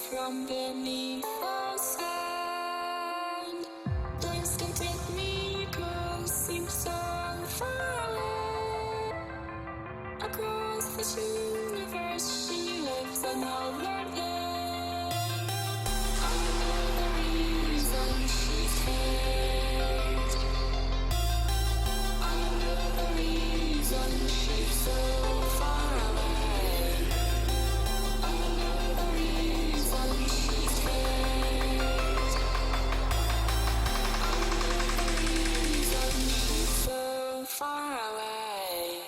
from beneath the sand. Place can take me close, seems so far away. Across this universe, she lives another day. I know the reason she stays. I know the reason she's so far away. I know the reason she stays. I know the reason she's so far away.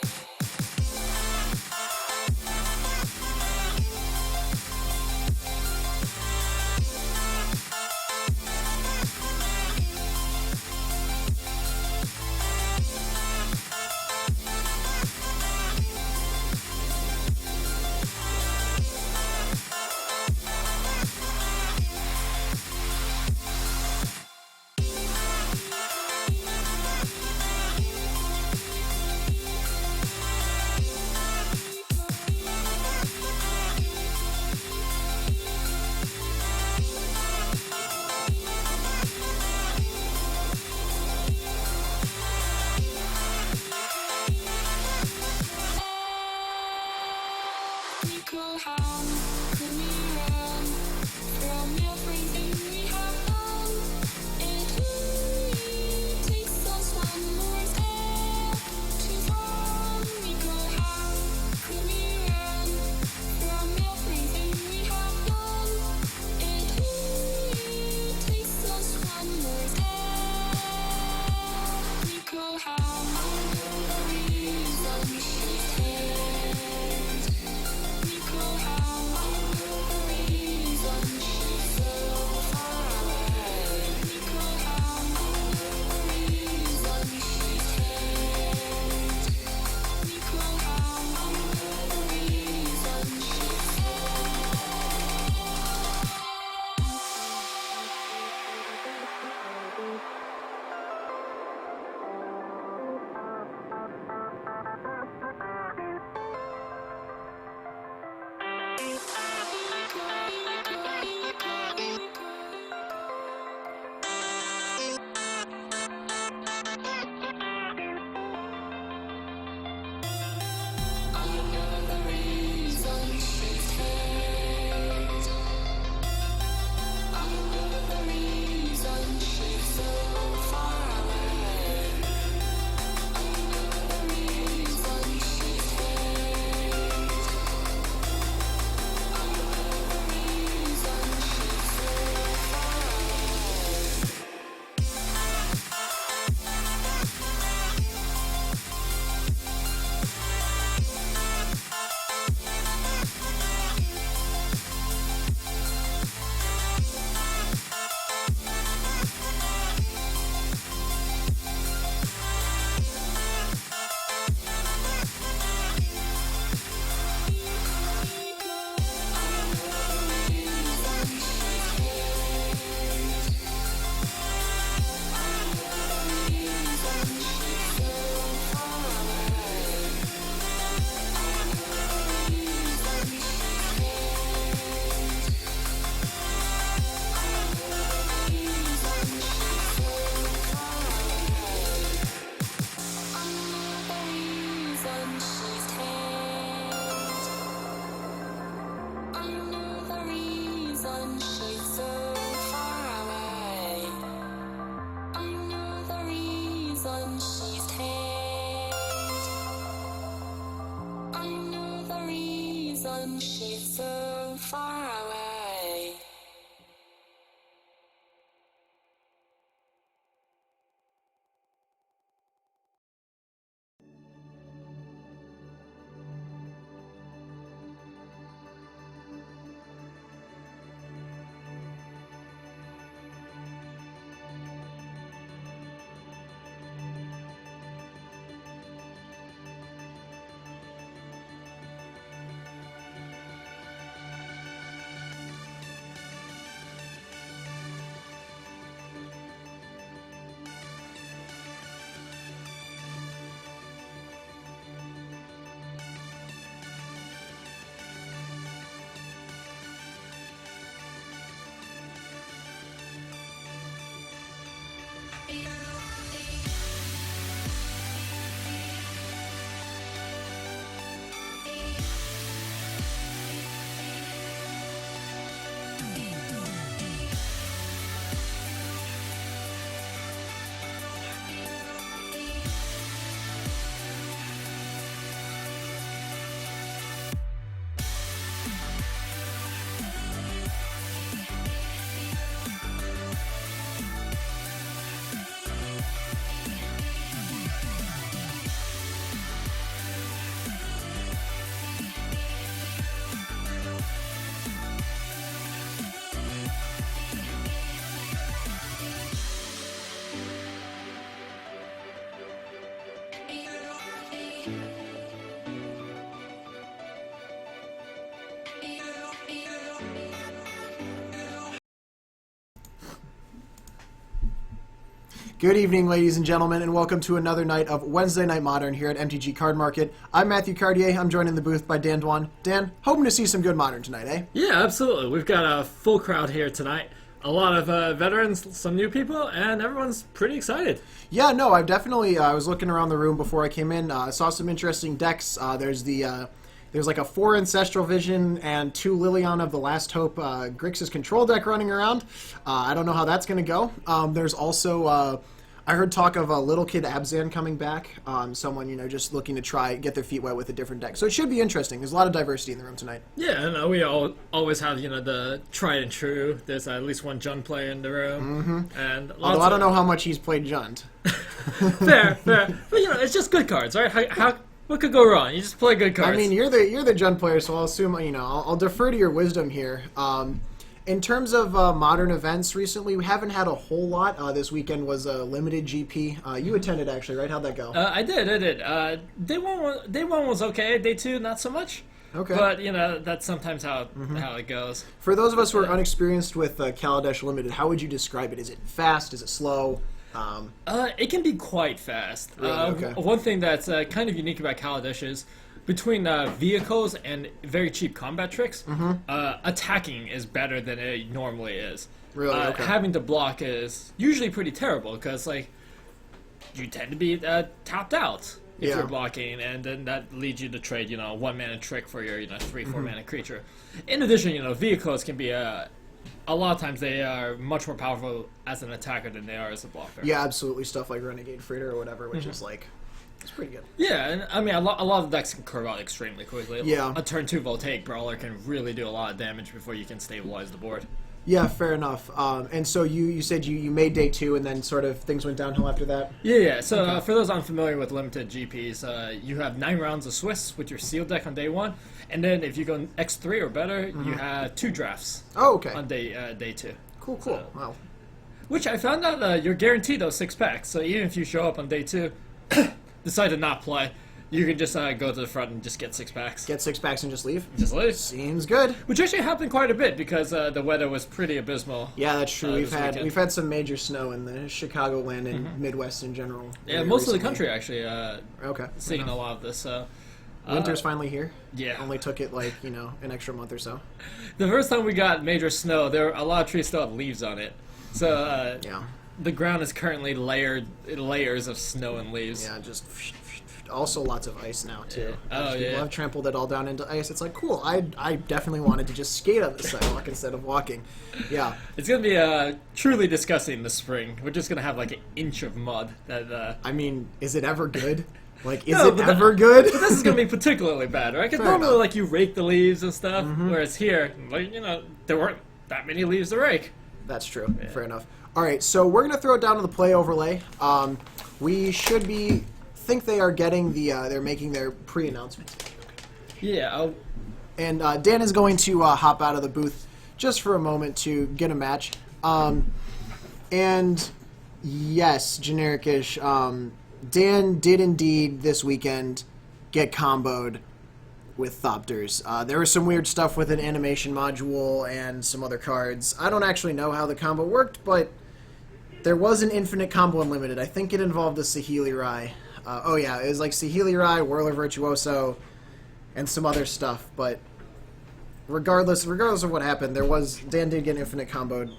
one, she's so far away. Good evening, ladies and gentlemen, and welcome to another night of Wednesday Night Modern here at MTGCardmarket. I'm Matthew Cartier. I'm joined in the booth by Dan Duan. Dan, hoping to see some good Modern tonight, eh? Yeah, absolutely. We've got a full crowd here tonight. A lot of veterans, some new people, and everyone's pretty excited. Yeah, no, I've definitely, I was looking around the room before I came in. I saw some interesting decks. There's like a 4 Ancestral Vision and 2 Liliana of the Last Hope Grixis control deck running around. I don't know how that's going to go. There's also, I heard talk of a Little Kid Abzan coming back. Someone, just looking to get their feet wet with a different deck. So it should be interesting. There's a lot of diversity in the room tonight. Yeah, and we always have, the tried and true. There's at least one Jund player in the room. Mm-hmm. And although I don't know how much he's played Jund. Fair. But, it's just good cards, right? What could go wrong? You just play good cards. I mean, you're the Jund player, so I'll assume, I'll defer to your wisdom here. In terms of modern events recently, we haven't had a whole lot. This weekend was a limited GP. You attended, actually, right? How'd that go? I did. Day one was okay. Day two, not so much. Okay. But, that's sometimes how it goes. For those of us who are unexperienced with Kaladesh Limited, how would you describe it? Is it fast? Is it slow? It can be quite fast. Really? Okay. One thing that's kind of unique about Kaladesh is between vehicles and very cheap combat tricks, attacking is better than it normally is. Really? Okay. Having to block is usually pretty terrible because, you tend to be tapped out if you're blocking, and then that leads you to trade, a 1-mana trick for your, 3-4 mana creature. In addition, vehicles can be a lot of times they are much more powerful as an attacker than they are as a blocker. Yeah, absolutely. Stuff like Renegade Freighter or whatever, which is it's pretty good. Yeah, and I mean, a lot of the decks can curve out extremely quickly. Yeah. A turn 2 Voltaic Brawler can really do a lot of damage before you can stabilize the board. Yeah, fair enough. And so you said you made day 2 and then sort of things went downhill after that? Yeah. So for those unfamiliar with limited GPs, you have 9 rounds of Swiss with your sealed deck on day 1. And then if you go X3 or better, you have 2 drafts on day 2. Cool. So, Wow. Which I found out you're guaranteed those 6 packs. So even if you show up on day 2, decide to not play, you can just go to the front and just get 6 packs. Get 6 packs and just leave? Just leave. Seems good. Which actually happened quite a bit because the weather was pretty abysmal. Yeah, that's true. We've had some major snow in the Chicagoland and Midwest in general. Yeah, most of the country actually seeing a lot of this. So winter's finally here. Yeah. Only took it an extra month or so. The first time we got major snow, there were a lot of trees still have leaves on it. So the ground is currently layers of snow and leaves. Yeah, just also lots of ice now too. Oh, People yeah. have trampled it all down into ice. It's like cool. I definitely wanted to just skate on the sidewalk instead of walking. Yeah. It's gonna be truly disgusting this spring. We're just gonna have like an inch of mud. That I mean, is it ever good? Like, is No, it but ever good? But this is gonna be particularly bad, right? Because Fair normally, enough. like, you rake the leaves and stuff, whereas here, like, there weren't that many leaves to rake. That's true. Fair enough. All right, so we're gonna throw it down to the play overlay. We should think they are getting they're making their pre-announcements. Yeah. And Dan is going to hop out of the booth just for a moment to get a match. And yes, generic-ish. Dan did indeed this weekend get comboed with Thopters. There was some weird stuff with an animation module and some other cards. I don't actually know how the combo worked, but there was an infinite combo unlimited. I think it involved a Saheeli Rai. Oh yeah, it was like Saheeli Rai, Whirler Virtuoso, and some other stuff. But regardless of what happened, Dan did get infinite comboed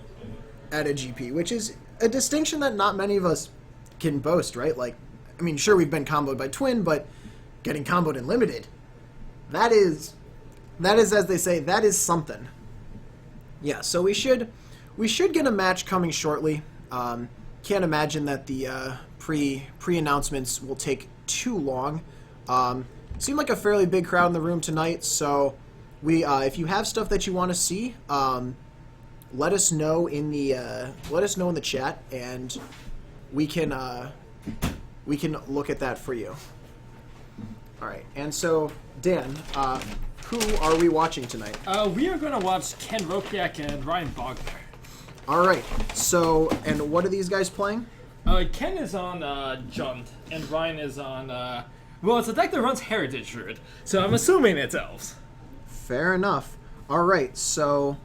at a GP, which is a distinction that not many of us can boast, right? Like, I mean, sure, we've been comboed by Twin, but getting comboed in limited, that is, as they say, that is something. Yeah, so we should get a match coming shortly. Can't imagine that the pre-announcements will take too long. Seemed like a fairly big crowd in the room tonight, so if you have stuff that you want to see, let us know in the chat, and we can look at that for you. All right, and so Dan, who are we watching tonight? We are gonna watch Ken Ropiak and Ryan Bogner. All right, so and what are these guys playing? Ken is on Jund, and Ryan is on. Well, it's a deck that runs Heritage Druid, so I'm assuming it's Elves. Fair enough. All right, so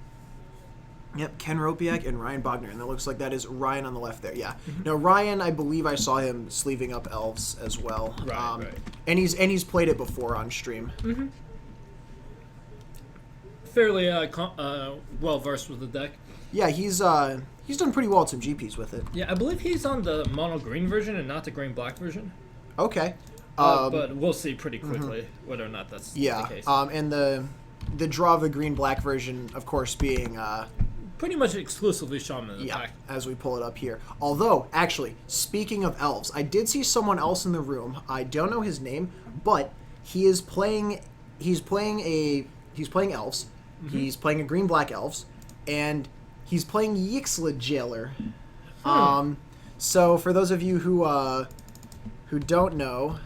yep, Ken Ropiak and Ryan Bogner, and it looks like that is Ryan on the left there. Yeah. Now Ryan, I believe I saw him sleeving up Elves as well. Right. And he's played it before on stream. Mm-hmm. Fairly well versed with the deck. Yeah, he's done pretty well at some GPs with it. Yeah, I believe he's on the mono green version and not the green black version. Okay. But we'll see pretty quickly whether or not that's the case. And the draw of the green black version, of course, being pretty much exclusively Shaman in the pack. As we pull it up here. Although, actually, speaking of Elves, I did see someone else in the room. I don't know his name, but he's playing Elves. Mm-hmm. He's playing a green black Elves, and he's playing Yixla Jailer. So for those of you who don't know,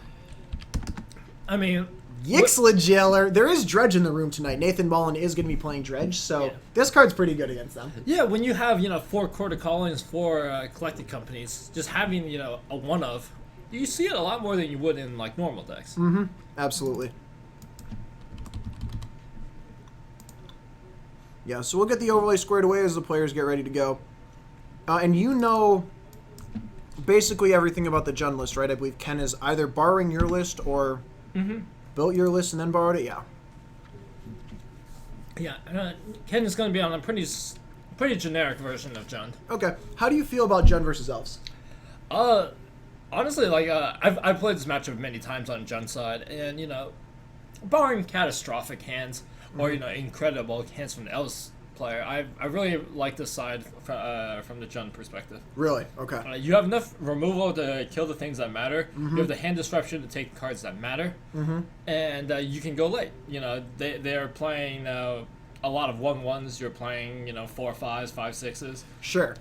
I mean, Yixla Jailer, there is Dredge in the room tonight. Nathan Mullen is going to be playing Dredge, so this card's pretty good against them. Yeah, when you have 4 Quarter Callings, 4 collected companies, just having a one of, you see it a lot more than you would in like normal decks. Mm-hmm. Absolutely. Yeah, so we'll get the overlay squared away as the players get ready to go. And you know basically everything about the Jund list, right? I believe Ken is either borrowing your list or built your list and then borrowed it. Yeah. Yeah, Ken is going to be on a pretty generic version of Jund. Okay. How do you feel about Jund versus Elves? Honestly, like I've played this matchup many times on Jund side, and barring catastrophic hands or incredible hands from the Elves player, I really like this side from the Jund perspective. Really? Okay. You have enough removal to kill the things that matter. You have the hand disruption to take cards that matter, and you can go late. They're playing a lot of 1/1s. You're playing 4/5s, 5/6s. Sure.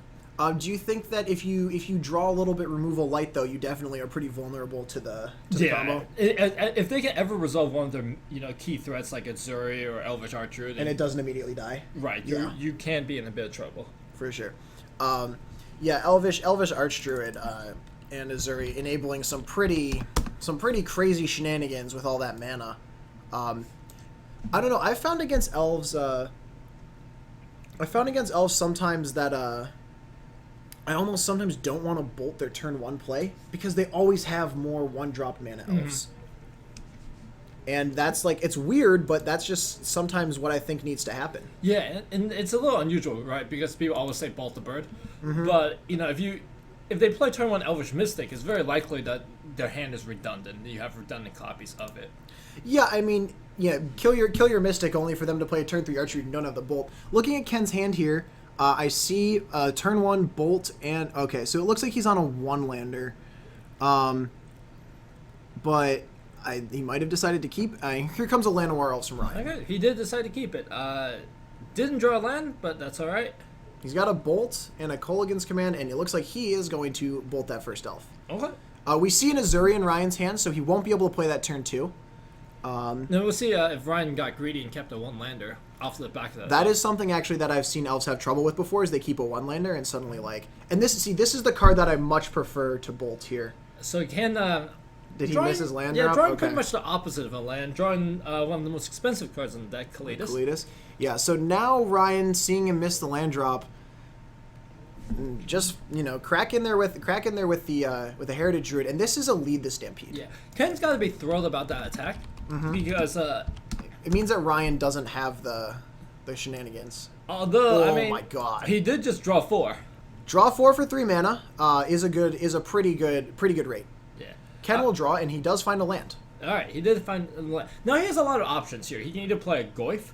Do you think that if you draw a little bit removal light, though, you definitely are pretty vulnerable to the combo? If they can ever resolve one of their key threats like Azuri or Elvish Archer, and it doesn't immediately die, right? You can be in a bit of trouble for sure. Elvish Archdruid and Azuri enabling some pretty crazy shenanigans with all that mana. I don't know. I found against Elves sometimes that I almost sometimes don't want to bolt their turn 1 play because they always have more 1-drop mana Elves. And that's it's weird, but that's just sometimes what I think needs to happen. Yeah, and it's a little unusual, right? Because people always say bolt the bird. But, if you if they play turn 1 Elvish Mystic, it's very likely that their hand is redundant. You have redundant copies of it. Yeah, I mean, yeah, kill your Mystic only for them to play a turn 3 Archer. You don't have the Bolt. Looking at Ken's hand here, I see turn 1 Bolt and... Okay, so it looks like he's on a 1-lander. But he might have decided to keep... here comes a Llanowar Elves from Ryan. Okay, he did decide to keep it. Didn't draw a land, but that's alright. He's got a Bolt and a Kolaghan's Command, and it looks like he is going to Bolt that first Elf. Okay. We see an Azuri in Ryan's hand, so he won't be able to play that turn 2. Now we'll see if Ryan got greedy and kept a 1-lander off the back of that. That is something actually that I've seen Elves have trouble with before, is they keep a 1-lander and suddenly like... And this is the card that I much prefer to Bolt here. So he can... Did he miss his land Yeah, drop? drawing Okay. pretty much the opposite of a land. Drawing one of the most expensive cards in the deck, Kalidas. Yeah, so now Ryan, seeing him miss the land drop, just, crack in there with the Heritage Druid, and this is a lead the Stampede. Yeah, Ken's got to be thrilled about that attack because it means that Ryan doesn't have the shenanigans. Although my God, he did just draw 4. Draw 4 for 3 mana is a pretty good rate. Yeah, Ken will draw, and he does find a land. All right, he did find a land. Now he has a lot of options here. He can either play a Goyf,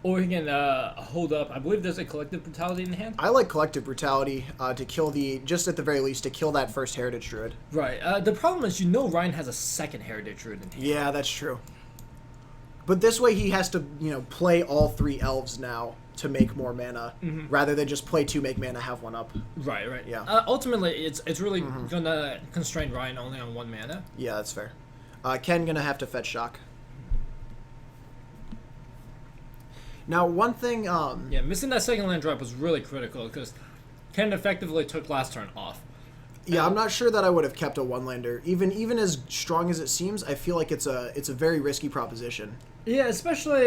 or he can hold up. I believe there's a Collective Brutality in the hand. I like Collective Brutality to kill just at the very least, to kill that first Heritage Druid. Right. The problem is, Ryan has a second Heritage Druid in hand. Yeah, that's true. But this way he has to, play all 3 Elves now to make more mana, rather than just play 2, make mana, have 1 up. Right. Yeah. Ultimately, it's really gonna constrain Ryan only on 1 mana. Yeah, that's fair. Ken gonna have to fetch Shock. Now, one thing... Yeah, missing that second land drop was really critical, because Ken effectively took last turn off. Yeah, I'm not sure that I would have kept a 1-lander. Even as strong as it seems, I feel like it's a very risky proposition. Yeah, especially,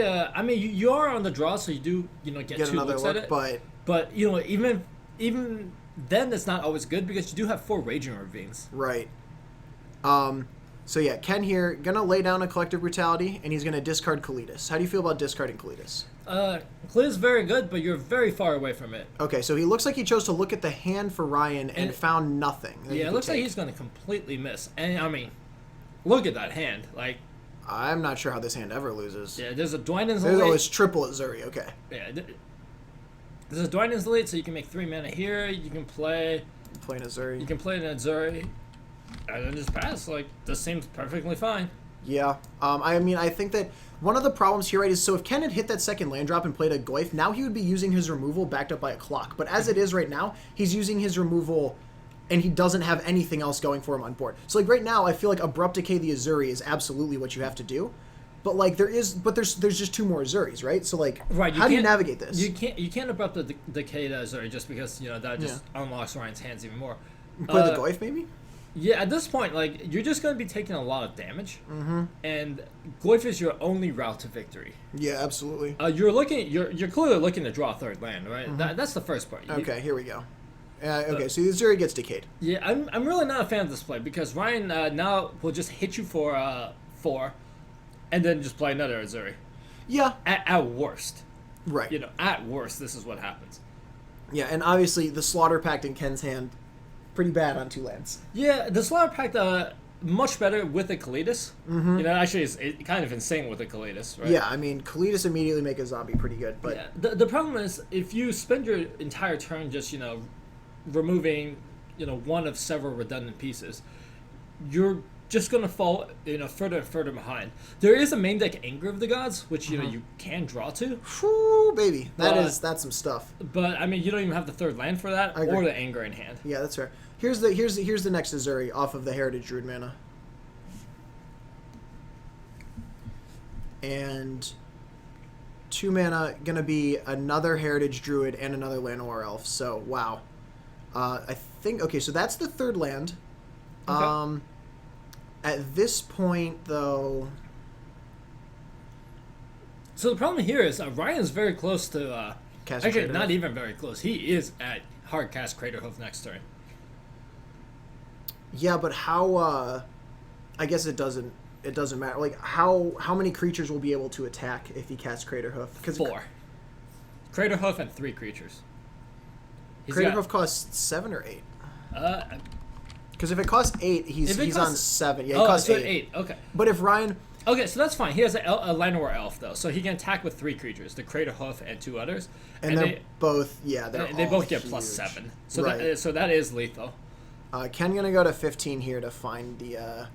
you are on the draw, so you do, get 2 another looks look, at it. But even then, it's not always good, because you do have 4 Raging Ravines. Right. So yeah, Ken here, gonna lay down a Collective Brutality, and he's gonna discard Kalidas. How do you feel about discarding Kalidas? Kalidas is very good, but you're very far away from it. Okay, so he looks like he chose to look at the hand for Ryan and found nothing. Yeah, it looks like he's gonna completely miss. And, look at that hand. Like... I'm not sure how this hand ever loses. Yeah, there's a Duan in the lead. lead. It's triple Azuri, okay. Yeah, there's a Duan in the lead, so you can make 3 mana here. You can play... Play an Azuri. You can play an Azuri. And then just pass. Like, this seems perfectly fine. Yeah. I think that one of the problems here, right, is so if Ken had hit that second land drop and played a Goyf, now he would be using his removal backed up by a clock. But as it is right now, he's using his removal and he doesn't have anything else going for him on board. So, like, right now, I feel like Abrupt Decay the Azuri is absolutely what you have to do. But, like, there's just 2 more Azuris, right? So, like, right, how do you navigate this? You can't Abrupt Decay the Azuri just because, that just unlocks Ryan's hands even more. Play the Goyf, maybe? Yeah, at this point, like, you're just going to be taking a lot of damage, and Goyf is your only route to victory. Yeah, absolutely. You're clearly looking to draw a 3rd land, right? That's the first part. Okay, here we go. Okay, so the Azuri gets decayed. Yeah, I'm really not a fan of this play, because Ryan now will just hit you for 4, and then just play another Azuri. Yeah. At worst. Right. At worst, this is what happens. Yeah, and obviously the Slaughter Pact in Ken's hand, pretty bad on 2 lands. Yeah, the Slaughter Pact, much better with a Kalidas. Actually, it's kind of insane with a Kalidas, right? Yeah, Kalidas immediately make a zombie pretty good, but... Yeah, the problem is, if you spend your entire turn just, removing, one of several redundant pieces, you're just going to fall, further and further behind. There is a main deck Anger of the Gods, which, you can draw to. Whew, baby. That's some stuff. But, you don't even have the 3rd land for that, or the Anger in hand. Yeah, that's fair. Here's the next Azuri off of the Heritage Druid mana. And 2 mana, gonna be another Heritage Druid and another Llanowar Elf. So, wow. I think... Okay, so that's the 3rd land. Okay. At this point, though... So the problem here is Ryan's very close to... actually, not even very close. He is at hard cast Craterhoof next turn. Yeah, but how... I guess it doesn't matter. Like, how many creatures will be able to attack if he casts Craterhoof? 4. Craterhoof and 3 creatures. Craterhoof costs 7 or 8? Because if it costs 8, he's on 7. Yeah, he oh, costs so 8. Okay. But if Ryan... Okay, so that's fine. He has a Llanowar Elf, though, so he can attack with 3 creatures, the Crater Hoof and 2 others. And they're both, they both get huge. +7. So right. so that is lethal. Ken gonna go to 15 here to find the,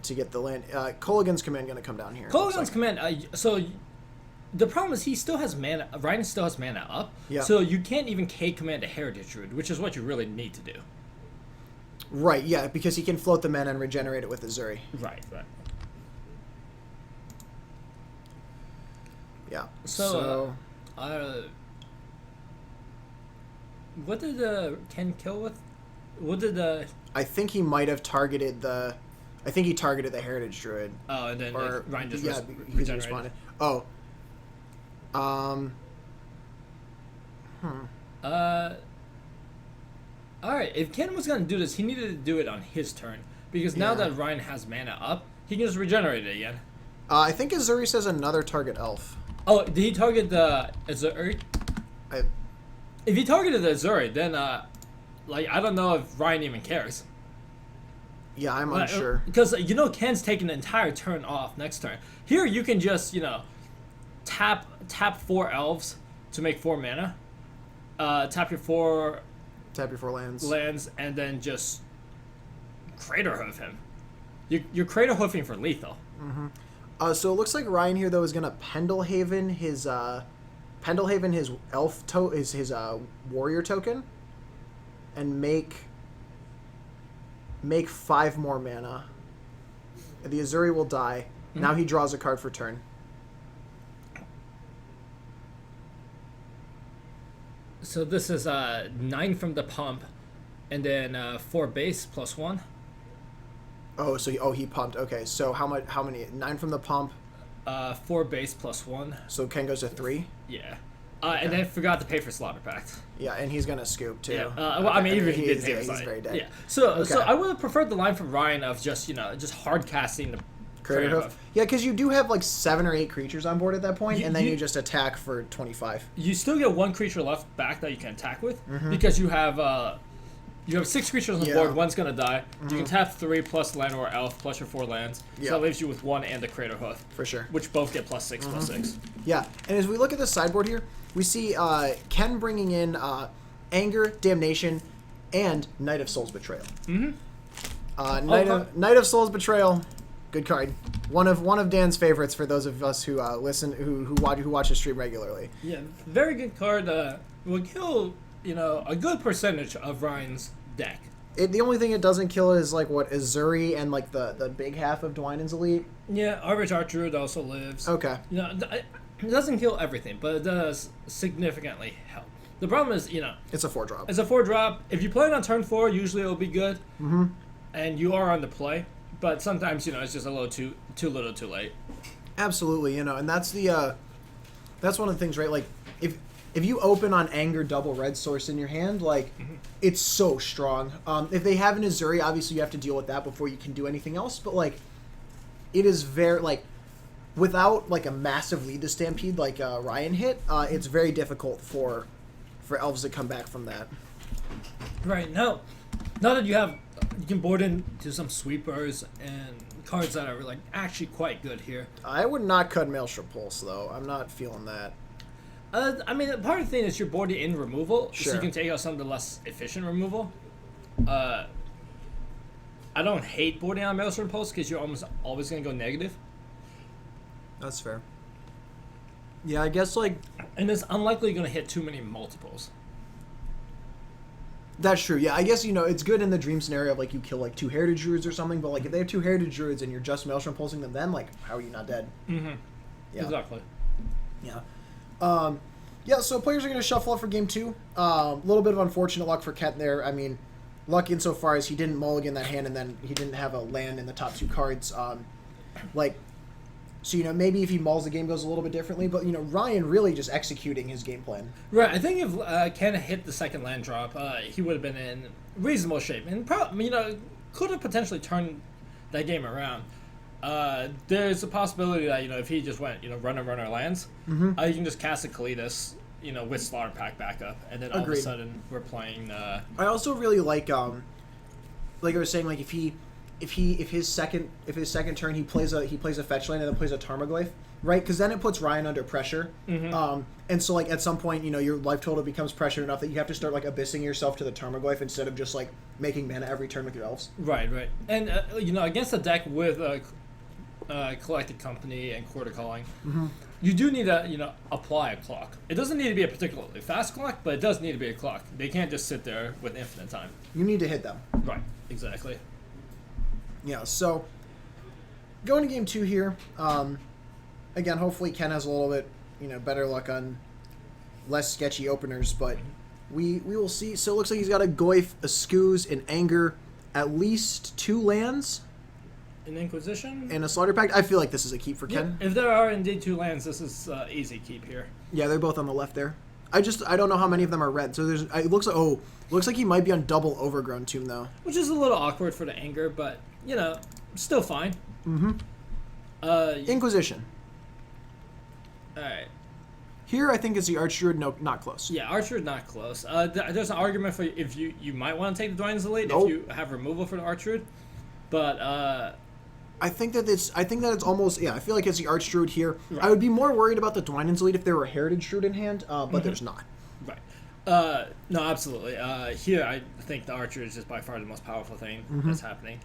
to get the land. Colligan's command gonna come down here. Colligan's command, so the problem is he still has mana, Ryan still has mana up, yeah. So you can't even K-command a Heritage Druid, which is what you really need to do. Right, yeah, because he can float the mana and regenerate it with Azuri. Right. Yeah. So what did Ken kill with? What did I think he might have targeted the... I think he targeted the Heritage Druid. Oh, and then Ryan just responded. Oh. Alright, if Ken was going to do this, he needed to do it on his turn. Because now that Ryan has mana up, he can just regenerate it again. I think Azuri says another target elf. Oh, did he target the Azuri? If he targeted the Azuri, then, I don't know if Ryan even cares. Yeah, I'm unsure. Because, Ken's taking the entire turn off next turn. Here, you can just, tap 4 elves to make 4 mana. Tap your 4 lands, and then just Crater Hoof him. You're Crater Hoofing for lethal. Mm-hmm. So it looks like Ryan here though is gonna Pendlehaven his his warrior token, and make 5 more mana. The Azuri will die. Mm-hmm. Now he draws a card for turn. So this is 9 from the pump, and then 4 base +1. Oh, so he pumped. Okay, so how many? 9 from the pump. 4 base +1. So Ken goes to 3. Yeah. Okay. And then forgot to pay for Slaughter Pact. Yeah, and he's gonna scoop too. Yeah. Well, I mean, even if he did save he's very dead. Yeah. So I would have preferred the line from Ryan of just hard casting the Crater Hoof. Yeah, because you do have 7 or 8 creatures on board at that point, and then you just attack for 25. You still get 1 creature left back that you can attack with, because you have 6 creatures on the board. 1's gonna die. Mm-hmm. You can tap 3 plus Llanowar Elf plus your 4 lands. So that leaves you with 1 and the Crater Hoof. For sure. Which both get +6/+6. Yeah, and as we look at the sideboard here, we see Ken bringing in Anger, Damnation, and Knight of Souls Betrayal. Mm-hmm. Knight of Souls Betrayal, good card. One of Dan's favorites for those of us who listen, who watch the stream regularly. Yeah, very good card. Will kill a good percentage of Ryan's deck. The only thing it doesn't kill is Azuri and the big half of Duan's Elite. Yeah, Arbage Archdruid also lives. Okay. It doesn't kill everything, but it does significantly help. The problem is, it's a 4-drop. It's a 4-drop. If you play it on turn 4, usually it'll be good. Mm-hmm. And you are on the play, but sometimes it's just a little too little, too late. Absolutely, and that's that's one of the things, right? If you open on Anger double red source in your hand, it's so strong. If they have an Azuri, obviously you have to deal with that before you can do anything else. But it is very without a massive lead to Stampede Ryan hit, it's very difficult for Elves to come back from that. Right now that you can board into some sweepers and cards that are actually quite good here. I would not cut Maelstrom Pulse though. I'm not feeling that. I mean, part of the thing is you're boarding in removal, sure. So you can take out some of the less efficient removal. I don't hate boarding on Maelstrom Pulse because you're almost always going to go negative. That's fair. Yeah, I guess and it's unlikely you're going to hit too many multiples. That's true. Yeah, I guess it's good in the dream scenario of you kill 2 Heritage Druids or something, but if they have 2 Heritage Druids and you're just Maelstrom Pulsing them, then how are you not dead? Mm-hmm. Yeah. Exactly. Yeah. Yeah, so players are going to shuffle up for game 2. A little bit of unfortunate luck for Kent there. I mean, lucky insofar as he didn't mulligan that hand and then he didn't have a land in the top 2 cards. So, maybe if he mulls, the game goes a little bit differently. But, Ryan really just executing his game plan. Right. I think if Ken hit the second land drop, he would have been in reasonable shape. And, could have potentially turned that game around. There's a possibility that, if he just went, runner lands, you can just cast a Kalidas with Slaughter Pack backup, and then all of a sudden we're playing. I also really like I was saying, like if his second turn he plays a fetch land and then plays a Tarmogoyf, right? Because then it puts Ryan under pressure. And so like at some point, your life total becomes pressure enough that you have to start like abyssing yourself to the Tarmogoyf instead of just like making mana every turn with your elves. Right. And against a deck with Collected Company and Quarter Calling, you do need to apply a clock. It doesn't need to be a particularly fast clock, but it does need to be a clock. They can't just sit there with infinite time. You need to hit them. Right. Exactly. Yeah. So going to game 2 here. Again, hopefully Ken has a little bit better luck on less sketchy openers, but we will see. So it looks like he's got a Goyf, a Skooz, an Anger, at least 2 lands. An Inquisition? And a Slaughter Pact. I feel like this is a keep for Ken. If there are indeed 2 lands, this is easy keep here. Yeah, they're both on the left there. I don't know how many of them are red. So it looks like he might be on double Overgrown Tomb though. Which is a little awkward for the Anger, but still fine. Inquisition. Alright. Here, I think it's the Archdruid. No, not close. Yeah, Archdruid not close. There's an argument for if you might want to take the Duan's Elite if you have removal for the Archdruid, but I think that it's almost I feel like it's the Archdruid here. Right. I would be more worried about the Dwynen's Elite if there were a Heritage Druid in hand, but there's not. Right. No, absolutely. Here, I think the Archer is just by far the most powerful thing that's happening.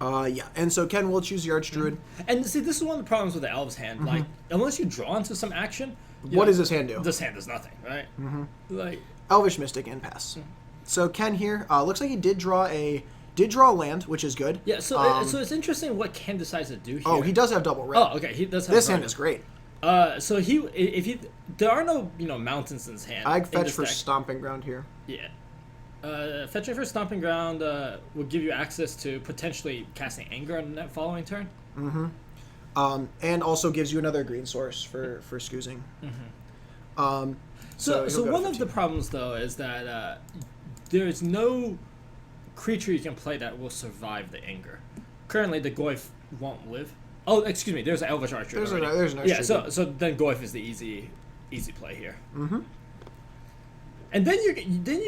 Yeah, and so Ken will choose the Archdruid. And see, this is one of the problems with the Elves hand. Like, unless you draw into some action, what does this hand do? This hand does nothing, right? Like Elvish Mystic and pass. So Ken here looks like he did draw a land, which is good. Yeah. So it's interesting what Ken decides to do here. Oh, he does have double red. Oh, okay. He does have this hand is great. So there are no mountains in his hand. I'd fetch for Stomping Ground here. Yeah. Fetching for Stomping Ground will give you access to potentially casting Anger on that following turn. And also gives you another green source for scoozing. So one of the problems though is that there is no creature you can play that will survive the Anger. Currently, the Goyf won't live. Oh, excuse me. There's an Elvish Archer. There's an Archer. Yeah. So then Goyf is the easy play here. And then you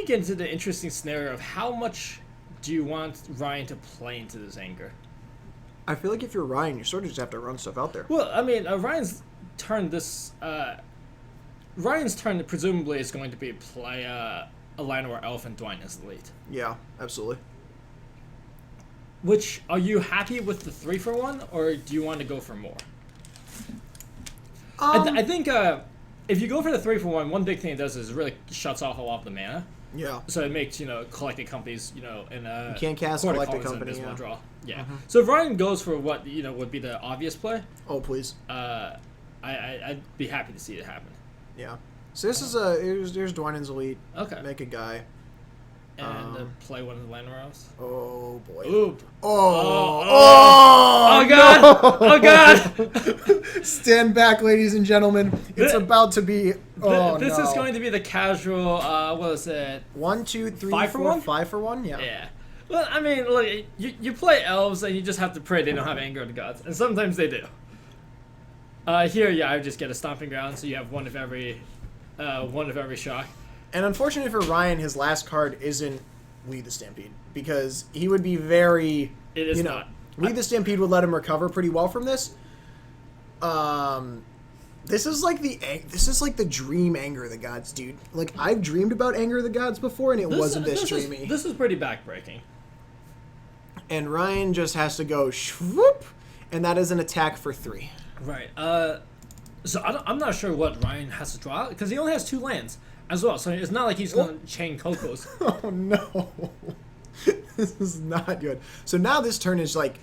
get into the interesting scenario of how much do you want Ryan to play into this Anger? I feel like if you're Ryan, you sort of just have to run stuff out there. Well, I mean, Ryan's turn presumably is going to be play a line where Elf and Duan is the lead. Yeah, absolutely. Which, are you happy with the 3-for-1, or do you want to go for more? I think if you go for the 3-for-1, one big thing it does is it really shuts off a lot of the mana. Yeah. So it makes Collected Companies in a you can't cast Collected Company. Yeah. Draw. Yeah. So if Ryan goes for what would be the obvious play. Oh please. I'd be happy to see it happen. Yeah. So this is there's Dwynen's Elite. Okay. Make a guy. And play one of the land rounds. Oh boy. Oop. Oh god! No. Oh god! Stand back, ladies and gentlemen. It's about to be. This is going to be the casual. What is it? 1, 2, 3, 5 for 4, 1? 5 for 1. Yeah. Yeah. Well, I mean, look, you play Elves and you just have to pray they don't have Anger of the Gods, and sometimes they do. Here, I would just get a Stomping Ground, so you have one of every shock. And unfortunately for Ryan, his last card isn't Lead the Stampede, because he would be very. It is not. Lead the Stampede would let him recover pretty well from this. This is like the dream Anger of the Gods, dude. Like, I've dreamed about Anger of the Gods before, and it wasn't this dreamy. This is pretty backbreaking. And Ryan just has to go swoop, and that is an attack for 3. Right. So I'm not sure what Ryan has to draw, because he only has 2 lands as well. So it's not like he's going to chain Cocos. Oh no, this is not good. So now this turn is like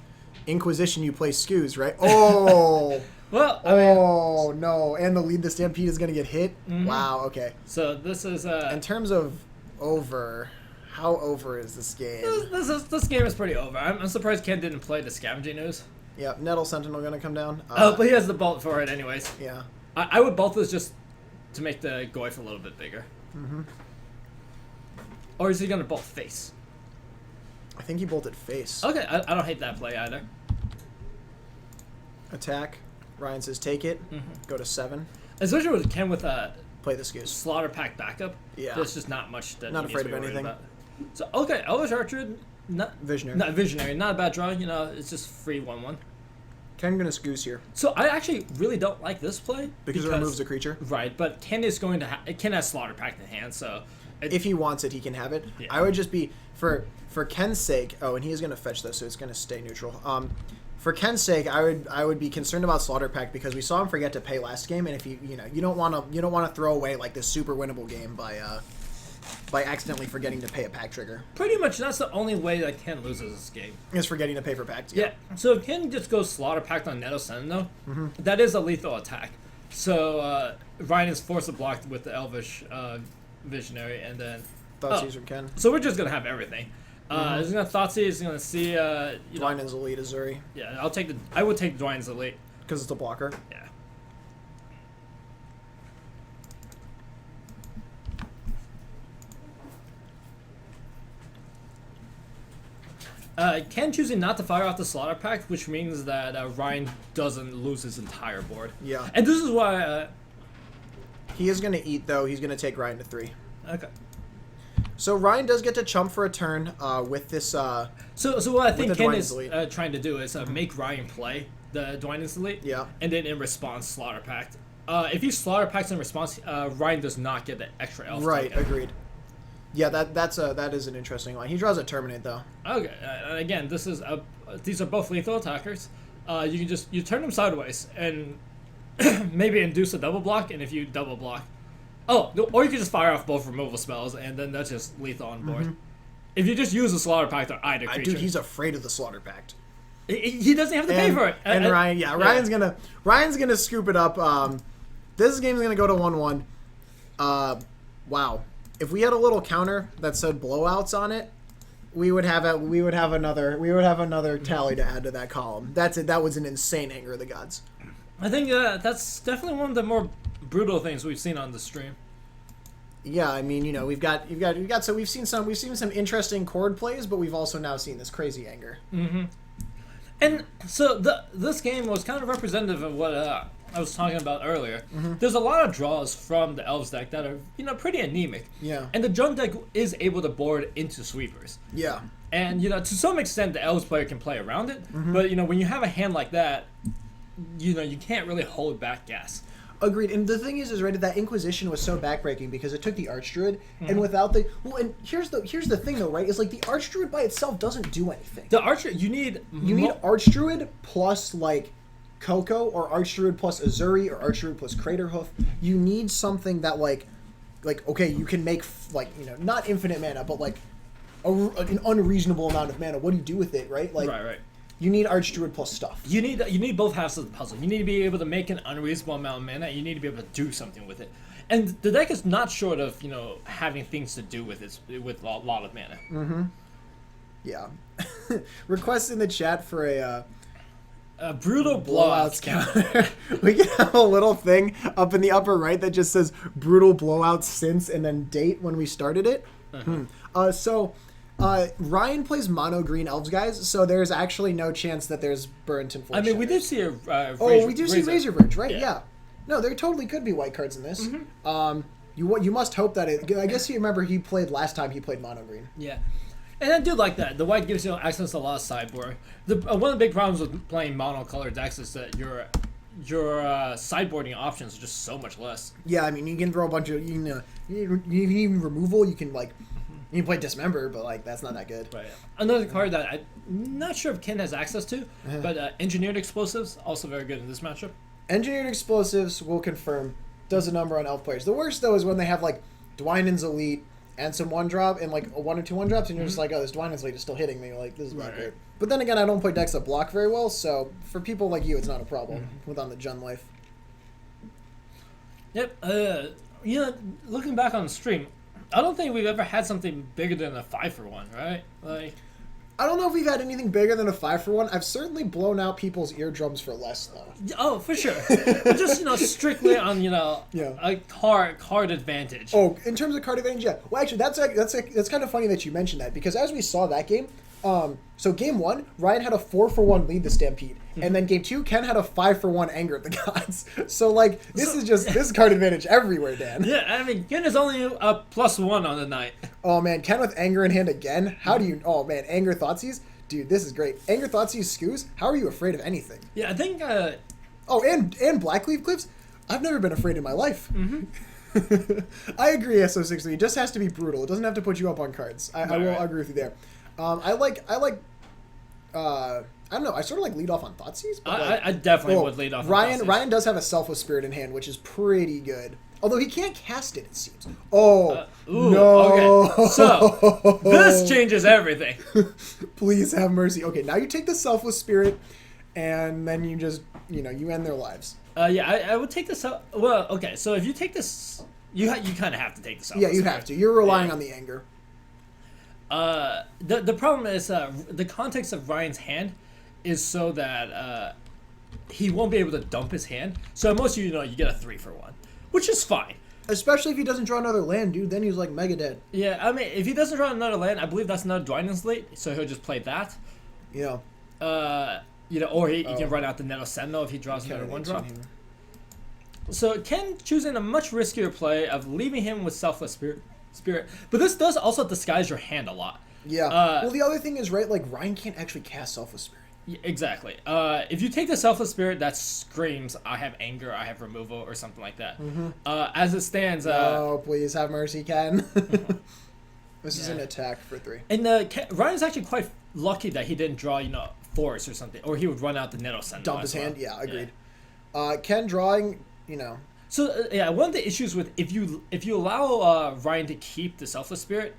Inquisition. You play Skooz, right? Oh. Well, no, and the Lead the Stampede is going to get hit. Wow. Okay. So this is in terms of over. How over is this game? This game is pretty over. I'm surprised Ken didn't play the Scavenging Ooze. Yeah, Nettle Sentinel going to come down. But he has the bolt for it anyways. Yeah. I would bolt this just to make the Goyf a little bit bigger. Or is he going to bolt face? I think he bolted face. Okay, I don't hate that play either. Attack. Ryan says take it. Go to 7. Especially with Ken with a Play this goose. Slaughter Pack backup. Yeah. There's just not much that Not he needs afraid to of be worried anything. about. So okay, Elvish Archer, not Visionary. Not visionary, not a bad draw. You know, it's just free 1/1. Ken gonna goose here So I actually really don't like this play because it removes the creature. Right, but Ken is going to Ken has Slaughter Pack in hand, so If he wants it, he can have it. Yeah. I would just be for Ken's sake. Oh, and he is gonna fetch this, so it's gonna stay neutral. For Ken's sake, I would be concerned about Slaughter Pack because we saw him forget to pay last game, and if you don't want to throw away like this super winnable game by accidentally forgetting to pay a pack trigger. pretty much that's the only way that Ken loses this game. Is forgetting to pay for packs. Yeah. So if Ken just goes Slaughter Pact on Netto Sentinel, that is a lethal attack. So Ryan is forced to block with the Elvish Visionary, and then Thoughtseize from Ken. so we're just gonna have everything. He's gonna Thoughtseize. He's gonna see. Dwynen's Elite Azuri Yeah, I would take Dwynen's Elite. because it's a blocker. Yeah. Ken choosing not to fire off the Slaughter Pact, which means that Ryan doesn't lose his entire board. Yeah. And this is why. He is gonna eat though. He's gonna take Ryan to 3. Okay. So Ryan does get to chump for a turn with this. So what I think the Ken Dwynen's is Elite. trying to do is make Ryan play the Dwynen's Elite. Yeah. And then in response, Slaughter Pact. If he Slaughter Pacts in response, Ryan does not get the extra elf. Right. token. Agreed. Yeah. That is an interesting line. He draws a Terminate though. Okay. Again, these are both lethal attackers. You can just turn them sideways and maybe induce a double block, and if you double block, or you can just fire off both removal spells, and then that's just lethal on board. If you just use a Slaughter Pact on either creature, Dude, he's afraid of the Slaughter Pact. he doesn't have to pay for it. And Ryan's gonna scoop it up. This game's gonna go to 1-1. Wow. If we had a little counter that said blowouts on it, we would have another tally to add to that column. That's it. That was an insane Anger of the Gods. I think that's definitely one of the more brutal things we've seen on the stream. Yeah, I mean, we've got so we've seen some interesting chord plays, but we've also now seen this crazy Anger. And so this game was kind of representative of what I was talking about earlier. There's a lot of draws from the Elves deck that are pretty anemic. Yeah. And the Jund deck is able to board into sweepers. Yeah. And to some extent the Elves player can play around it, but when you have a hand like that, you can't really hold back gas. Agreed. And the thing is right, that Inquisition was so backbreaking because it took the Archdruid, and without the and here's the thing though, right? Is like the Archdruid by itself doesn't do anything. The Archer, you need Archdruid plus like Coco, or Archdruid plus Azuri, or Archdruid plus Craterhoof. You need something that like okay, you can make not infinite mana, but like an unreasonable amount of mana. What do you do with it, right? Like right. You need Archdruid plus stuff. You need both halves of the puzzle. You need to be able to make an unreasonable amount of mana. You need to be able to do something with it. And the deck is not short of having things to do with it with a lot of mana. Yeah. Request in the chat for a brutal blowouts counter. We can have a little thing up in the upper right that just says brutal blowouts since and then date when we started it. Ryan plays mono green Elves, guys, so there's actually no chance that there's Burnt and Force. I mean, we did see a we do see Razor Bridge, right? Yeah. No, there totally could be white cards in this. You must hope that I guess you remember he played last time he played mono green. Yeah. And I do like that. The white gives you access to a lot of sideboard. One of the big problems with playing monocolored decks is that your sideboarding options are just so much less. Yeah, I mean, you can throw a bunch of even removal. You can you can play Dismember, but that's not that good. Right. Another card that I'm not sure if Ken has access to, but Engineered Explosives also very good in this matchup. Engineered Explosives will confirm does a number on Elf players. The worst though is when they have Dwynen's Elite and some 1-drop and a 1 or 2 1-drops, and you're just this Dwynen's Elite is still hitting me. This is not good. But then again, I don't play decks that block very well, so for people like you, it's not a problem with on the Jund life. Yep. Looking back on the stream, I don't think we've ever had something bigger than a 5-for-1, right? I don't know if we've had anything bigger than a 5-for-1. I've certainly blown out people's eardrums for less, though. Oh, for sure. But just, strictly on, a card advantage. Oh, in terms of card advantage, yeah. Well, actually, that's kind of funny that you mentioned that, because as we saw that game, So game 1, Ryan had a 4-for-1 lead the Stampede, and then game 2, Ken had a 5-for-1 Anger at the Gods. So like this is card advantage everywhere, Dan. Yeah, I mean, Ken is only a +1 on the night. Oh man, Ken with Anger in hand again. How do you? Oh man, Anger Thoughtseize, dude, this is great. Anger Thoughtseize Scoos. How are you afraid of anything? Yeah, I think. Oh, and Blackleaf Cliffs. I've never been afraid in my life. I agree. SO63 it just has to be brutal. It doesn't have to put you up on cards. I will agree with you there. I don't know. I sort of like lead off on Thoughtseize. I definitely would lead off. Ryan does have a Selfless Spirit in hand, which is pretty good. Although he can't cast it seems. Oh no! Okay. So this changes everything. Please have mercy. Okay, now you take the Selfless Spirit, and then you just you end their lives. Yeah, I would take this. Well, okay. So if you take this, you kind of have to take this. Yeah, you have to. You're relying on the Anger. The problem is the context of Ryan's hand is so that he won't be able to dump his hand. So most you get a 3-for-1, which is fine. Especially if he doesn't draw another land, dude. Then he's like mega dead. Yeah, I mean, if he doesn't draw another land, I believe that's another Duan in slate, so he'll just play that. Yeah. Or he can run out the Nettle Sentinel if he draws another 1-drop. So Ken choosing a much riskier play of leaving him with Selfless Spirit, but this does also disguise your hand a lot. Yeah. Well, the other thing is, right, like Ryan can't actually cast Selfless Spirit. Yeah, exactly. If you take the Selfless Spirit, that screams, I have Anger, I have Removal, or something like that. As it stands... oh, please have mercy, Ken. This is an attack for 3. And Ryan's actually quite lucky that he didn't draw, Forest or something, or he would run out the Nettle Sentinel. Dump his hand? Yeah, agreed. Yeah. Ken drawing, So, one of the issues with... If you allow Ryan to keep the Selfless Spirit,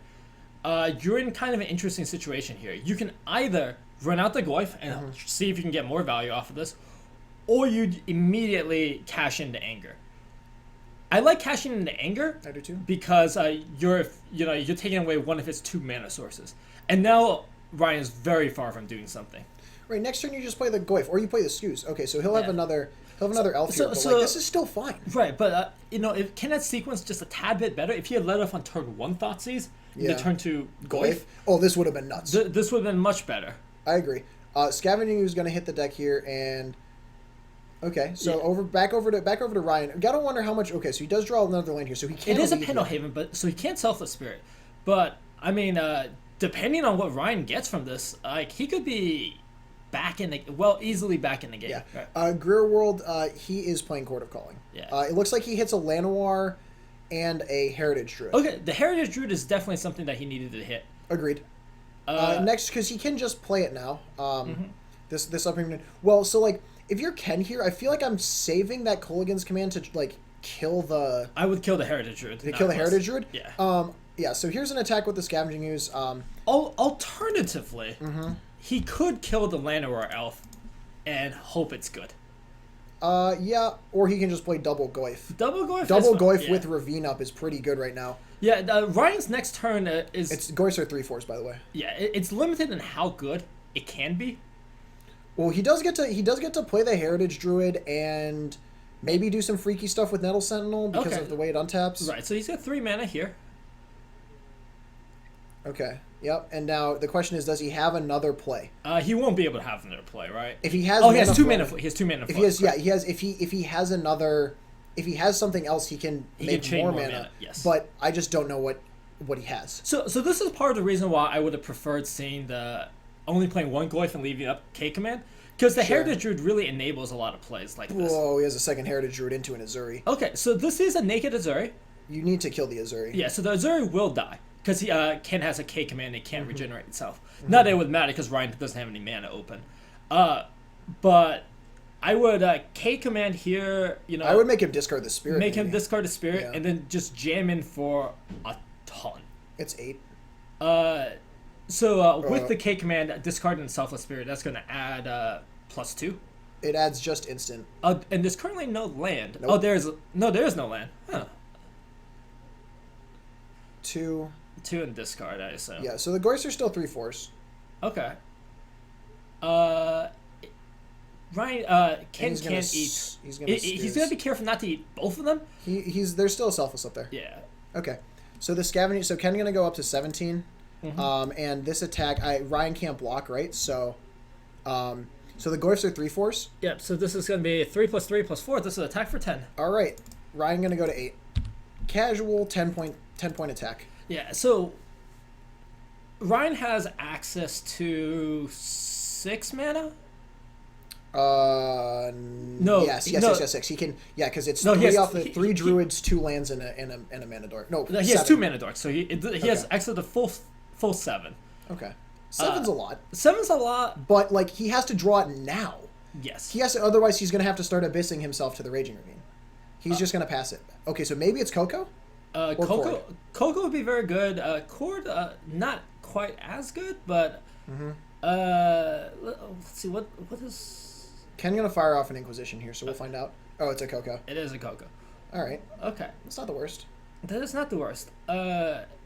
you're in kind of an interesting situation here. You can either run out the Goyf and see if you can get more value off of this, or you immediately cash into Anger. I like cashing into Anger. I do too. Because you're taking away one of his 2 mana sources, and now Ryan is very far from doing something. Right. Next turn you just play the Goyf, or you play the Scoos. Okay, so he'll have another elf here, but this is still fine. Right, but if Ken had sequenced just a tad bit better, if he had let off on turn 1 Thoughtseize, the turn 2 Goyf. Oh, this would have been nuts. This would have been much better. I agree. Scavenging is going to hit the deck here, and okay, so back over to Ryan. Gotta wonder how much. Okay, so he does draw another land here, so he can't. It is a Pendelhaven, but so he can't Selfless Spirit. But I mean, depending on what Ryan gets from this, he could be back in the easily back in the game. Yeah. Right. Greer World, he is playing Chord of Calling. Yeah. It looks like he hits a Llanowar and a Heritage Druid. Okay, the Heritage Druid is definitely something that he needed to hit. Agreed. Next, because he can just play it now. This upcoming. Well, so like if you're Ken here, I feel like I'm saving that Culligan's command to like kill the. I would kill the Heritage Druid. To kill the Heritage Druid. Yeah. Yeah. So here's an attack with the Scavenging Ooze. Alternatively, he could kill the Llanowar Elf, and hope it's good. Yeah, or he can just play double Goyf. Double Goyf with Ravine up is pretty good right now. Yeah, Ryan's next turn is... It's Goyfs are 3/4s, by the way. Yeah, it's limited in how good it can be. Well, he does get to play the Heritage Druid and maybe do some freaky stuff with Nettle Sentinel because of the way it untaps. Right, so he's got 3 mana here. Okay. Yep. And now the question is, does he have another play? He won't be able to have another play, right? If he has, he has 2 mana. He has 2 mana. If he has, he has. If he has another, if he has something else, he can make more mana. Yes. But I just don't know what he has. So this is part of the reason why I would have preferred seeing the only playing 1 Goyf and leaving up K command, because the Heritage Druid really enables a lot of plays like this. Whoa, he has a second Heritage Druid into an Azuri. Okay, so this is a naked Azuri. You need to kill the Azuri. Yeah, so the Azuri will die. Because Ken has a K command, it can't regenerate itself. Not that it would matter, because Ryan doesn't have any mana open. But I would K command here, I would make him discard the Spirit. Make him discard the Spirit, and then just jam in for a ton. It's 8. With the K command, discarding the Selfless Spirit, that's going to add +2. It adds just instant. And there's currently no land. Nope. There is no land. Huh. 2 in discard, I assume. Yeah, so the Goyfs are still 3/4s. Okay. Ryan, Ken can't eat. He's gonna be careful not to eat both of them. There's still a Selfless up there. Yeah. Okay, so the Scavenging. So Ken's gonna go up to 17. And this attack, Ryan can't block, right? So the Goyfs are 3/4s. Yep. So this is going to be 3 + 3 + 4. This is attack for 10. All right, Ryan gonna go to 8. Casual 10 point attack. Yeah. So Ryan has access to 6 mana. No. Yes. 6. He can. Yeah, because it's three druids, 2 lands, and a mana dork. No, he has 2 mana dorks, so he has access to full 7. Okay, 7's a lot. 7's a lot, but like he has to draw it now. Yes. He has to. Otherwise, he's gonna have to start abyssing himself to the Raging Ravine. He's just gonna pass it. Okay, so maybe it's Coco. Coco would be very good. Chord, not quite as good, but let's see what is. Ken gonna fire off an Inquisition here, so we'll find out. Oh, it's a Coco. It is a Coco. All right. Okay. That's not the worst. That is not the worst.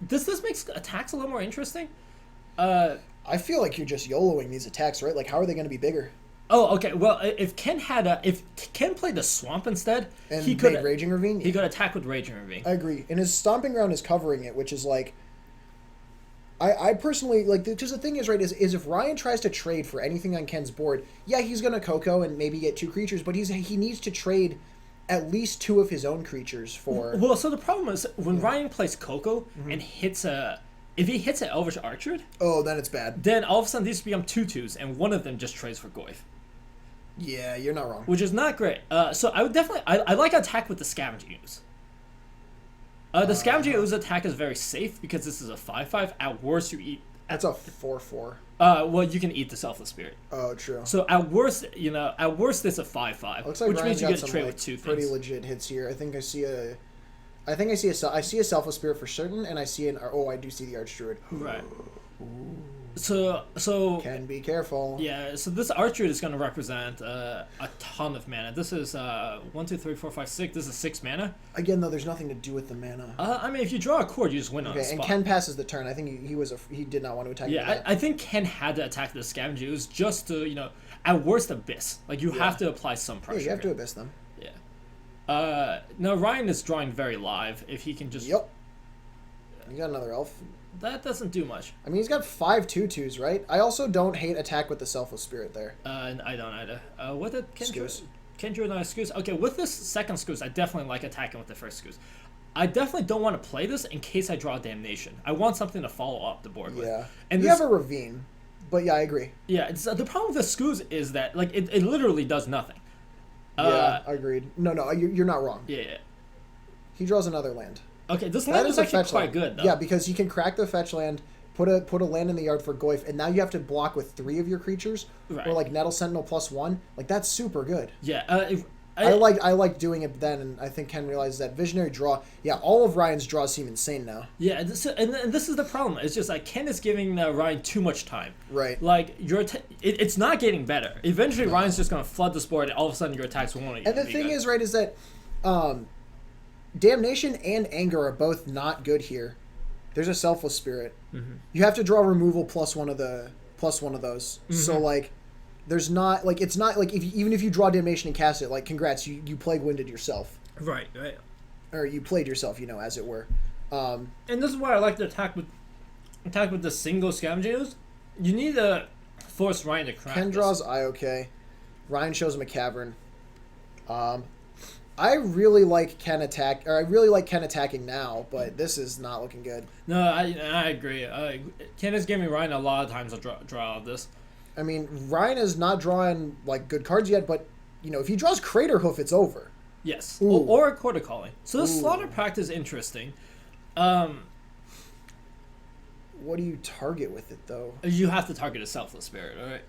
This makes attacks a little more interesting. I feel like you're just YOLOing these attacks, right? Like, how are they going to be bigger? Oh, okay. Well, if Ken played the Swamp instead, and he could Raging Ravine. He could attack with Raging Ravine. I agree, and his Stomping Ground is covering it, which is like. I personally like because the thing is right is if Ryan tries to trade for anything on Ken's board, yeah, he's gonna Coco and maybe get 2 creatures, but he needs to trade at least 2 of his own creatures for. Well, so the problem is when Ryan plays Coco and if he hits an Elvish Archer, oh, then it's bad. Then all of a sudden these become 2/2s, and one of them just trades for Goyf. Yeah, you're not wrong. Which is not great. So I would definitely I like attack with the Scavenging Ooze. The Scavenging Ooze attack is very safe because this is a 5/5. At worst, you eat. That's a 4/4. Well, you can eat the Selfless Spirit. Oh, true. So at worst, it's a 5/5. Looks like which Ryan's means you got get to trade with 2 pretty things. legit hits here. I see a Selfless Spirit for certain, and I see I do see the Archdruid. Right. So can be careful. Yeah, so this Archdruid is going to represent a ton of mana. This is 1, 2, 3, 4, 5, 6. This is 6 mana. Again, though, there's nothing to do with the mana. I mean, if you draw a Chord, you just win on the spot. And Ken passes the turn. I think he did not want to attack. Yeah, I think Ken had to attack the Scavenging Ooze just to at worst Abyss. Like you have to apply some pressure. Yeah, you have to Abyss them. Yeah. Now Ryan is drawing very live. If he can just. Yep. You got another elf. That doesn't do much. I mean, he's got 5 2/2s, right? I also don't hate attack with the Selfless Spirit there. And I don't either. What did Ken Scoos. Ken drew another Scoos? Okay, with this second Scoos, I definitely like attacking with the first Scoos. I definitely don't want to play this in case I draw Damnation. I want something to follow up the board with. Yeah. And you have a Ravine, but yeah, I agree. Yeah, the problem with the Scoos is that like it literally does nothing. Yeah, agreed. No, you're not wrong. Yeah. He draws another land. Okay, this land is actually quite good, though. Yeah, because he can crack the fetch land, put a land in the yard for Goyf, and now you have to block with 3 of your creatures, or like Nettle Sentinel +1. Like that's super good. Yeah, I like doing it then, and I think Ken realizes that Visionary Draw. Yeah, all of Ryan's draws seem insane now. Yeah, and this is the problem. It's just like Ken is giving Ryan too much time. Right. Like it's not getting better. Eventually, Ryan's just gonna flood this board, and all of a sudden your attacks won't. And the thing is, right, is that. Damnation and Anger are both not good here. There's a Selfless Spirit. Mm-hmm. You have to draw removal +1 of those. Mm-hmm. So like, there's not like it's not like even if you draw Damnation and cast it, like congrats, you Plague Winded yourself. Right. Or you played yourself, as it were. And this is why I like to attack with the single Scavenging Ooze. You need to force Ryan to crack. Ken draws IOK. Ryan shows him a Cavern. I really like Ken attacking now, but this is not looking good. No, I agree. Ken is giving Ryan a lot of times to draw out of this. I mean, Ryan is not drawing like good cards yet, but if he draws Crater Hoof, it's over. Yes, or a Quarter Calling. So this Slaughter Pact is interesting. What do you target with it though? You have to target a Selfless Spirit, all right?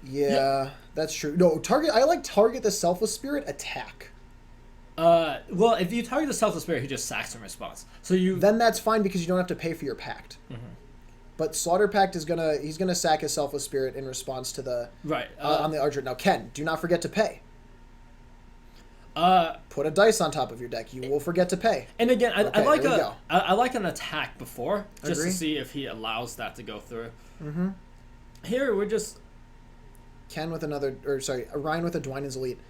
Yeah, that's true. No, I like target the Selfless Spirit attack. Well, if you target the Selfless Spirit, he just sacks in response. So then that's fine because you don't have to pay for your pact. Mm-hmm. But Slaughter Pact he's gonna sack his Selfless Spirit in response to the on the Archer. Now, Ken, do not forget to pay. Put a dice on top of your deck. You will forget to pay. And again, I like an attack before just to see if he allows that to go through. Mm-hmm. Here we're just Ryan with a Duan Elite.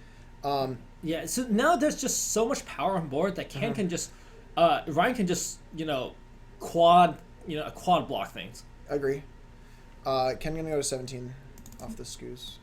Yeah, so now there's just so much power on board that Ken can just Ryan can just quad a quad block things. I agree. Ken gonna go to 17 off the skews.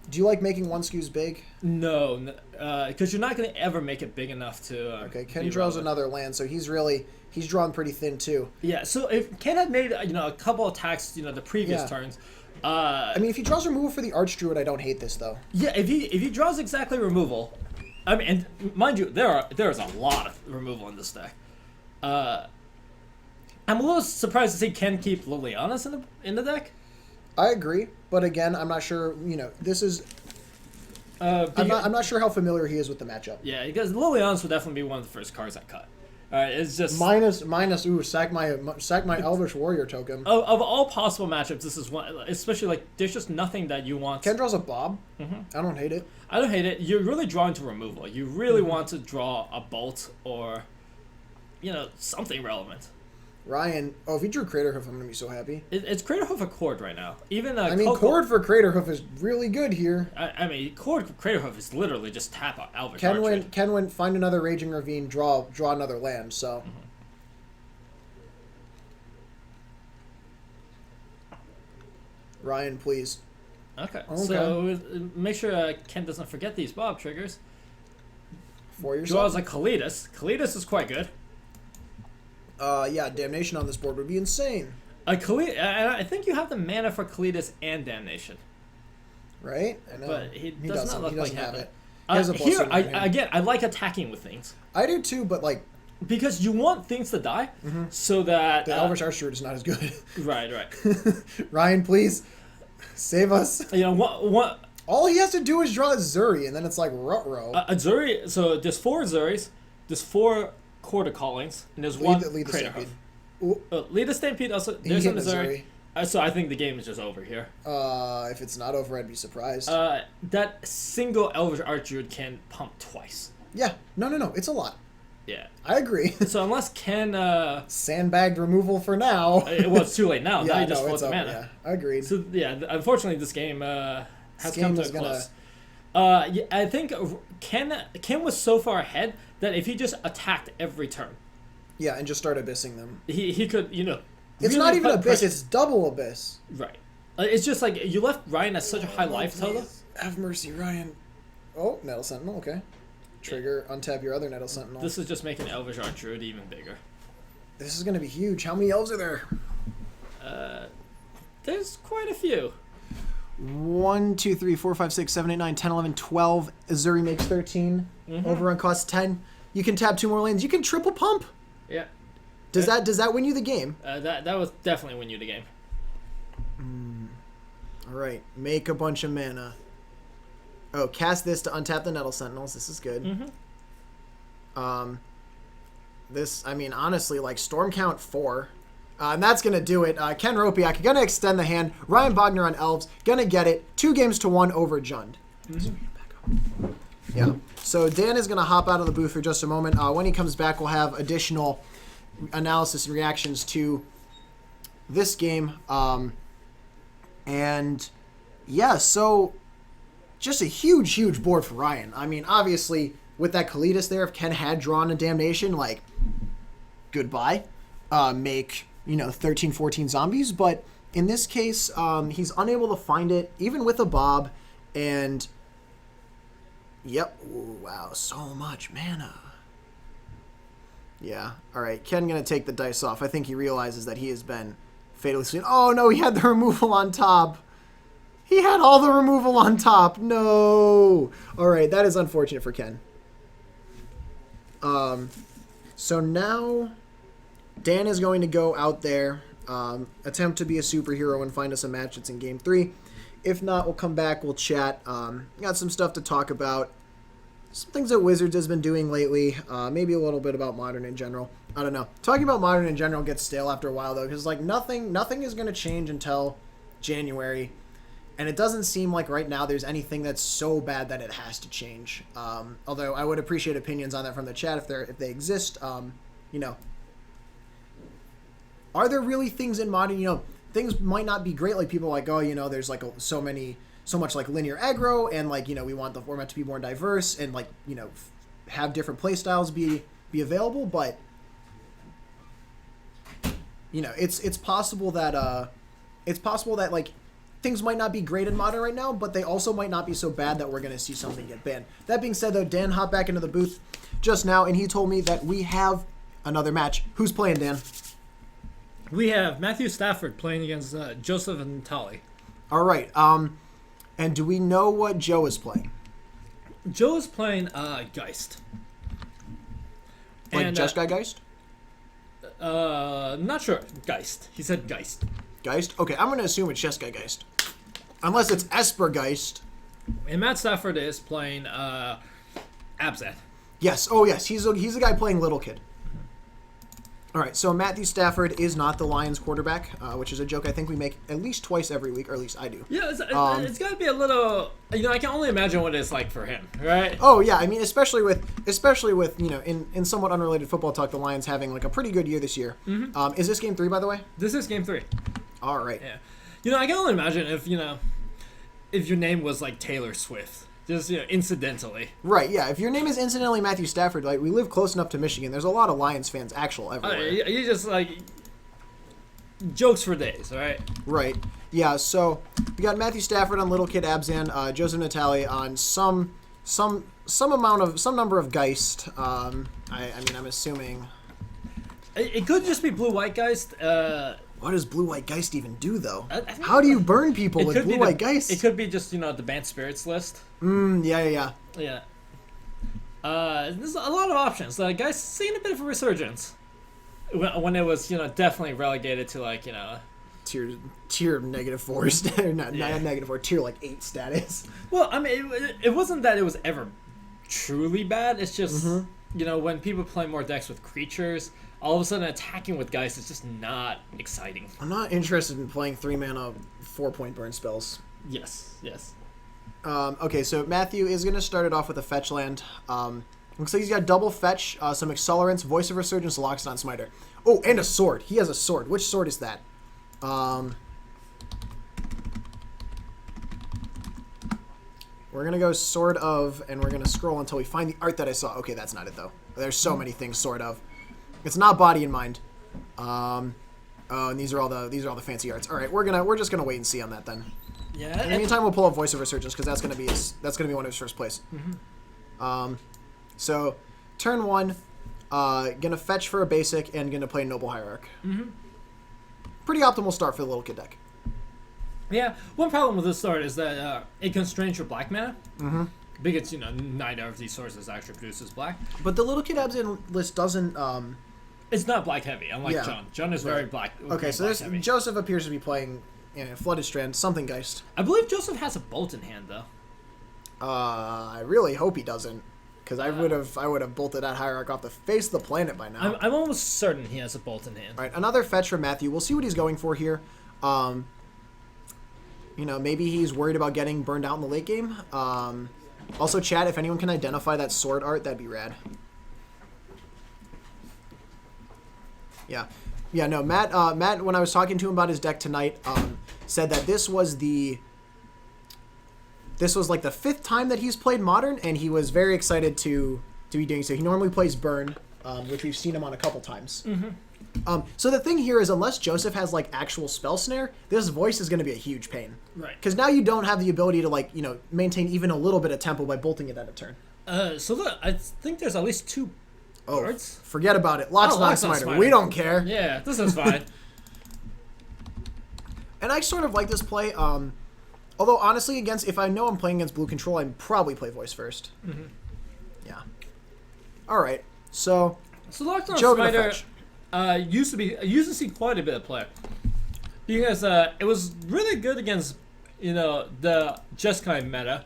Do you like making one skews big? No, because you're not going to ever make it big enough to. Okay, Ken draws another land, so he's drawn pretty thin too. Yeah, so if Ken had made a couple attacks the previous turns. I mean, if he draws removal for the Archdruid, I don't hate this though. Yeah, if he draws exactly removal, I mean, and mind you, there's a lot of removal in this deck. I'm a little surprised to see Ken keep Liliana's in the deck. I agree, but again, I'm not sure. This is. I'm not sure how familiar he is with the matchup. Yeah, because Liliana's would definitely be one of the first cards I cut. It's just minus. Ooh, sack my Elvish Warrior token. Of all possible matchups, this is one. Especially there's just nothing that you want. Ken draws a Bob. Mm-hmm. I don't hate it. I don't hate it. You're really drawing to removal. You really want to draw a bolt or, something relevant. Ryan, if he drew Craterhoof, I'm gonna be so happy. It's Craterhoof a Chord right now. Even Chord for Craterhoof is really good here. Chord for Craterhoof is literally just tap out Elvish Ken Archer. went find another Raging Ravine, draw another land. So. Mm-hmm. Ryan, please. Okay. So make sure Ken doesn't forget these Bob triggers. For yourself. Draws a Kalidas. Kalidas is quite good. Yeah, Damnation on this board would be insane. I think you have the mana for Kalidas and Damnation. Right? I know. But he does not look like have it. Here, I like attacking with things. I do too, but because you want things to die, so that the Elvish Archdruid is not as good. Right. Ryan, please save us. What? All he has to do is draw a Zuri, and then it's like ruh-roh. A Zuri. So there's 4 Zuris, there's 4 Quarter Callings, and there's one Craterhoof. Lead the Stampede. Also, there's an Zuri. So I think the game is just over here. If it's not over, I'd be surprised. That single Elvish Archdruid can pump twice. Yeah. No. It's a lot. Yeah. I agree. So unless Ken... sandbagged remoble for now. It's too late now. Yeah, now you just float the mana. Yeah, I agreed. So, yeah, unfortunately, this game has come to a close. I think Ken was so far ahead that if he just attacked every turn... Yeah, and just start abyssing them. He could, It's really not even Abyss, it's double Abyss. Right. It's just you left Ryan at such a high life total. Have mercy, Ryan. Oh, Nettle Sentinel, okay. Trigger, untap your other Nettle Sentinel. This is just making Elvish Archdruid even bigger. This is going to be huge. How many elves are there? There's quite a few. 1, 2, 3, 4, 5, 6, 7, 8, 9, 10, 11, 12. Azuri makes 13. Overrun costs 10. You can tap 2 more lanes. You can triple pump. Yeah. Does that win you the game? That was definitely win you the game. All right. Make a bunch of mana. Oh, cast this to untap the Nettle Sentinels. This is good. This, honestly, Storm Count 4. And that's going to do it. Ken Ropiak going to extend the hand. Ryan Bogner on Elves. Going to get it. 2-1 over Jund. Yeah. So Dan is going to hop out of the booth for just a moment. When he comes back, we'll have additional analysis and reactions to this game. And yeah, so just a huge board for Ryan. Obviously, with that Kalidas there, if Ken had drawn a Damnation, goodbye. Make, 13, 14 zombies. But in this case, he's unable to find it, even with a Bob. And, yep. Ooh, wow, so much mana. Yeah. All right. Ken going to take the dice off. I think he realizes that he has been fatally seen. Oh, no, he had the removal on top. He had all the removal on top. No. All right. That is unfortunate for Ken. So now Dan is going to go out there, attempt to be a superhero and find us a match that's in game 3. If not, we'll come back. We'll chat. Got some stuff to talk about. Some things that Wizards has been doing lately. Maybe a little bit about Modern in general. I don't know. Talking about Modern in general gets stale after a while, though, because nothing is going to change until January. And it doesn't seem like right now there's anything that's so bad that it has to change. Although I would appreciate opinions on that from the chat if they exist. Are there really things in Modern? Things might not be great. Like people there's so much linear aggro, and we want the format to be more diverse and have different play styles be available. But it's possible that like things might not be great in Modern right now, but they also might not be so bad that we're going to see something get banned. That being said, though, Dan hopped back into the booth just now, and he told me that we have another match. Who's playing, Dan? We have Matthew Stafford playing against Joseph and Natali. All right. And do we know what Joe is playing? Joe is playing Geist. Like Just Guy Geist? Not sure. Geist. He said Geist. Geist? Okay, I'm going to assume it's Just Guy Geist. Unless it's Esper Geist. And Matt Stafford is playing Abzan. Yes. Oh, yes. He's the guy playing Little Kid. All right, so Matthew Stafford is not the Lions quarterback, which is a joke I think we make at least twice every week, or at least I do. Yeah, it's got to be a little... I can only imagine what it's like for him, right? Oh, yeah. I mean, especially with in somewhat unrelated football talk, the Lions having, like, a pretty good year this year. Mm-hmm. Is this Game 3, by the way? This is Game 3. All right. Yeah. I can only imagine if your name was, like, Taylor Swift. Just, incidentally. Right, yeah. If your name is incidentally Matthew Stafford, like, we live close enough to Michigan. There's a lot of Lions fans everywhere. You just, like, jokes for days, all right? Right. Yeah, so we got Matthew Stafford on Little Kid Abzan, Joseph Natali on some number of Geist. I mean, I'm assuming... It could just be Blue-White Geist. What does Blue-White Geist even do, though? How do you burn people with Blue-White Geist? It could be just, the Bant Spirits list. Yeah. There's a lot of options. Geist seeing a bit of a resurgence. When it was, definitely relegated to, like, Tier -4, not -4, tier, like, 8 status. Well, I mean, it wasn't that it was ever truly bad. It's just, when people play more decks with creatures... all of a sudden attacking with Geist is just not exciting. I'm not interested in playing 3-mana 4-point burn spells. Yes. Okay, so Matthew is going to start it off with a fetch land. Looks like he's got double fetch, some accelerants, Voice of Resurgence, Loxodon Smiter. Oh, and a sword. He has a sword. Which sword is that? We're going to go Sword of, and we're going to scroll until we find the art that I saw. Okay, that's not it, though. There's so many things Sword of. It's not Body and Mind. Oh, and these are all the fancy arts. All right, we're just gonna wait and see on that then. Yeah. In the meantime, we'll pull up Voice of Resurgence because that's gonna be one of his first plays. So turn 1, gonna fetch for a basic and gonna play Noble Hierarch. Pretty optimal start for the Little Kid deck. Yeah. One problem with this start is that it constrains your black mana. Because neither of these sources actually produces black. But the Little Kid Abzan list doesn't. It's not black heavy, unlike John. John is very black. Okay, so heavy. Joseph appears to be playing Flooded Strand, something Geist. I believe Joseph has a Bolt in hand, though. I really hope he doesn't, because I would have bolted that Hierarch off the face of the planet by now. I'm almost certain he has a Bolt in hand. All right, another fetch from Matthew. We'll see what he's going for here. Maybe he's worried about getting burned out in the late game. Also, chat, if anyone can identify that sword art, that'd be rad. Yeah, no, Matt, when I was talking to him about his deck tonight, said that this was like the 5th time that he's played Modern, and he was very excited to be doing so. He normally plays Burn, which we've seen him on a couple times. So the thing here is, unless Joseph has, like, actual Spell Snare, this Voice is going to be a huge pain. Right. Because now you don't have the ability to, like, maintain even a little bit of tempo by bolting it at a turn. So look, I think there's at least 2 cards. Forget about it. Loxodon Smiter. We don't care. Yeah, this is fine. And I sort of like this play. Although, honestly, if I know I'm playing against blue control, I'd probably play Voice first. Yeah. All right. So Loxodon Smiter... used to see quite a bit of play because it was really good against the Jeskai meta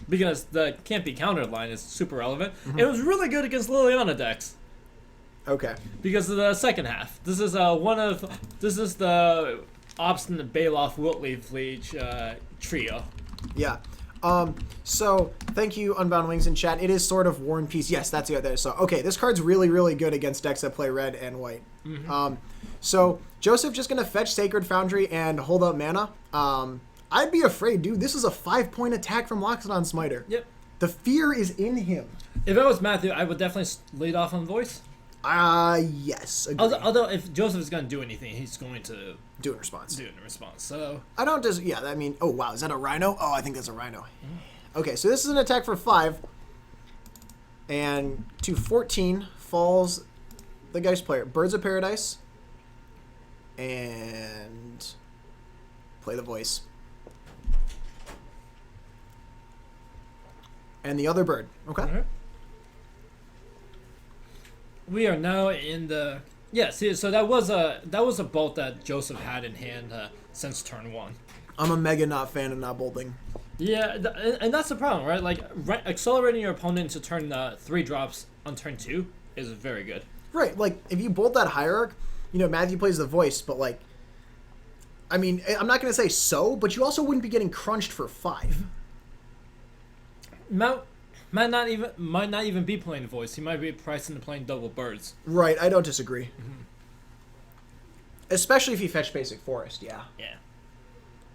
because the can't be countered line is super relevant. It was really good against Liliana decks. Okay. Because of the second half. This is the Obstinate Baloth Wiltleaf Leech trio. Yeah. So thank you, Unbound Wings in chat. It is sort of War and Peace. Yes, that's it there. So okay, this card's really, really good against decks that play red and white. So Joseph just gonna fetch Sacred Foundry and hold up mana. I'd be afraid, dude. This is a 5-point attack from Loxodon Smiter. Yep. The fear is in him. If it was Matthew, I would definitely lead off on Voice. Yes. Agree. Although if Joseph is going to do anything, he's going to Do it in response. do it in response. So I don't just, yeah, I mean, oh wow, is that a rhino? Oh, I think that's a rhino. Okay, so this is an attack for 5. And to 14 falls the Geist player. Birds of Paradise. And play the voice. And the other bird. Okay. we are now in the so that was a bolt that Joseph had in hand since turn 1. I'm a mega not fan of not bolting. Yeah, and that's the problem, right? Like accelerating your opponent to turn 3 drops on turn 2 is very good. Right, like if you bolt that hierarch, Matthew plays the voice, but like, I mean, I'm not going to say so, but you also wouldn't be getting crunched for 5. Might not even be playing the voice. He might be priced into playing double birds. Right, I don't disagree. Mm-hmm. Especially if you fetch basic forest, yeah. Yeah.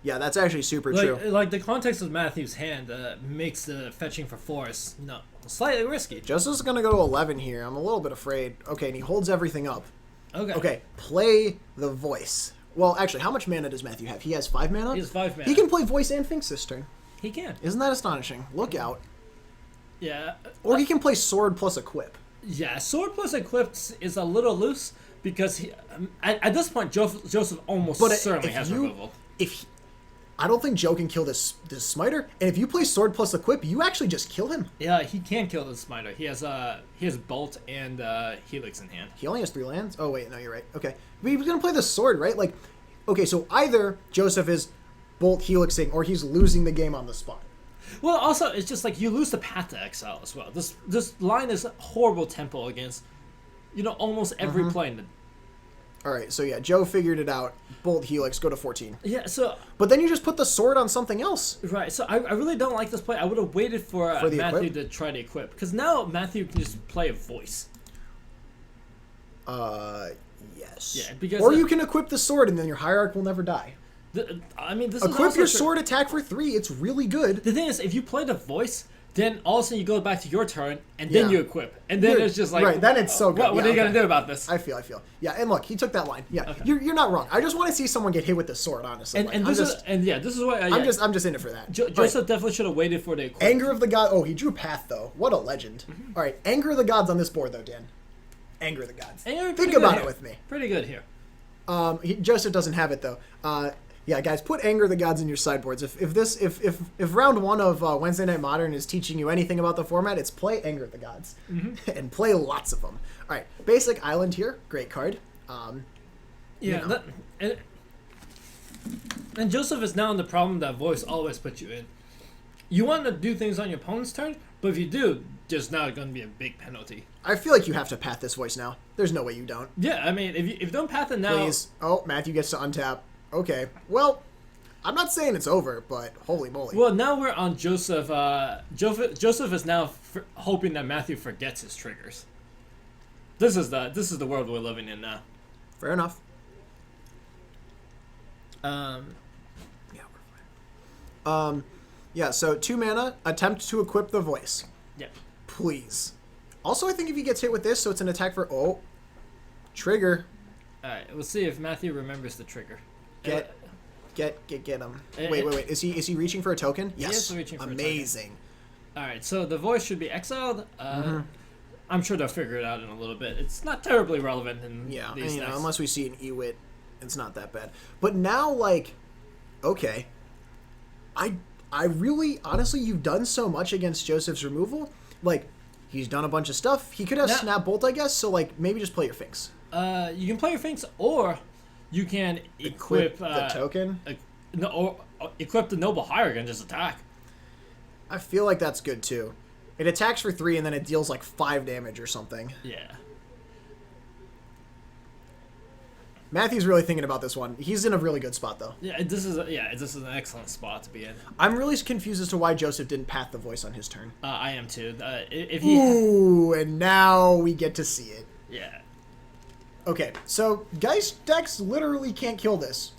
Yeah, that's actually super true. Like the context of Matthew's hand makes the fetching for forest slightly risky. Joseph's gonna go to 11 here. I'm a little bit afraid. Okay, and he holds everything up. Okay, play the voice. Well, actually, how much mana does Matthew have? He has 5 mana? He has 5 mana. He can play voice and Finks this turn. He can. Isn't that astonishing? Look out. Yeah. Or he can play sword plus equip. Yeah, sword plus equip is a little loose because at this point Joseph almost certainly has removal. I don't think Joe can kill this smiter, and if you play sword plus equip, you actually just kill him. Yeah, he can kill the smiter. He has bolt and helix in hand. He only has 3 lands. Oh wait, no, you're right. Okay, but he was gonna play the sword, right? Like, okay, so either Joseph is bolt helixing or he's losing the game on the spot. Well, also it's just like you lose the path to exile as well. This line is horrible tempo against almost every play in the. All right, so yeah, Joe figured it out. Bolt Helix, go to 14. Yeah, so... But then you just put the sword on something else. Right, so I really don't like this play. I would have waited for Matthew to try to equip. Because now Matthew can just play a voice. Yes. Yeah, because... Or you can equip the sword and then your hierarch will never die. This equip your sword attack for 3. It's really good. The thing is, if you play the voice... Then all of a sudden you go back to your turn, and then you equip. And then it's just like... Right, then it's so good. What are you going to do about this? I feel. Yeah, and look, he took that line. Yeah, okay. You're not wrong. I just want to see someone get hit with the sword, honestly. This is why... I'm just in it for that. Joseph definitely should have waited for the equip. Anger of the God... Oh, he drew Path, though. What a legend. Mm-hmm. All right, Anger of the Gods on this board, though, Dan. Anger of the Gods. Think about it with me. Pretty good here. Joseph doesn't have it, though. Yeah, guys, put Anger of the Gods in your sideboards. If round 1 of Wednesday Night Modern is teaching you anything about the format, it's play Anger of the Gods. Mm-hmm. And play lots of them. All right, basic Island here, great card. And Joseph is now in the problem that voice always puts you in. You want to do things on your opponent's turn, but if you do, there's now going to be a big penalty. I feel like you have to path this voice now. There's no way you don't. Yeah, I mean, if you don't path it now... Please. Oh, Matthew gets to untap. Okay, well, I'm not saying it's over, but holy moly. Well, now we're on Joseph. Joseph is now hoping that Matthew forgets his triggers. This is the world we're living in now. Fair enough. Yeah, we're fine. Yeah, so 2 mana, attempt to equip the voice. Yeah. Please. Also, I think if he gets hit with this, so it's an attack for... trigger. Alright, we'll see if Matthew remembers the trigger. Get him. Wait. Is he reaching for a token? Yes. He is reaching for Amazing. A token. Alright, so the voice should be exiled. I'm sure they'll figure it out in a little bit. It's not terribly relevant in these decks. Unless we see an Ewit, it's not that bad. But now, like, okay. I really, honestly, you've done so much against Joseph's removal. Like, he's done a bunch of stuff. He could have Snap Bolt, I guess, so, like, maybe just play your Finks. You can play your Finks, or you can equip the token. Or equip the Noble Hierarch and just attack. I feel like that's good too. It attacks for 3 and then it deals like 5 damage or something. Yeah. Matthew's really thinking about this one. He's in a really good spot though. Yeah, this is an excellent spot to be in. I'm really confused as to why Joseph didn't path the voice on his turn. I am too. And now we get to see it. Yeah. Okay, so Geist decks literally can't kill this.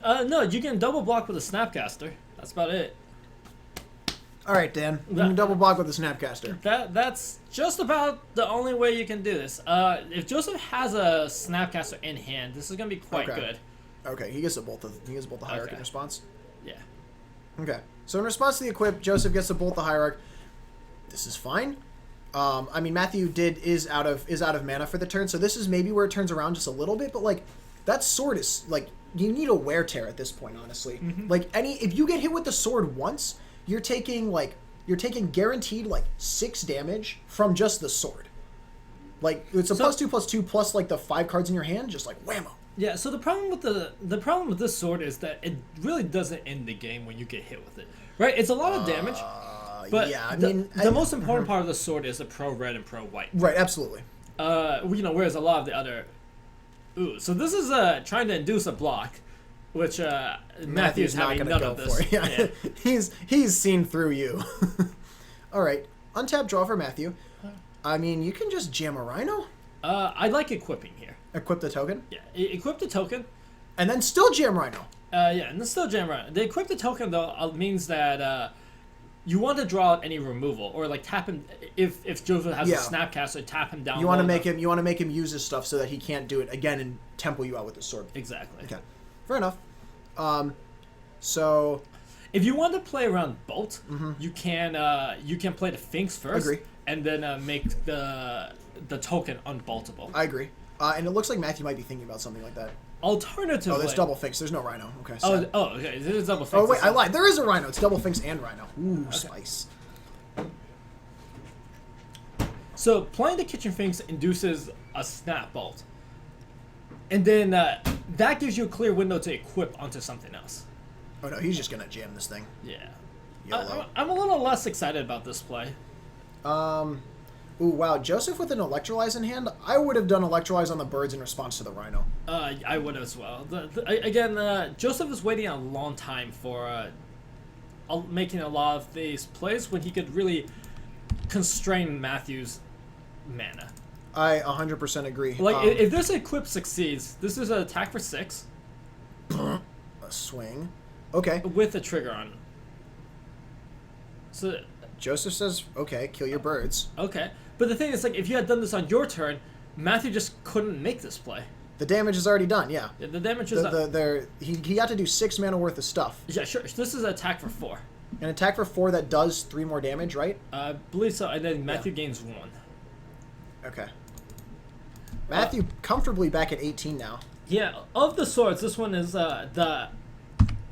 No, you can double block with a Snapcaster. That's about it. All right, Dan. You can double block with the Snapcaster. That's just about the only way you can do this. If Joseph has a Snapcaster in hand, this is gonna be quite good. Okay, he gets a bolt. He gets a bolt the Hierarch in response. Yeah. Okay, so in response to the equip, Joseph gets a bolt the Hierarch. This is fine. I mean, Matthew is out of mana for the turn, so this is maybe where it turns around just a little bit. But like, that sword is like, you need a wear tear at this point, honestly. Like if you get hit with the sword once, you're taking guaranteed like 6 damage from just the sword. Like it's a +2/+2 plus like the 5 cards in your hand, just like whammo. Yeah. So the problem with this sword is that it really doesn't end the game when you get hit with it. Right? It's a lot of damage. But yeah, I mean, the most important part of the sword is the pro red and pro white. Right, absolutely. Whereas a lot of the other, so this is trying to induce a block, which Matthew's not having going to none go of this. for. Yeah. he's seen through you. All right, untap draw for Matthew. I mean, you can just jam a Rhino. I like equipping here. Equip the token. Yeah, equip the token, and then still jam Rhino. Yeah, and then still jam Rhino. The equip the token though means that. You want to draw out any removal, or like tap him if Joseph has a Snapcaster, tap him down. You want to make him. You want to make him use his stuff so that he can't do it again and tempo you out with the sword. Exactly. Okay, fair enough. So if you want to play around Bolt, you can play the Finks first, agree. And then make the token unboltable. I agree. And it looks like Matthew might be thinking about something like that. Alternatively, oh, there's double Finks. There's no Rhino. Okay. So. Okay. There's double Finks. Oh wait, I lied. There is a Rhino. It's double Finks and Rhino. Ooh, okay. Spice. So playing the Kitchen Finks induces a Snap Bolt, and then that gives you a clear window to equip onto something else. Oh no, he's just gonna jam this thing. Yeah. YOLO. I'm a little less excited about this play. Ooh, wow. Joseph with an Electrolyze in hand? I would have done Electrolyze on the birds in response to the Rhino. I would as well. Again, Joseph is waiting a long time for making a lot of these plays when he could really constrain Matthew's mana. I 100% agree. Like, if this equip succeeds, this is an attack for 6. A swing. Okay. With a trigger on it. So Joseph says, okay, kill your birds. Okay. But the thing is, like, if you had done this on your turn, Matthew just couldn't make this play. The damage is already done, yeah. The damage is done. He got to do 6 mana worth of stuff. Yeah, sure. This is an attack for 4. An attack for 4 that does 3 more damage, right? I believe so, and then Matthew gains 1. Okay. Matthew comfortably back at 18 now. Yeah, of the swords, this one is the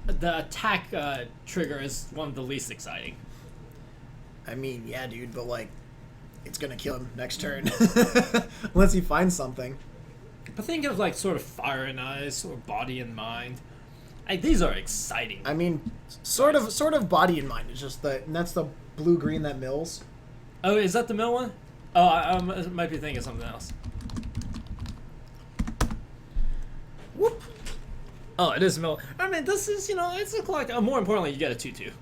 attack trigger is one of the least exciting. I mean, yeah, dude, but like, it's gonna kill him next turn unless he finds something. But think of like sort of Fire and Ice or Body and Mind. These are exciting. I mean, sort of Body and Mind. It's just and that's the blue-green that mills. Oh, is that the mill one? Oh, I might be thinking of something else. Whoop. Oh, it is mill. I mean, this is, it's like more importantly, you get a 2/2.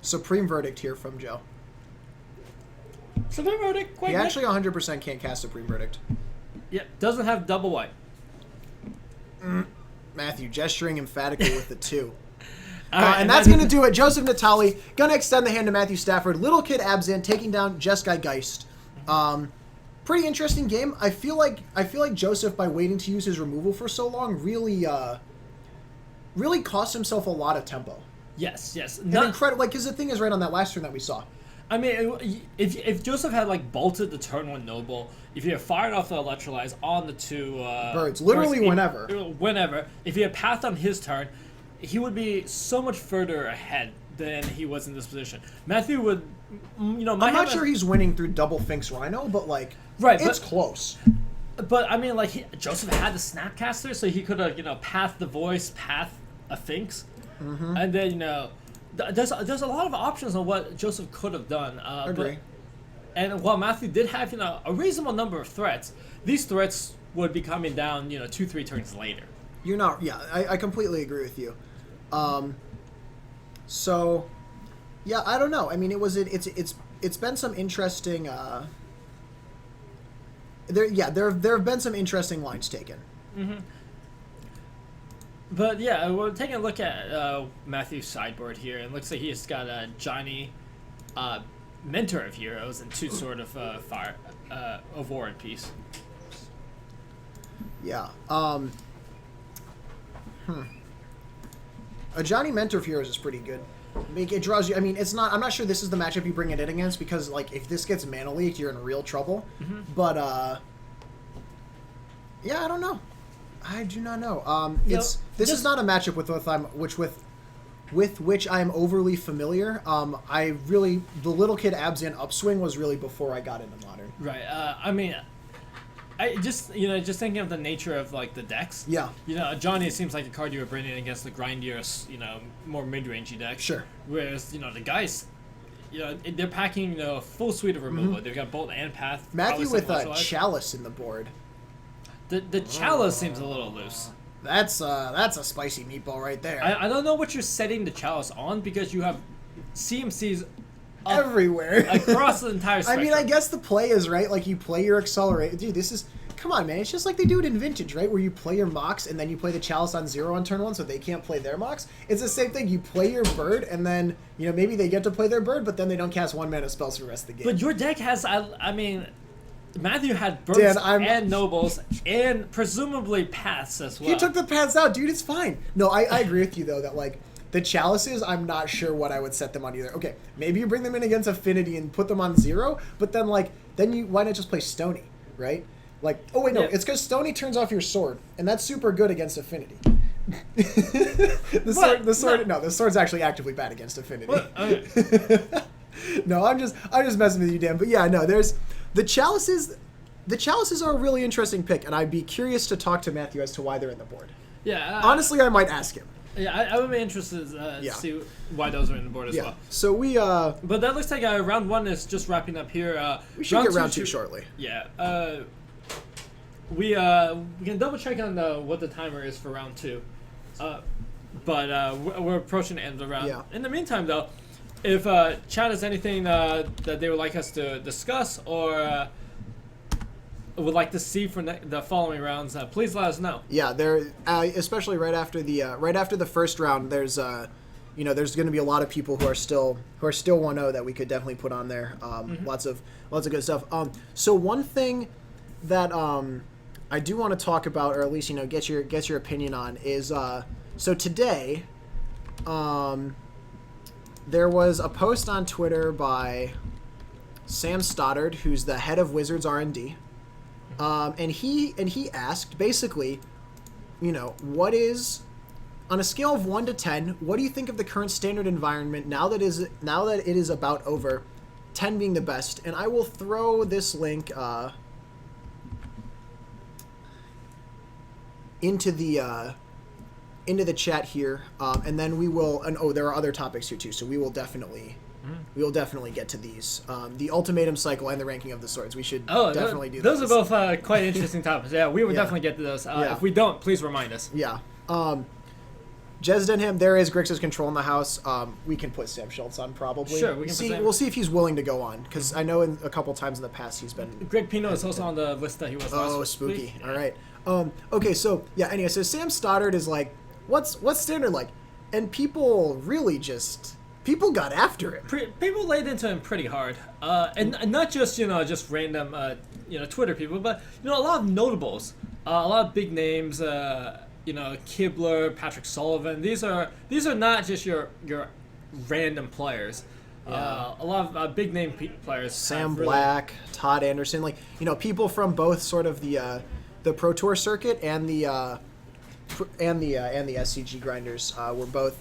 Supreme Verdict here from Joe. Supreme Verdict, quite He good. Actually 100% can't cast Supreme Verdict. Yeah, doesn't have double white. Matthew gesturing emphatically with the 2. Right, and that's going to do it. Joseph Natali going to extend the hand to Matthew Stafford. Little Kid Abzan taking down Jeskai Geist. Pretty interesting game. I feel like Joseph, by waiting to use his removal for so long, really cost himself a lot of tempo. Yes. Incredible. Like, because the thing is, right on that last turn that we saw. I mean, if Joseph had like bolted the turn 1 noble, if he had fired off the Electrolyze on the 2 birds, literally whenever. If he had pathed on his turn, he would be so much further ahead than he was in this position. Matthew would, I'm not sure he's winning through double Finks Rhino, but like, it's close. But I mean, like, Joseph had the Snapcaster, so he could have, pathed the voice, pathed a Finks, and then there's a lot of options on what Joseph could have done. Agree. And while Matthew did have a reasonable number of threats, these threats would be coming down 2-3 turns later. You're not. Yeah, I completely agree with you. So, yeah, I don't know. I mean, it's been some interesting. There have been some interesting lines taken. Mm-hmm. But yeah, we're taking a look at Matthew's sideboard here, and it looks like he's got Johnny, Mentor of Heroes and 2 sort of Fire of War and Peace. Yeah. A Johnny Mentor of Heroes is pretty good. It draws you. I mean, it's not. I'm not sure this is the matchup you bring it in against because, like, if this gets mana leaked, you're in real trouble. But yeah, I don't know. I do not know. This is not a matchup with which I am overly familiar. The little kid Abzan upswing was really before I got into Modern. Right. I mean, I just thinking of the nature of like the decks. Yeah. Johnny seems like a card you were bringing against the grindier, more mid-rangey decks. Sure. Whereas the guys, they're packing a full suite of removal. They've got Bolt and Path. Matthew with a Chalice in the board. The Chalice seems a little loose. That's a spicy meatball right there. I don't know what you're setting the Chalice on because you have CMCs everywhere across the entire spectrum. I mean, I guess the play is right. Like you play your Accelerate. Dude, this is come on, man. It's just like they do it in Vintage, right? Where you play your Mox and then you play the Chalice on 0 on turn 1, so they can't play their Mox. It's the same thing. You play your Bird and then maybe they get to play their Bird, but then they don't cast 1 mana spells for the rest of the game. But your deck has, I mean. Matthew had Birds and Nobles and presumably Paths as well. He took the Paths out, dude. It's fine. No, I agree with you, though, that, like, the Chalices, I'm not sure what I would set them on either. Okay, maybe you bring them in against Affinity and put them on 0, but then, like, why not just play Stony, right? Like, oh, wait, no, it's because Stony turns off your sword, and that's super good against Affinity. The sword's actually actively bad against Affinity. No, I'm just messing with you, Dan. But yeah, no, there's the Chalices. The Chalices are a really interesting pick, and I'd be curious to talk to Matthew as to why they're in the board. Yeah. Honestly, I might ask him. Yeah, I would be interested to see why those are in the board as well. So we. But that looks like round 1 is just wrapping up here. We should get round 2 shortly. Yeah. We can double check on what the timer is for round 2. But we're approaching the end of the round. Yeah. In the meantime, though, if chat has anything that they would like us to discuss or would like to see for the following rounds, please let us know. Yeah, there, especially right after the first round, there's there's going to be a lot of people who are still 1-0 that we could definitely put on there. Lots of good stuff. So one thing that I do want to talk about, or at least get your opinion on, is so today. There was a post on Twitter by Sam Stoddard, who's the head of Wizards R&D, and he asked basically, what is, on a scale of 1 to 10, what do you think of the current standard environment now that it is about over, 10 being the best? And I will throw this link into the chat here, and then we will. And there are other topics here too, so we will definitely get to these. The ultimatum cycle and the ranking of the swords. We should definitely do those. Those are both quite interesting topics. Yeah, we will definitely get to those. If we don't, please remind us. Yeah. Jez Denham, there is Grixis control in the house. We can put Sam Schultz on probably. Sure, we can see. We'll see if he's willing to go on, because I know a couple times in the past he's been. Greg Pino is also on the list that he was. Oh, spooky! All right. Okay. So yeah. Anyway, so Sam Stoddard is like, what's standard like? And people really people got after it. People laid into him pretty hard, and not just just random Twitter people, but a lot of notables, a lot of big names. Kibler, Patrick Sullivan. These are not just your random players. Yeah. A lot of big name players. Sam Black, Todd Anderson, people from both sort of the Pro Tour circuit and the SCG grinders were both.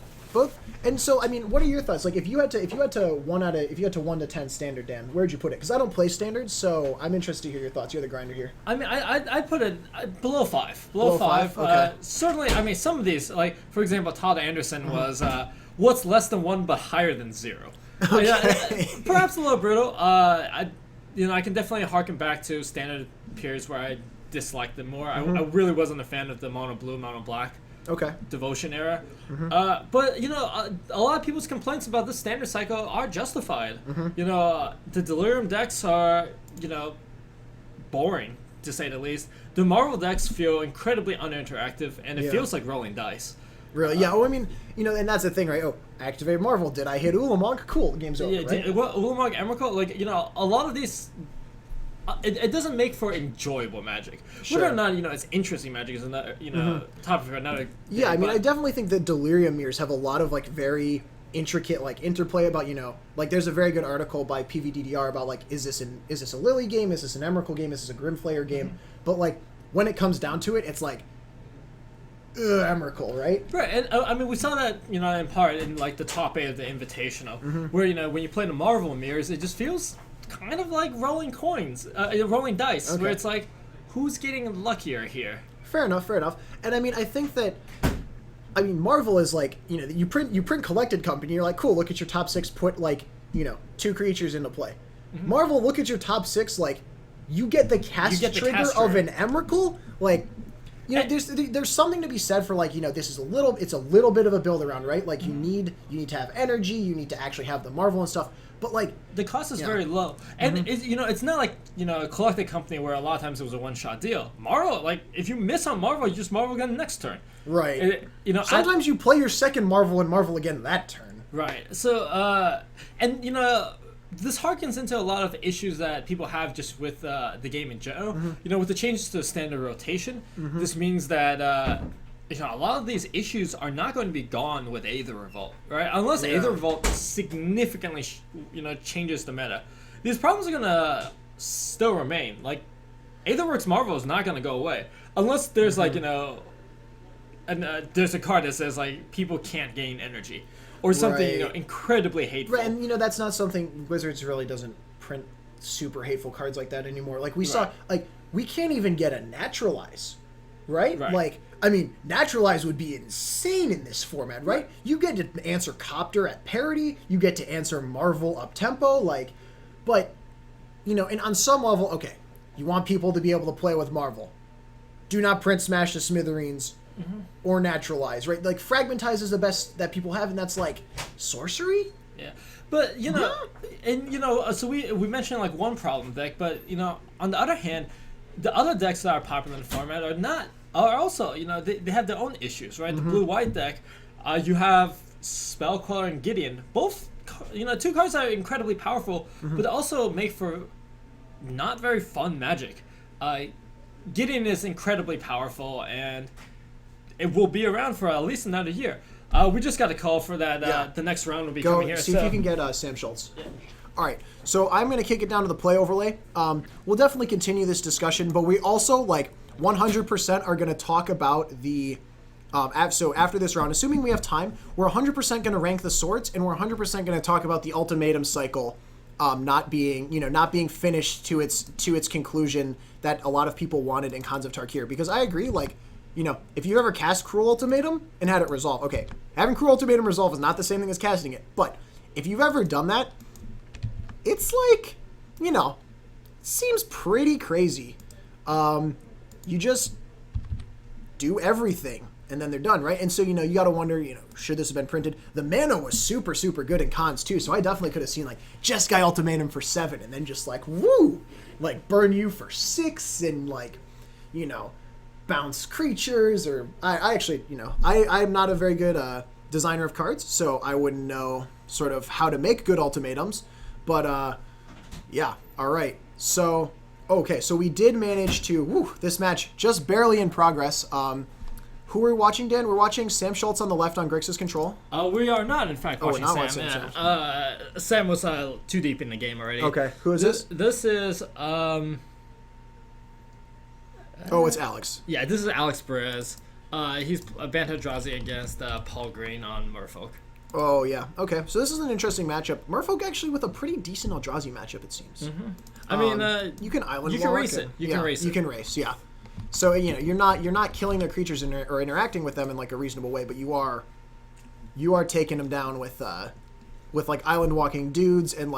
And so, I mean, what are your thoughts? Like, if you had to 1 to 10 standard, Dan, where'd you put it? Because I don't play standards, so I'm interested to hear your thoughts. You're the grinder here. I mean, I'd put it below 5. Below 5. Okay. Certainly, I mean, some of these, like, for example, Todd Anderson was what's less than 1 but higher than 0. Okay. Perhaps a little brutal. I can definitely harken back to standard periods where I disliked them more. I really wasn't a fan of the mono blue, mono black. Devotion era. But a lot of people's complaints about this standard cycle are justified. The Delirium decks are boring, to say the least. The Marvel decks feel incredibly uninteractive, and it feels like rolling dice. Really? Yeah. I mean, and that's the thing, right? Oh, activate Marvel. Did I hit Ulamog? Cool. The game's over. Yeah, right? Ulamog, Emrakul, a lot of these. It doesn't make for enjoyable Magic. Sure. Whether or not it's interesting Magic is another topic for another. Yeah, I mean, I definitely think that Delirium Mirrors have a lot of very intricate interplay about there's a very good article by PVDDR about is this a Lily game, is this an Emrakul game, is this a Grimflayer game, but when it comes down to it, it's Emrakul, right? Right, and I mean we saw that in part in the top 8 of the Invitational, where when you play the Marvel Mirrors, it just feels kind of like rolling coins, rolling dice, okay. where it's who's getting luckier here? Fair enough. And I mean, I think that, Marvel is you print collected company. You're cool. Look at your top 6. Put 2 creatures into play. Mm-hmm. Marvel, look at your top 6. You get the cast trigger of an Emrakul. There's something to be said for this is it's a little bit of a build around, right? You need to have energy. You need to actually have the Marvel and stuff. But the cost is very low, and it's not a collected company where a lot of times it was a one-shot deal. Marvel, if you miss on Marvel, you just Marvel again next turn. Right. Sometimes you play your second Marvel and Marvel again that turn. Right. So this harkens into a lot of issues that people have just with the game in general. Mm-hmm. With the changes to the standard rotation, this means that a lot of these issues are not going to be gone with Aether Revolt, right? Unless Aether Revolt significantly, changes the meta. These problems are going to still remain. Aetherworks Marvel is not going to go away. Unless there's, there's a card that says, people can't gain energy. Or something, incredibly hateful. Right, and, that's not something Wizards really doesn't print super hateful cards like that anymore. We saw, we can't even get a Naturalize, right? Naturalize would be insane in this format, right? You get to answer Copter at parity, you get to answer Marvel up tempo, but, and on some level, okay, you want people to be able to play with Marvel. Do not print Smash to Smithereens or Naturalize, right? Fragmentize is the best that people have, and that's sorcery? Yeah. But, so we mentioned one problem deck, but, on the other hand, the other decks that are popular in the format are also, they have their own issues, right? The blue-white deck, you have Spellcaller and Gideon. Both, 2 cards that are incredibly powerful, but also make for not very fun Magic. Gideon is incredibly powerful, and it will be around for at least another year. We just got a call for that. The next round will be coming here. See if you can get Sam Schultz. Yeah. All right, so I'm going to kick it down to the play overlay. We'll definitely continue this discussion, but we also 100% are going to talk about the. So after this round, assuming we have time, we're 100% going to rank the swords, and we're 100% going to talk about the ultimatum cycle, not being finished to its conclusion that a lot of people wanted in Khans of Tarkir. Because I agree, if you ever cast Cruel Ultimatum and had it resolve, okay, having Cruel Ultimatum resolve is not the same thing as casting it, but if you've ever done that, it's seems pretty crazy. You just do everything, and then they're done, right? And so, you got to wonder, should this have been printed? The mana was super, super good in Khans, too, so I definitely could have seen, Jeskai Ultimatum for 7, and then just, woo! Burn you for 6, and, bounce creatures, or... I actually, I'm not a very good designer of cards, so I wouldn't know sort of how to make good ultimatums, but, yeah, all right. So... Okay, so we did manage to... this match just barely in progress. Who are we watching, Dan? We're watching Sam Schultz on the left on Grixis control. We are not, in fact, watching Sam. Sam was too deep in the game already. Okay, who is this? This is... it's Alex. Yeah, this is Alex Perez. He's a Bant Eldrazi against Paul Green on Merfolk. Oh, yeah. Okay, so this is an interesting matchup. Merfolk actually with a pretty decent Eldrazi matchup, it seems. Mm-hmm. I mean, you can island you walk. Can race it. You can race it. You can race, yeah. So, you're not killing their creatures or interacting with them in a reasonable way, but you are taking them down with island walking dudes and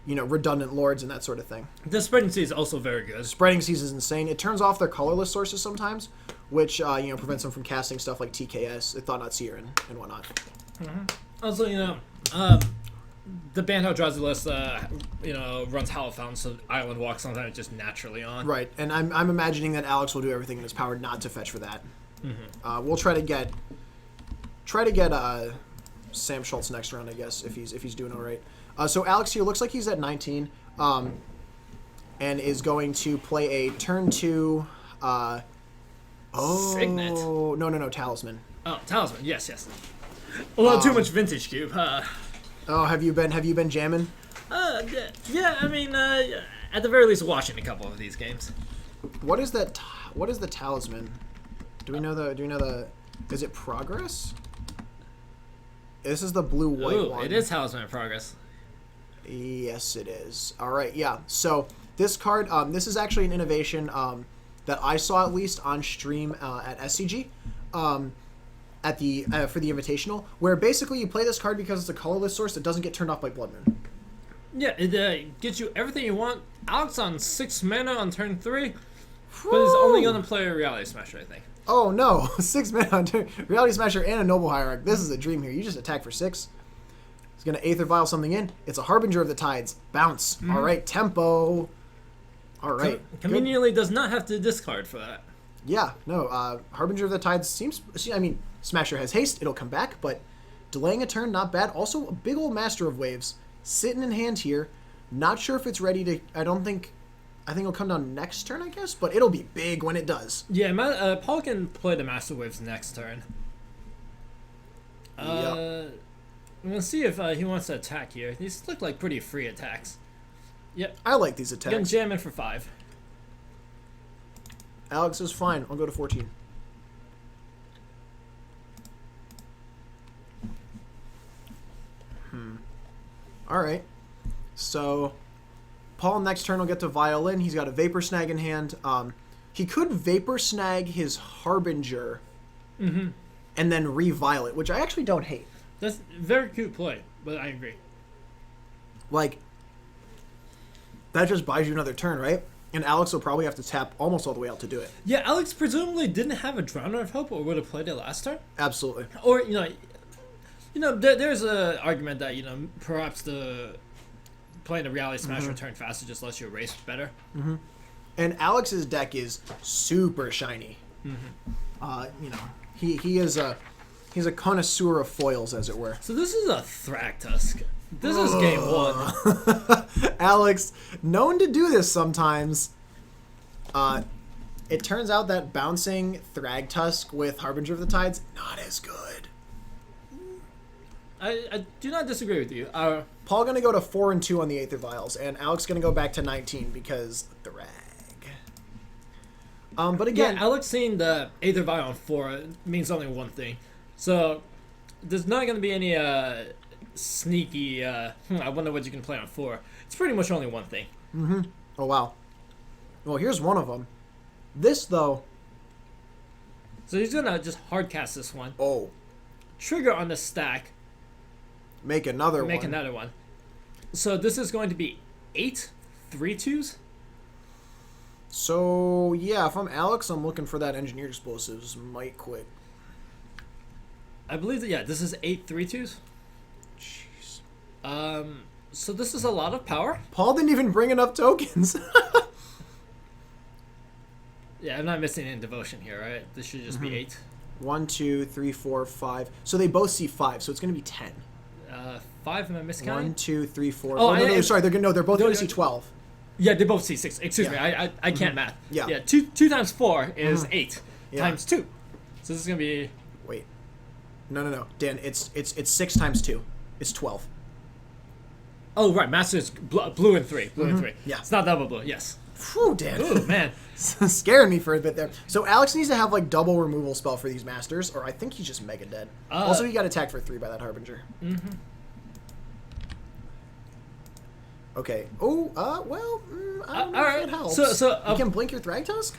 redundant lords and that sort of thing. The spreading seas is also very good. Spreading seas is insane. It turns off their colorless sources sometimes, which prevents them from casting stuff like TKS, Thought Not Seer, and whatnot. Mm-hmm. Also, the Bant Eldrazi list, runs Hollow Fountain, so Island Walk sometimes just naturally on. Right, and I'm imagining that Alex will do everything in his power not to fetch for that. Mm-hmm. We'll try to get try to get Sam Schultz next round, I guess, if he's doing all right. So Alex here looks like he's at 19, and is going to play a turn 2. Signet. No, Talisman. Oh, Talisman. Yes. A little too much Vintage Cube. Oh, have you been jamming? Yeah. I mean, at the very least, watching a couple of these games. What is that? What is the Talisman? Do we know the? Is it Progress? This is the blue-white one. It is Talisman in Progress. Yes, it is. All right, yeah. So this card, this is actually an innovation that I saw at least on stream at SCG, at the for the Invitational, where basically you play this card because it's a colorless source that doesn't get turned off by Blood Moon. Yeah, it gets you everything you want. Alex on 6 mana on turn 3, but it's only going to play a Reality Smasher, I think. Oh no, 6 mana on turn, Reality Smasher and a Noble Hierarch. This is a dream here. You just attack for 6. He's going to Aether Vial something in. It's a Harbinger of the Tides. Bounce. All right, tempo. All right. Conveniently does not have to discard for that. Yeah, no, Harbinger of the Tides seems... I mean, Smasher has haste. It'll come back, but delaying a turn, not bad. Also, a big old Master of Waves sitting in hand here. Not sure if it's ready to... I think it'll come down next turn, I guess, but it'll be big when it does. Yeah, Paul can play the Master Waves next turn. Yep. I'm going to see if he wants to attack here. These look like pretty free attacks. Yep. I like these attacks. Gonna jam in for 5. Alex is fine. I'll go to 14. All right. So, Paul next turn will get to Violin. He's got a Vapor Snag in hand. He could Vapor Snag his Harbinger and then re-Violet, which I actually don't hate. That's very cute play, but I agree. Like, that just buys you another turn, right? And Alex will probably have to tap almost all the way out to do it. Yeah, Alex presumably didn't have a Drowner of Hope or would have played it last turn. Absolutely. Or, there's an argument that, perhaps playing a Reality Smasher turn faster just lets you erase better. And Alex's deck is super shiny. He's a connoisseur of foils, as it were. So this is a Thragtusk. This is game 1. Alex, known to do this sometimes. It turns out that bouncing Thragtusk with Harbinger of the Tides, not as good. I do not disagree with you. Paul going to go to 4 and 2 on the Aether Vials, and Alex going to go back to 19 because Thrag. But again... Yeah, Alex seeing the Aether Vial on 4 means only one thing. So, there's not going to be any sneaky, I wonder what you can play on 4. It's pretty much only one thing. Oh, wow. Well, here's one of them. This, though... So he's going to just hard cast this one. Oh. Trigger on the stack. Make another one. So this is going to be 8 3/2s? So, yeah, if I'm Alex, I'm looking for that Engineered Explosives. Might quit. I believe that, yeah, this is 8 3/2s. Jeez. So this is a lot of power. Paul didn't even bring enough tokens. Yeah, I'm not missing any devotion here, right? This should just be 8. 1, 2, 3, 4, 5. So they both see 5, so it's going to be 10. 5, am I miscounting? 1, 2, 3, 4. Oh, no, sorry. They're both going to see 12. Yeah, they both see 6. Excuse me, I can't math. Yeah. Yeah, 2 times 4 is 8 times 2. So this is going to be... Wait. No. Dan, it's 6 times 2. It's 12. Oh, right. Master is blue and 3. Blue and 3. Yeah. It's not double blue. Yes. Phew, Dan. Ooh, man. Scaring me for a bit there. So Alex needs to have, like, double removal spell for these masters, or I think he's just mega dead. Also, he got attacked for 3 by that Harbinger. Okay. Oh, well, I don't know if that helps. So, you can blink your Thragtusk?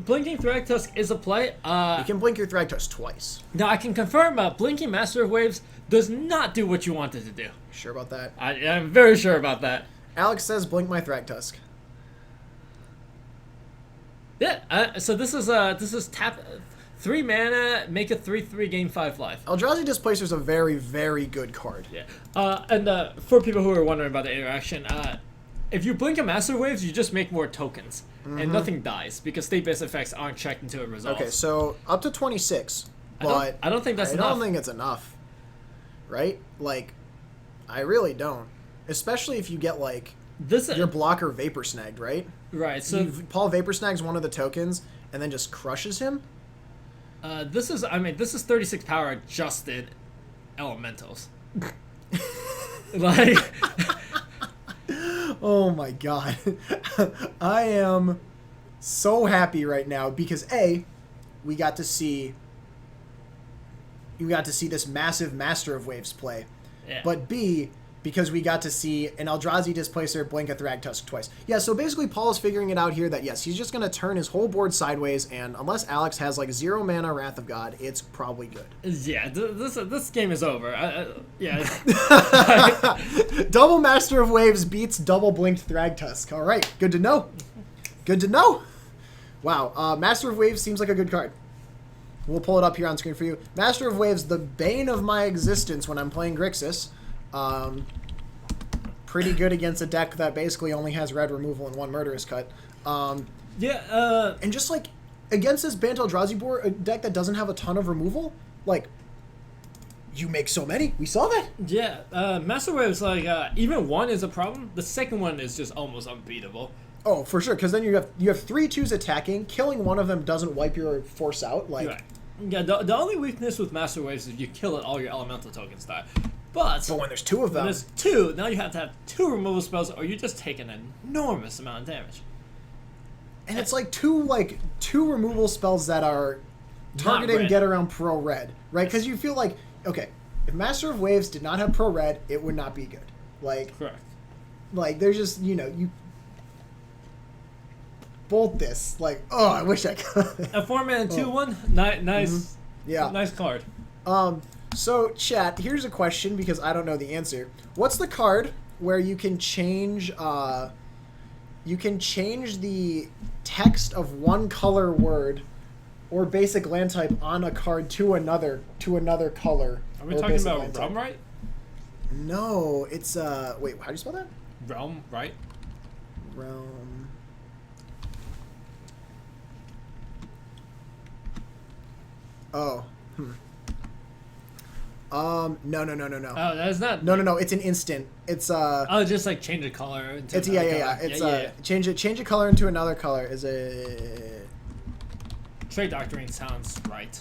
Blinking Thragtusk is a play. You can blink your Thragtusk twice. Now, I can confirm Blinking Master of Waves does not do what you want it to do. Sure about that? I'm very sure about that. Alex says blink my Thragtusk. Yeah, so this is tap 3 mana, make a 3/3, gain 5 life. Eldrazi Displacer's a very, very good card. Yeah. And for people who are wondering about the interaction, if you blink a Master Waves, you just make more tokens. And nothing dies, because state-based effects aren't checked until it resolves. Okay, so up to 26. but I don't think that's I enough. don't think it's enough, right? Like, I really don't. Especially if you get like your blocker Vapor Snagged, right? Right. So Paul Vapor Snags one of the tokens and then just crushes him. this is 36 power adjusted elementals. Like, oh my god, I am so happy right now because we got to see this massive Master of Waves play, yeah. but B, because we got to see an Eldrazi Displacer blink a Thragtusk twice. Yeah, so basically Paul is figuring it out here that, yes, he's just going to turn his whole board sideways, and unless Alex has, like, 0 mana Wrath of God, it's probably good. Yeah, this game is over. Yeah. Double Master of Waves beats double blinked Thragtusk. All right, good to know. Good to know. Wow, Master of Waves seems like a good card. We'll pull it up here on screen for you. Master of Waves, the bane of my existence when I'm playing Grixis. Pretty good against a deck that basically only has red removal and 1 Murderous Cut. And just like against this Bant Eldrazi board, a deck that doesn't have a ton of removal, like you make so many. We saw that. Yeah, Master Waves, like even 1 is a problem. The second one is just almost unbeatable. Oh, for sure, because then you have 3/2s attacking. Killing one of them doesn't wipe your force out. Like, right. Yeah, the only weakness with Master Waves is you kill it, all your elemental tokens die. But when there's 2 of them, there's 2. Now you have to have 2 removal spells, or you just take an enormous amount of damage. And it's like two removal spells that are targeting get around pro red, right? Because you feel like, okay, if Master of Waves did not have pro red, it would not be good. Like, correct. Like there's just you bolt this. Like, oh, I wish I could. A 4-mana 2/1, nice. Mm-hmm. Yeah, nice card. So, chat, here's a question because I don't know the answer. What's the card where you can change the text of one color word or basic land type on a card to another color? Are we talking about Realm Right? No, it's wait, how do you spell that? Realm Right? Realm. Oh. No. Oh, that's not. No. It's an instant. It's Oh, just like change the color. Into it's yeah. It's change a color into another color. Is a Trade Doctrine sounds right.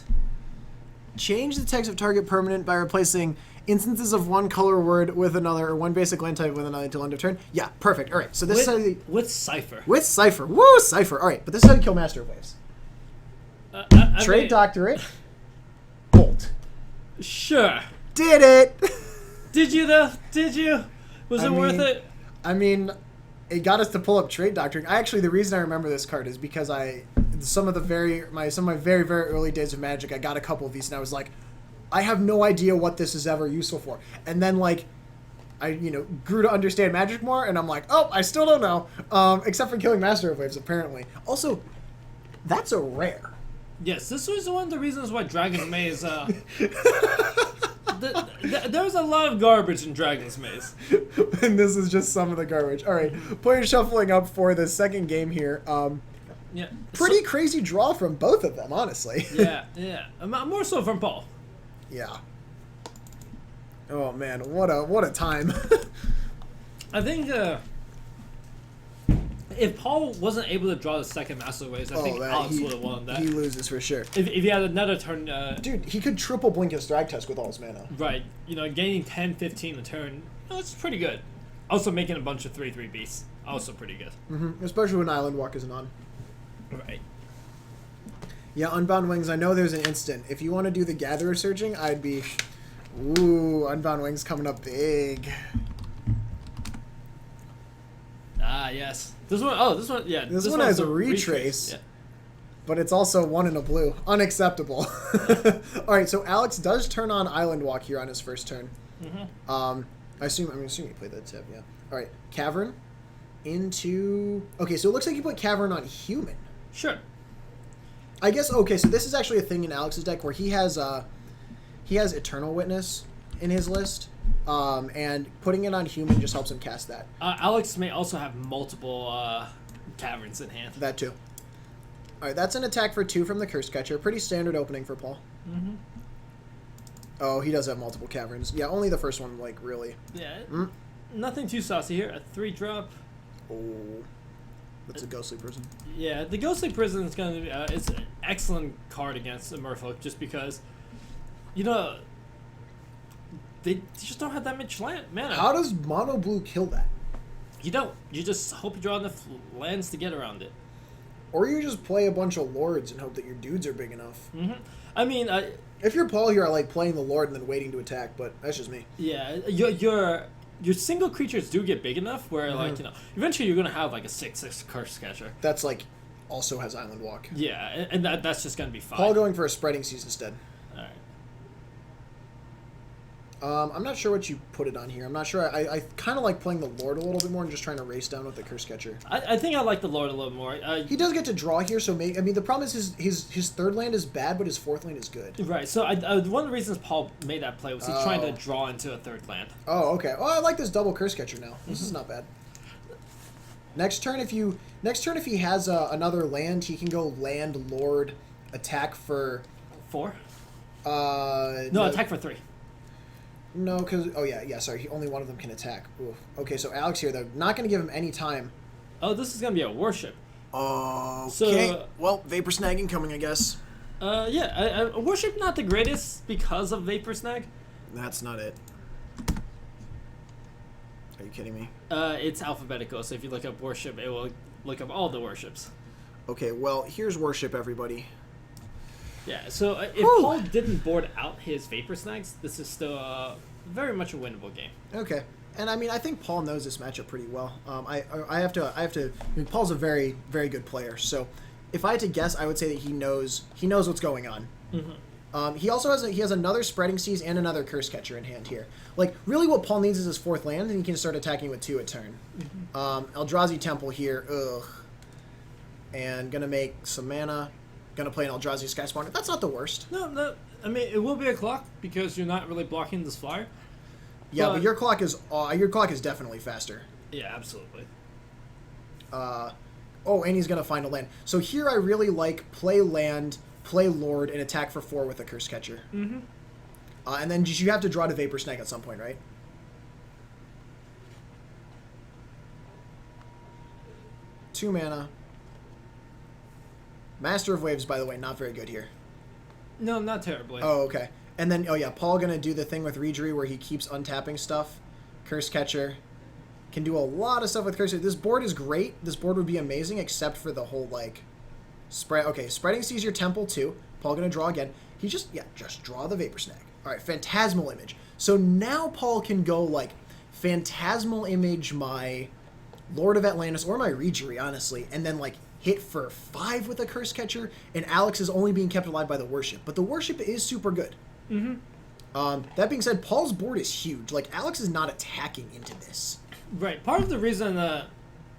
Change the text of target permanent by replacing instances of one color word with another, or one basic land type with another until end of turn. Yeah, perfect. All right, so this is how you, with Cipher. With Cipher. Woo, Cipher. All right, but this is how you kill Master of Waves. Trade Doctorate. Bolt. Sure. Did it. Did you though? Did you? Was it worth it? I mean, it got us to pull up Trade Doctrine. The reason I remember this card is because some of my very, very early days of Magic, I got a couple of these and I was like, I have no idea what this is ever useful for. And then like I grew to understand Magic more and I'm like, oh, I still don't know. Except for killing Master of Waves apparently. Also, that's a rare. Yes, this was one of the reasons why Dragon's Maze there was a lot of garbage in Dragon's Maze. And this is just some of the garbage. All right, player shuffling up for the second game here. Yeah, pretty crazy draw from both of them, honestly. Yeah. More so from Paul. Yeah. Oh man, what a time. I think if Paul wasn't able to draw the second Master Waves, I think Alex would have won that. He loses for sure. If he had another turn... Dude, he could triple blink his Thragtusk with all his mana. Right. Gaining 10, 15 a turn, that's pretty good. Also making a bunch of 3/3 beasts, also pretty good. Mm-hmm. Especially when Island Walk isn't on. Right. Yeah, Unbound Wings, I know there's an instant. If you want to do the Gatherer Surging, I'd be... Ooh, Unbound Wings coming up big. Ah, yes. This one, yeah. This one has a retrace. Yeah. But it's also 1 in a blue. Unacceptable. Alright, so Alex does turn on Island Walk here on his first turn. Mm-hmm. I'm assuming you played that tip, yeah. Alright, Cavern into... Okay, so it looks like you put Cavern on Human. Sure. I guess, okay, so this is actually a thing in Alex's deck where he has Eternal Witness in his list. And putting it on Human just helps him cast that. Alex may also have multiple Caverns in hand. That too. Alright, that's an attack for 2 from the Curse Catcher. Pretty standard opening for Paul. Mm-hmm. Oh, he does have multiple caverns. Yeah, only the first one, like, really. Yeah, nothing too saucy here. A 3-drop. Oh, that's a Ghostly Prison. Yeah, the Ghostly Prison is going to be it's an excellent card against Merfolk just because, you know, they just don't have that much mana. How does Mono Blue kill that? You don't. You just hope you draw enough lands to get around it. Or you just play a bunch of Lords and hope that your dudes are big enough. I mean, if you're Paul here, I like playing the Lord and then waiting to attack, but that's just me. yeah, your single creatures do get big enough where, like, you know, eventually you're going to have, like, a 6/6 Curse Catcher. That's, like, also has Island Walk. Yeah, and that's just going to be fine. Paul going for a Spreading Seas instead. All right. I'm not sure what you put it on here. I'm not sure. I kind of like playing the Lord a little bit more and just trying to race down with the Curse Catcher. I think I like the Lord a little more. He does get to draw here, so maybe, I mean, the problem is his third land is bad, but his fourth land is good. Right, so one of the reasons Paul made that play was he's trying to draw into a third land. Oh, okay. Oh, I like this double Curse Catcher now. This is not bad. Next turn, if he has another land, he can go land, Lord, attack for 4? No, attack for 3. No, because sorry, only one of them can attack. Oof. Okay, so Alex here, though, not going to give him any time. Oh, this is going to be a worship. Okay. So, well, Vapor Snagging coming, I guess. Yeah, worship not the greatest because of Vapor Snag. That's not it. Are you kidding me? It's alphabetical, so if you look up worship, it will look up all the worships. Okay, well, here's worship, everybody. Yeah, so if Paul didn't board out his Vapor Snags, this is still very much a winnable game. Okay, and I mean, I think Paul knows this matchup pretty well. I have to. I mean, Paul's a very, very good player. So, if I had to guess, I would say that he knows what's going on. He also has another Spreading Seas and another Curse Catcher in hand here. Like, really, what Paul needs is his fourth land, and he can start attacking with 2 a turn. Eldrazi Temple here, and gonna make some mana. Gonna play an Eldrazi Sky Spawner. That's not the worst. No. I mean, it will be a clock because you're not really blocking this flyer. Yeah, but your clock is definitely faster. Yeah, absolutely. And he's gonna find a land. So here I really like play land, play Lord, and attack for 4 with a Curse Catcher. And then you have to draw to Vapor Snag at some point, right? Two mana. Master of Waves, by the way, not very good here. No, not terribly. Oh, okay. And then, Paul gonna do the thing with Reedry where he keeps untapping stuff. Curse Catcher. Can do a lot of stuff with Curse Catcher. This board is great. This board would be amazing, except for the whole, like, spread. Okay, Spreading Seas your Temple, too. Paul gonna draw again. He just draw the Vapor Snag. All right, Phantasmal Image. So now Paul can go, like, Phantasmal Image my Lord of Atlantis or my Reedry, honestly, and then, like, hit for 5 with a Curse Catcher, and Alex is only being kept alive by the Worship. But the Worship is super good. That being said, Paul's board is huge. Like, Alex is not attacking into this. Right. Part of the reason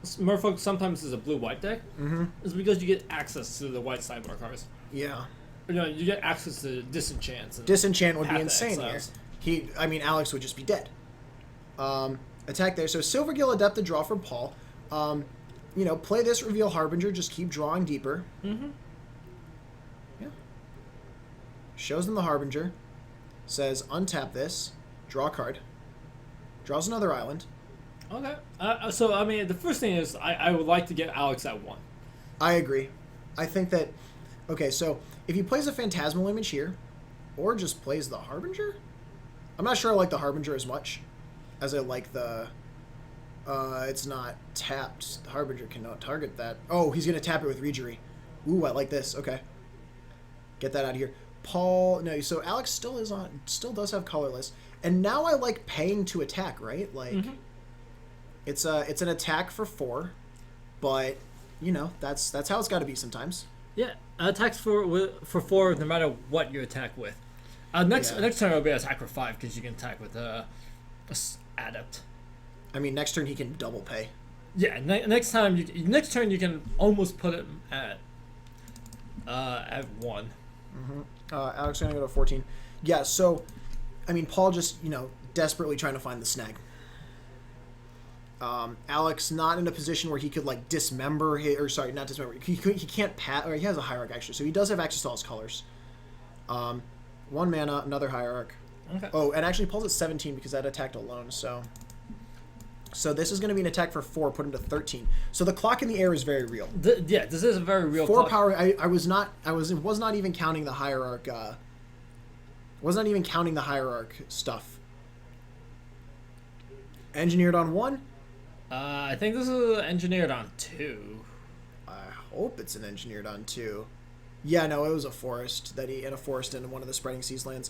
Merfolk sometimes is a blue-white deck is because you get access to the white sideboard cards. Yeah. You know, you get access to Disenchants. And Disenchant would be insane exiles. here. Alex would just be dead. Attack there. So Silvergill Adept to draw from Paul. Play this, reveal Harbinger, just keep drawing deeper. Yeah. Shows them the Harbinger. Says, untap this, draw a card. Draws another island. Okay. So, I mean, the first thing is I would like to get Alex at 1. I agree. I think that... Okay, so if he plays a Phantasmal Image here, or just plays the Harbinger? I'm not sure I like the Harbinger as much as I like the... it's not tapped. The Harbinger cannot target that. Oh, he's going to tap it with Reedry. Ooh, I like this. Okay. Get that out of here. Paul... No, so Alex still does have Colorless. And now I like paying to attack, right? Like, it's an attack for 4, but, that's how it's got to be sometimes. Yeah, attacks for 4 no matter what you attack with. Next turn it'll be attack for 5 because you can attack with Adept. I mean, next turn he can double pay. Yeah, next turn you can almost put it at 1. Alex is gonna go to 14. Yeah, so I mean, Paul just desperately trying to find the snag. Alex not in a position where he could like dismember not dismember. He can't pat, or he has a hierarch actually, so he does have access to all his colors. 1 mana, another hierarch. Okay. Oh, and actually Paul's at 17 because that attacked alone, so this is going to be an attack for 4, put him to 13. So the clock in the air is very real. Yeah, this is a very real 4 clock. power. I was not even counting the hierarch. Was not even counting the hierarch stuff. Engineered on 1. I think this is engineered on 2. I hope it's an engineered on 2. Yeah, no, it was a forest in a forest in one of the spreading seas lands.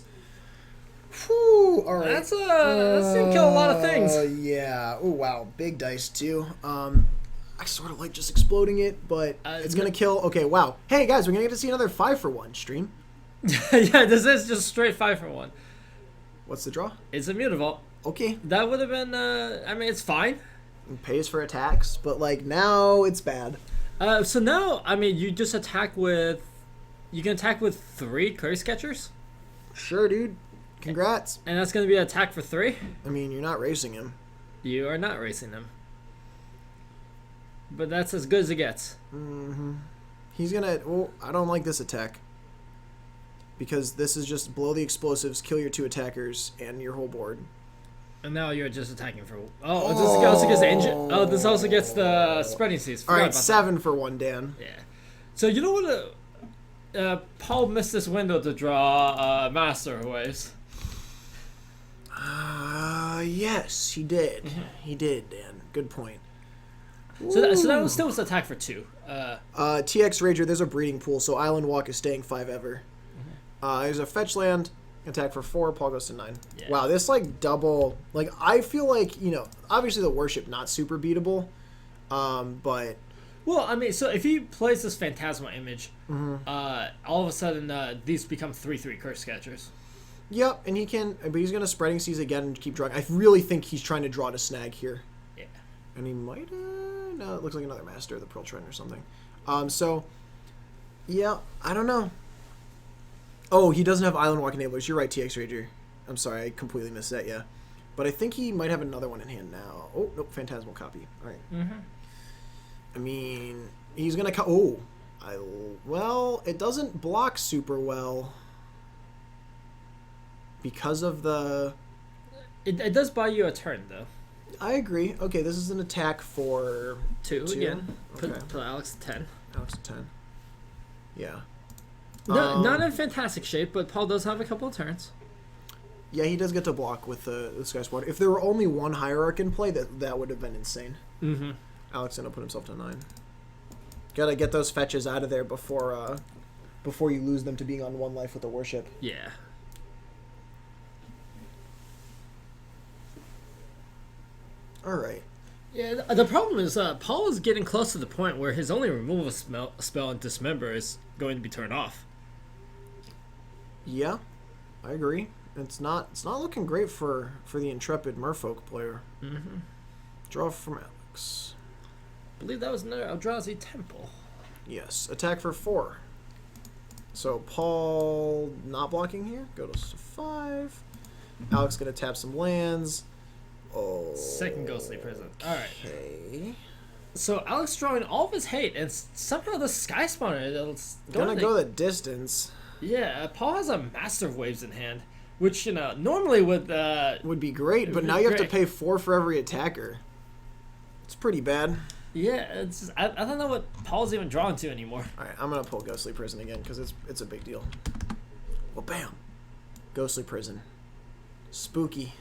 Whew, all right. That's gonna kill a lot of things. Yeah. Oh wow, big dice too. I sort of like just exploding it, but it's gonna kill. Okay, wow. Hey guys, we're gonna get to see another 5-for-1 stream. Yeah, this is just straight 5-for-1. What's the draw? It's a Mutavault. Okay. That would have been. I mean, it's fine. It pays for attacks, but like now it's bad. So now, I mean, you just attack with. You can attack with 3 Curse Catchers. Sure, dude. Congrats. And that's going to be an attack for 3? I mean, you're not racing him. You are not racing him. But that's as good as it gets. Mm-hmm. He's going to... Well, I don't like this attack. Because this is just blow the explosives, kill your 2 attackers, and your whole board. And now you're just attacking for... Oh, this also gets the engine... Oh, this also gets the spreading seas. Alright, 7-for-1, Dan. Yeah. So you know what... Paul missed this window to draw Master Waves. Yes, he did. He did, Dan. Good point. So that was still attack for 2. TX Rager, there's a breeding pool, so Island Walk is staying 5 ever. There's a fetch land, attack for 4, Paul goes to 9. Yeah. Wow, this like double... Like, I feel like, obviously the worship not super beatable, but... Well, I mean, so if he plays this Phantasmal Image, all of a sudden these become 3/3 Curse Catchers. Yep, and he can... But he's going to Spreading Seas again and keep drawing. I really think he's trying to draw to snag here. Yeah. And he might... no, it looks like another Master of the Pearl Trend or something. So, yeah, I don't know. Oh, he doesn't have Island Walk Enablers. You're right, TX Rager. I'm sorry, I completely missed that, yeah. But I think he might have another one in hand now. Oh, nope, Phantasmal Copy. All right. I mean, he's going to... well, it doesn't block super well. Because of the... It does buy you a turn, though. I agree. Okay, this is an attack for... 2 again. Okay. Put Alex at 10. Alex at 10. Yeah. No, not in fantastic shape, but Paul does have a couple of turns. Yeah, he does get to block with the Sky Squad. If there were only one Hierarch in play, that would have been insane. Alex ended up putting himself to 9. Gotta get those fetches out of there before you lose them to being on 1 life with the worship. Yeah. Alright. Yeah, the problem is Paul is getting close to the point where his only removal spell and Dismember is going to be turned off. Yeah, I agree. It's not looking great for the intrepid Merfolk player. Draw from Alex. I believe that was another Eldrazi Temple. Yes, attack for 4. So Paul not blocking here. Go to 5. Alex gonna tap some lands. Oh. Second Ghostly Prison. All right. Okay. So Alex drawing all of his hate, and somehow the Sky Spawner is gonna go the distance. Yeah, Paul has a Master of Waves in hand, which normally would be great, but now you have to pay 4 for every attacker. It's pretty bad. Yeah, it's I don't know what Paul's even drawing to anymore. All right, I'm gonna pull Ghostly Prison again because it's a big deal. Well, bam, Ghostly Prison, spooky.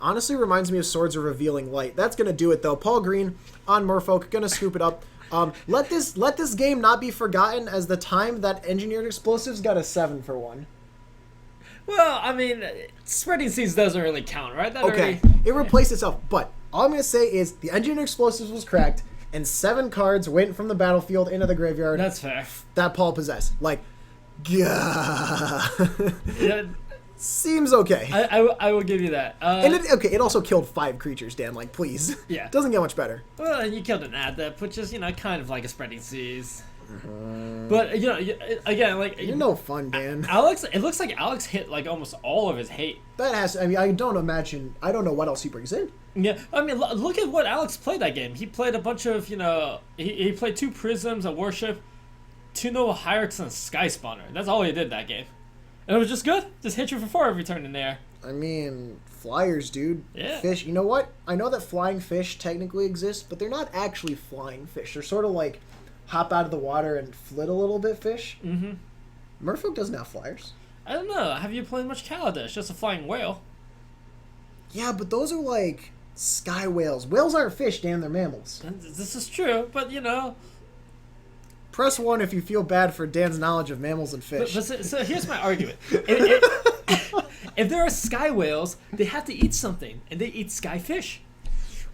Honestly, reminds me of Swords of Revealing Light. That's gonna do it though. Paul Green on Merfolk, gonna scoop it up. Let this game not be forgotten as the time that Engineered Explosives got a 7-for-1. Well, I mean, Spreading Seas doesn't really count, right? It replaced itself. But all I'm going to say is the Engineered Explosives was cracked, and 7 cards went from the battlefield into the graveyard. That's fair. That Paul possessed. Like, gah. Yeah. Seems okay. I will give you that. And it also killed 5 creatures, Dan. Like, please. Yeah. Doesn't get much better. Well, and you killed an Adept, which is, kind of like a Spreading Seas. But, again, like... You're no fun, Dan. Alex, it looks like Alex hit, like, almost all of his hate. That has... I mean, I don't know what else he brings in. Yeah, I mean, look at what Alex played that game. He played a bunch of, he played 2 Prisms, a Worship, 2 Noble Hierarchs, and a Sky Spawner. That's all he did that game. And it was just good. Just hit you for 4 every turn in there. I mean, flyers, dude. Yeah. Fish. You know what? I know that flying fish technically exist, but they're not actually flying fish. They're sort of like hop out of the water and flit a little bit fish. Mm-hmm. Merfolk doesn't have flyers. I don't know. Have you played much Kaladesh? Just a flying whale. Yeah, but those are like sky whales. Whales aren't fish, Dan. They're mammals. This is true, but you know. Press 1 if you feel bad for Dan's knowledge of mammals and fish. So here's my argument. If there are sky whales, they have to eat something, and they eat sky fish.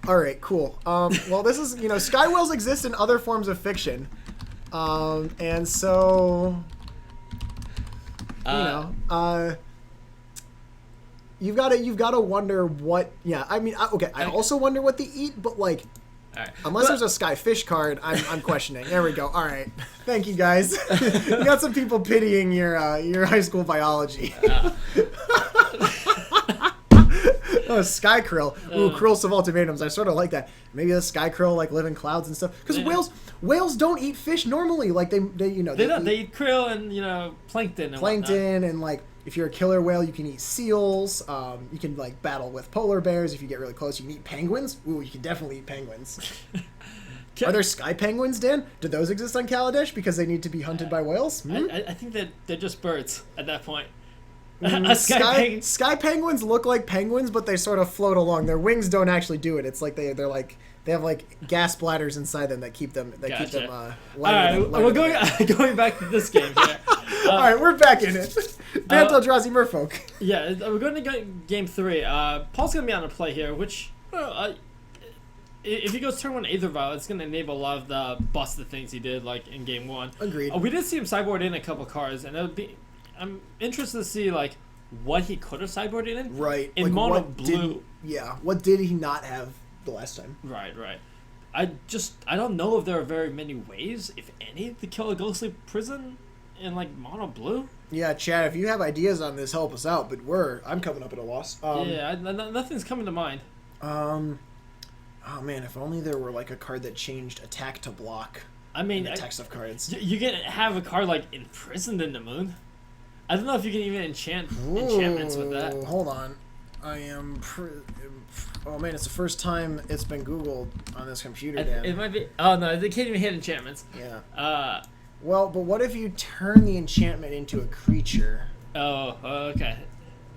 All right, cool. Well, this is, sky whales exist in other forms of fiction. And so, you've got to wonder what, I also wonder what they eat, but like, all right. Unless there's a sky fish card, I'm questioning. There we go. All right. Thank you, guys. You got some people pitying your high school biology. Oh, sky krill. Ooh, krills of ultimatums. I sort of like that. Maybe the sky krill like live in clouds and stuff. Because whales don't eat fish normally. Like they They eat krill and plankton. And like if you're a killer whale, you can eat seals. You can like battle with polar bears. If you get really close, you can eat penguins. Ooh, you can definitely eat penguins. Are there sky penguins, Dan? Do those exist on Kaladesh because they need to be hunted by whales? I think that they're just birds at that point. Sky penguins look like penguins, but they sort of float along. Their wings don't actually do it. It's like they have like gas bladders inside them that keep them lighter. All right, we're going back to this game here. All right, we're back in it. Bant, Eldrazi, Merfolk. Yeah, we're going to game 3. Paul's going to be on the play here, which if he goes turn 1 Aether Vial, it's going to enable a lot of the busted things he did like in game 1. Agreed. We did see him sideboard in a couple cards, and I'm interested to see like what he could have sideboarded in. Right. In mono blue. What did he not have the last time? Right. I don't know if there are very many ways, if any, to kill a ghostly prison in like mono blue. Yeah, Chad, if you have ideas on this, help us out. But I'm coming up at a loss. Nothing's coming to mind. Oh man, if only there were like a card that changed attack to block. I mean, in the text of cards. You can have a card like Imprisoned in the Moon. I don't know if you can even enchant enchantments with that. Hold on. I am... oh, man, it's the first time it's been Googled on this computer, Dan. It might be... Oh, no, they can't even hit enchantments. Yeah. Well, but what if you turn the enchantment into a creature? Oh, okay.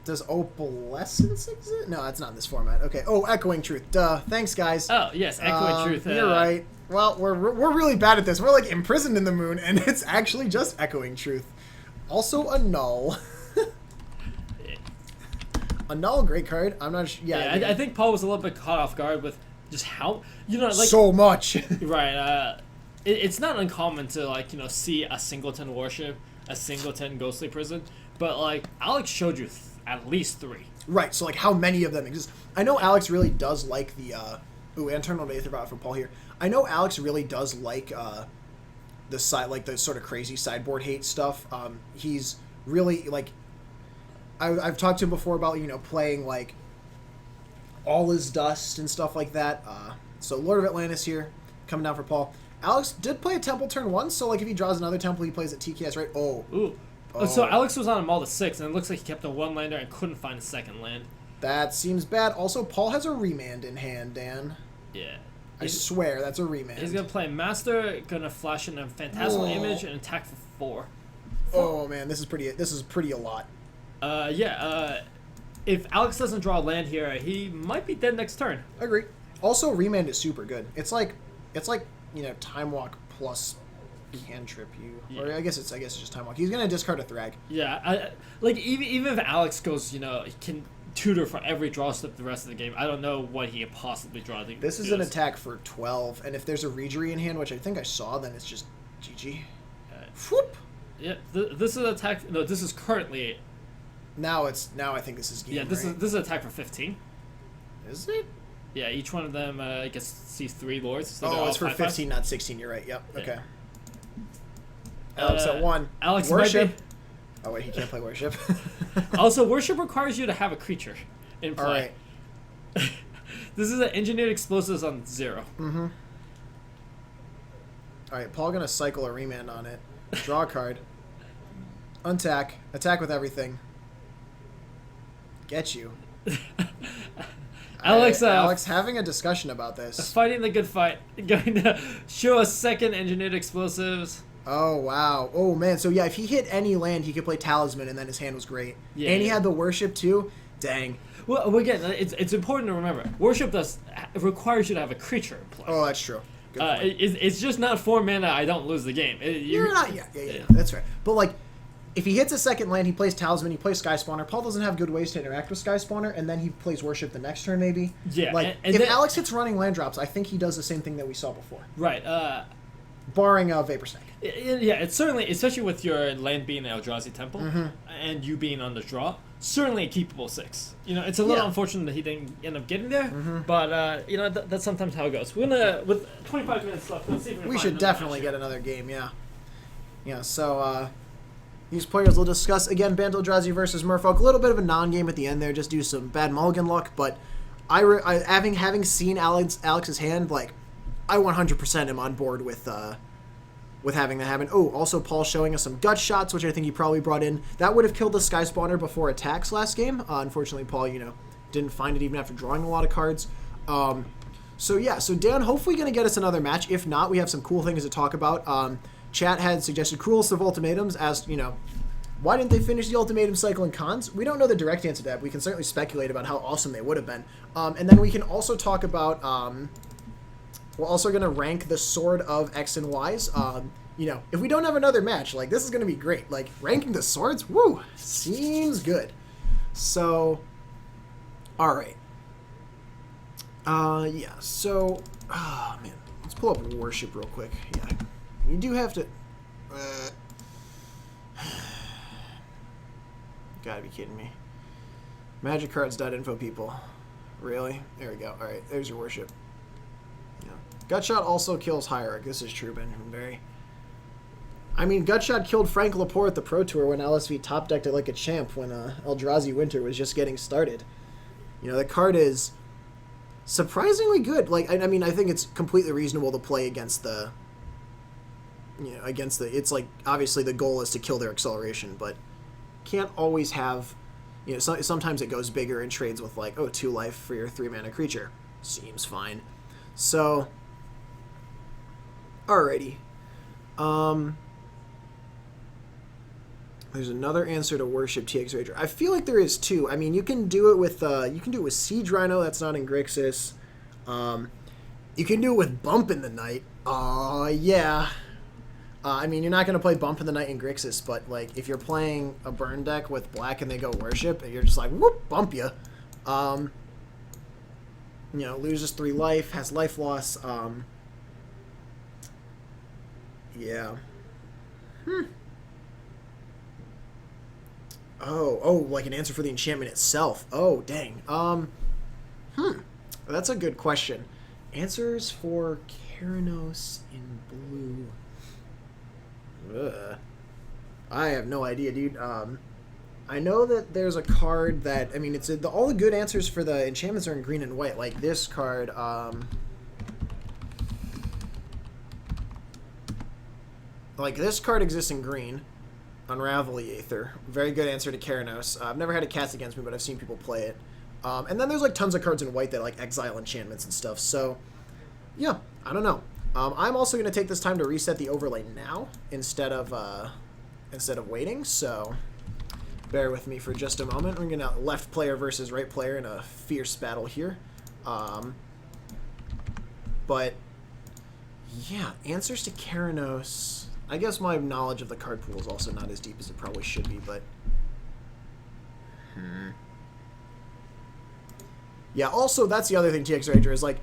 Does Opalescence exist? No, that's not in this format. Okay. Oh, Echoing Truth. Duh. Thanks, guys. Oh, yes, Echoing Truth. You're right. Well, we're really bad at this. We're like Imprisoned in the Moon, and it's actually just Echoing Truth. Also a null. A null, great card. I'm not sure. Yeah, I think Paul was a little bit caught off guard with just how like so much. Right. It's not uncommon to like see a singleton worship, a singleton ghostly prison, but like Alex showed you at least 3. Right. So like how many of them exist? I know Alex really does like the. And turn on Aether Vial for Paul here. I know Alex really does like the sort of crazy sideboard hate stuff. He's really like I've talked to him before about playing like All Is Dust and stuff like that. So Lord of Atlantis here coming down for Paul. Alex did play a temple turn 1, so like if he draws another temple, he plays at TKS, right? Oh, so Alex was on a Maul to 6, and it looks like he kept a 1-lander and couldn't find a second land. That seems bad. Also, Paul has a remand in hand, Dan. Yeah. I swear, that's a remand. He's going to play Master, going to flash in a Phantasmal Image, and attack for 4. Oh, man, this is pretty a lot. If Alex doesn't draw a land here, he might be dead next turn. Agree. Also, remand is super good. It's like Time Walk plus cantrip you. Yeah. Or I guess it's just Time Walk. He's going to discard a Thrag. Yeah, even if Alex goes, he can tutor for every draw step the rest of the game. I don't know what he can possibly draw. This is an attack for 12, and if there's a Regery in hand, which I think I saw, then it's just GG. Whoop. Yeah, this is attack. No, this is currently. Now I think this is game. Yeah, this is attack for 15. Is it? Yeah, each one of them sees 3 lords. So it's for 15, not 16. You're right. Yep. Okay. Alex at 1. Alex worship. Oh wait, he can't play worship. Also, worship requires you to have a creature in play. All right. This is an engineered explosives on 0. Mm-hmm. All right, Paul gonna cycle a remand on it. Draw a card. Untack. Attack with everything. Get you. Alex having a discussion about this. Fighting the good fight. Going to show a second engineered explosives. Oh, wow. Oh, man. So, yeah, if he hit any land, he could play Talisman, and then his hand was great. Yeah, and he had the Worship, too. Dang. Well, again, it's important to remember. Worship requires you to have a creature in play. Oh, that's true. Good point. It's just not 4 mana, I don't lose the game. You're not... Yeah. That's right. But, like... If he hits a second land, he plays Talisman, he plays Sky Spawner. Paul doesn't have good ways to interact with Sky Spawner, and then he plays Worship the next turn, maybe. Yeah. Like, and if then, Alex hits running land drops, I think he does the same thing that we saw before. Right. Barring a Vapor Snake. Yeah, it's certainly, especially with your land being Eldrazi Temple, and you being on the draw, certainly a keepable 6. You know, it's a little unfortunate that he didn't end up getting there, but, you know, that's sometimes how it goes. We're gonna, with 25 minutes left, let's see if we should definitely get another game, yeah. Yeah, so, these players will discuss, again, Bant Eldrazi versus Merfolk. A little bit of a non-game at the end there, just do some bad mulligan luck, but having seen Alex's hand, like, I 100% am on board with having that happen. Oh, also Paul showing us some gut shots, which I think he probably brought in. That would have killed the Sky Spawner before attacks last game. Unfortunately, Paul, you know, didn't find it even after drawing a lot of cards. So Dan, hopefully going to get us another match. If not, we have some cool things to talk about. Chat had suggested cruelest of ultimatums, asked, you know, why didn't they finish the ultimatum cycle in cons? We don't know the direct answer to that. We can certainly speculate about how awesome they would have been. And then we can also talk about, we're also going to rank the Sword of X and Y's. You know, if we don't have another match, like, this is going to be great. Like, ranking the swords, woo, seems good. So, all right. Yeah, so, man, let's pull up Worship real quick. Yeah, you do have to... Gotta be kidding me. MtgCards.info, people. Really? There we go. Alright, there's your Worship. Yeah. Gutshot also kills Hierarch. This is true, Benjamin. I mean, Gutshot killed Frank Laporte at the Pro Tour when LSV top decked it like a champ when Eldrazi Winter was just getting started. You know, the card is surprisingly good. Like, I mean, I think it's completely reasonable to play against the... You know, it's like, obviously the goal is to kill their acceleration, but can't always have, you know, sometimes it goes bigger and trades with like, oh, 2 life for your 3 mana creature. Seems fine. So, alrighty. There's another answer to Worship TX Rager. I feel like there is too. I mean, you can do it with Siege Rhino, that's not in Grixis. You can do it with Bump in the Night. Yeah. I mean, you're not going to play Bump in the Night in Grixis, but, like, if you're playing a burn deck with black and they go Worship, and you're just like, whoop, bump you. You know, loses 3 life, has life loss. Yeah. Oh, like an answer for the enchantment itself. Oh, dang. That's a good question. Answers for Keranos in blue. Ugh. I have no idea, dude. I know that there's a card that, I mean, all the good answers for the enchantments are in green and white. Like this card, like this card exists in green. Unravel the Aether. Very good answer to Keranos. I've never had it cast against me, but I've seen people play it. And then there's like tons of cards in white that like exile enchantments and stuff. So, yeah, I don't know. I'm also going to take this time to reset the overlay now instead of waiting. So, bear with me for just a moment. We're going to left player versus right player in a fierce battle here. But yeah, answers to Keranos. I guess my knowledge of the card pool is also not as deep as it probably should be, but... Yeah, also, that's the other thing, TX Rager, is like,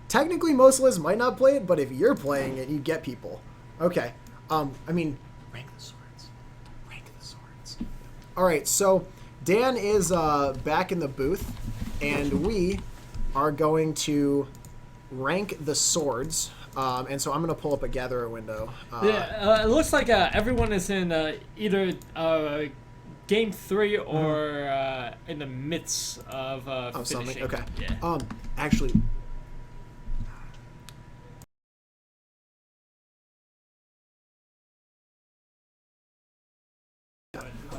technically most lists might not play it, but if you're playing it, you get people. Okay. I mean, rank the swords. Rank the swords. Alright, so Dan is back in the booth, and we are going to rank the swords. And so I'm going to pull up a Gatherer window. It looks like everyone is in either Game 3 or in the midst of finishing. Something? Okay. Yeah. Actually...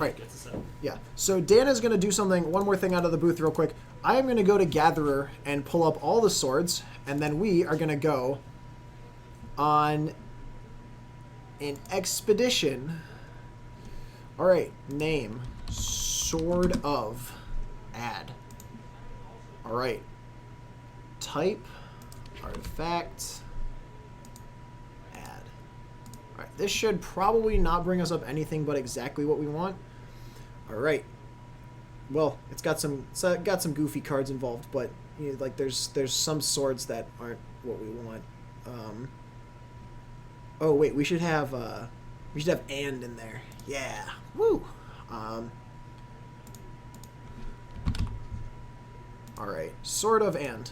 Right. Get to 7. Yeah. So Dan is going to do one more thing out of the booth real quick. I am going to go to Gatherer and pull up all the swords, and then we are going to go on an expedition. All right. Name. Sword of. Add. All right. Type. Artifact. Add. All right. This should probably not bring us up anything but exactly what we want. All right. Well, it's got some goofy cards involved, but you know, like there's some swords that aren't what we want. Oh wait, we should have and in there. Yeah. Woo. All right. Sword of and.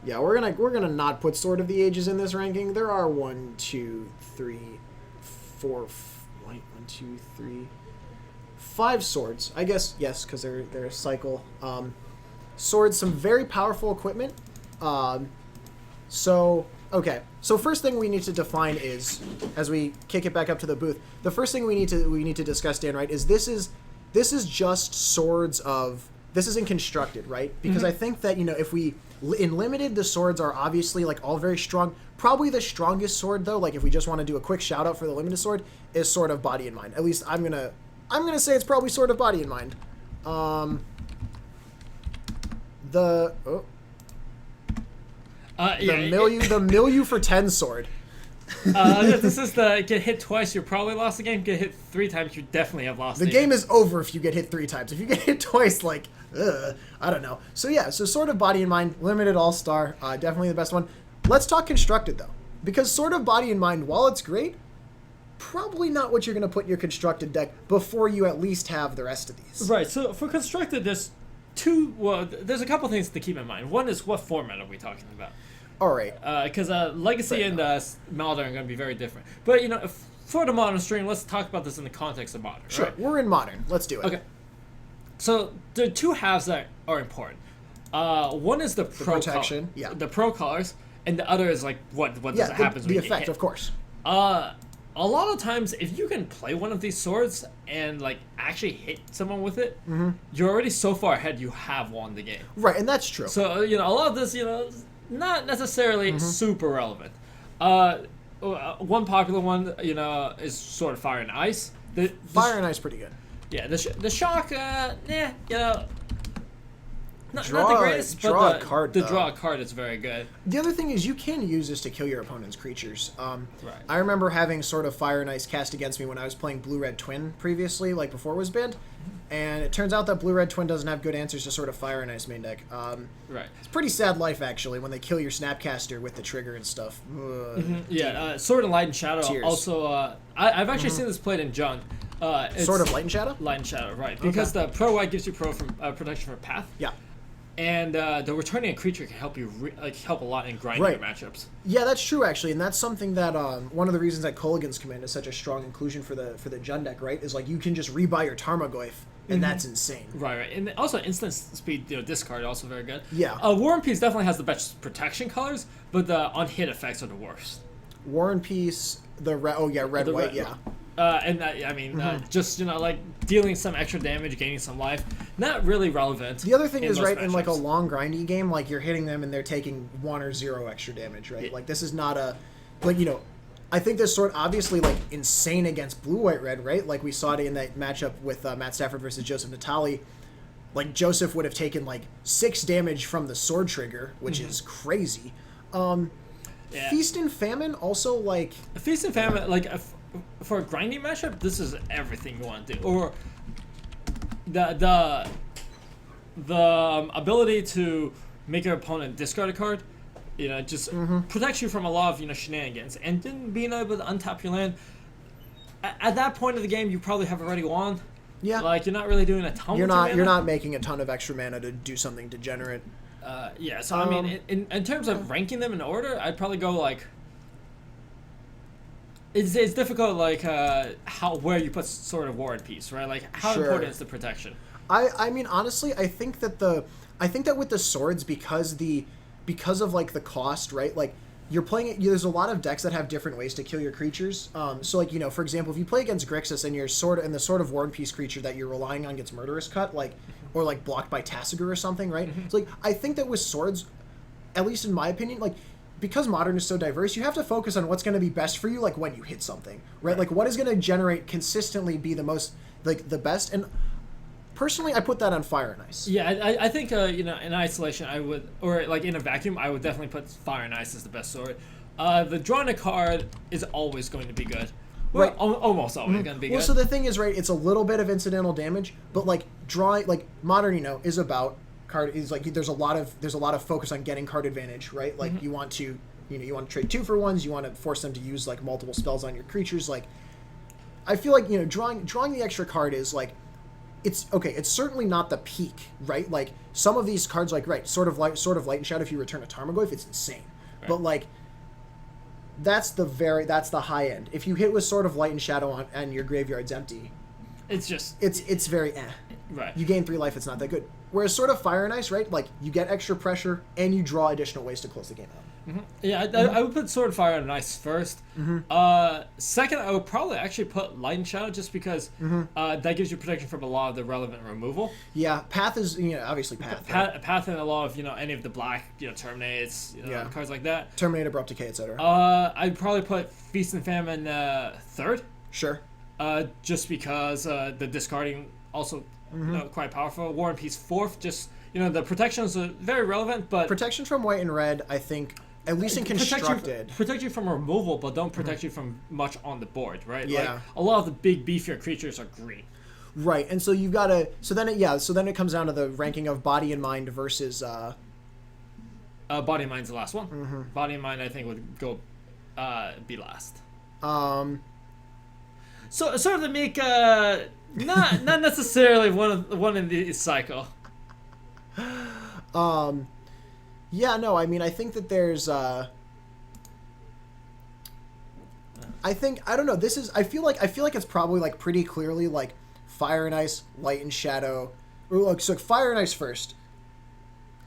Yeah, we're gonna not put Sword of the Ages in this ranking. There are 1, 2, 3, 4, 1, 2, 3, 5 swords. I guess yes, because they're a cycle. Swords, some very powerful equipment. So first thing we need to define is, as we kick it back up to the booth, the first thing we need to discuss, Dan, right, is this is just swords of. This isn't constructed, right? Because I think that, if we, in limited, the swords are obviously, like, all very strong. Probably the strongest sword, though, like, if we just want to do a quick shout-out for the limited sword, is Sword of Body and Mind. At least I'm gonna say it's probably Sword of Body and Mind. The milieu for 10 sword. This is the get hit twice, you probably lost the game. Get hit 3 times, you definitely have lost the game. Is over if you get hit 3 times. If you get hit twice, like, I don't know. So yeah, so Sword of Body and Mind, limited all-star, definitely the best one. Let's talk constructed, though. Because Sword of Body and Mind, while it's great, probably not what you're going to put in your constructed deck before you at least have the rest of these. Right, so for constructed, there's a couple things to keep in mind. One is, what format are we talking about? All right. Because Legacy and Modern are going to be very different. But, for the Modern stream, let's talk about this in the context of Modern. Sure, right? We're in Modern. Let's do it. Okay. So, there are 2 halves that are important. One is the protection, the pro colors, and the other is, like, what happens when you the effect, hit. of course. A lot of times, if you can play one of these swords and, like, actually hit someone with it, you're already so far ahead you have won the game. Right, and that's true. So, a lot of this, not necessarily super relevant. One popular one, is sort of Fire and Ice. Fire and Ice pretty good. Yeah, the Shock, not the greatest, draw but a card, the draw a card is very good. The other thing is you can use this to kill your opponent's creatures. Right. I remember having sort of Fire and Ice cast against me when I was playing Blue-Red Twin previously, like before it was banned. And it turns out that Blue-Red Twin doesn't have good answers to sort of Fire and Ice main deck. Right. It's pretty sad life, actually, when they kill your Snapcaster with the trigger and stuff. Yeah, Sword of Light and Shadow. Tears. Also, I've actually seen this played in Junk. Sword of Light and Shadow? Light and Shadow, right. Because the Pro White gives you protection from Path. Yeah. And the returning a creature can help you help a lot in grinding your matchups. Yeah, that's true actually, and that's something that one of the reasons that Kolaghan's Command is such a strong inclusion for the Jund deck, right? Is like you can just rebuy your Tarmogoyf, and that's insane. Right, and also instant speed discard also very good. Yeah. War and Peace definitely has the best protection colors, but the on-hit effects are the worst. War and Peace, red white, yeah. Just like dealing some extra damage, gaining some life, not really relevant. The other thing is, right, in like a matchups. long grindy game, like you're hitting them and they're taking 1 or 0 extra damage, right? Yeah. Like this is not I think this sword obviously like insane against blue white red, right? Like we saw it in that matchup with Matt Stafford versus Joseph Natali. Like Joseph would have taken like 6 damage from the sword trigger, which is crazy. Feast and Famine also like Feast and Famine for a grinding matchup, this is everything you want to do. Or the ability to make your opponent discard a card, just protects you from a lot of shenanigans. And then being able to untap your land, at that point of the game, you probably have already won. Yeah, like you're not really doing a ton. You're not making a ton of extra mana to do something degenerate. So I mean, in terms of ranking them in order, I'd probably go like. It's difficult, like where you put Sword of War and Peace, right? Like how important is the protection? I mean, honestly, I think that with the swords, because of like the cost, right? Like you're playing it. There's a lot of decks that have different ways to kill your creatures. So like for example, if you play against Grixis and you're the sort of War and Peace creature that you're relying on gets Murderous Cut, or like blocked by Tasigur or something, right? It's like I think that with swords, at least in my opinion, like because Modern is so diverse, you have to focus on what's going to be best for you, like when you hit something, right? Like what is going to generate consistently be the most like the best. And personally, I put that on Fire and Ice. Yeah, I think in isolation I would, or like in a vacuum, I would definitely put Fire and Ice as the best sword. The drawing a card is always going to be good. Right, almost always going to be good. Well, so the thing is, right? It's a little bit of incidental damage, but like Modern, is about card. Is like there's a lot of focus on getting card advantage, right? Like you want to, you want to trade 2-for-1s. You want to force them to use like multiple spells on your creatures. Like, I feel like drawing the extra card is like. It's okay. It's certainly not the peak, right? Like some of these cards, like sort of light and shadow. If you return a Tarmogoyf, it's insane. Right. But like, that's the high end. If you hit with Sword of Light and Shadow and your graveyard's empty, it's very eh. Right. You gain 3 life. It's not that good. Whereas Sword of Fire and Ice, right? Like you get extra pressure and you draw additional ways to close the game out. Yeah, I would put Sword of Fire and Ice first. Second, I would probably actually put Light and Shadow just because that gives you protection from a lot of the relevant removal. Yeah, Path is obviously Path. Path and a lot of any of the black Terminates, cards like that. Terminate, Abrupt Decay, etc. I'd probably put Feast and Famine third. Sure. Just because the discarding also quite powerful. War and Peace fourth. Just the protections are very relevant, but protection from white and red, I think. At least in constructed. Protect you from removal, but don't protect you from much on the board, right? Yeah. Like, a lot of the big, beefier creatures are green. Right, and so you've got to... So then it comes down to the ranking of Body and Mind versus... Body and Mind's the last one. Body and Mind, I think, would go be last. So sort of to make not necessarily one in the cycle. Yeah, no, I mean, I think that there's, I don't know, I feel like it's probably, like, pretty clearly, like, Fire and Ice, Light and Shadow, so Fire and Ice first,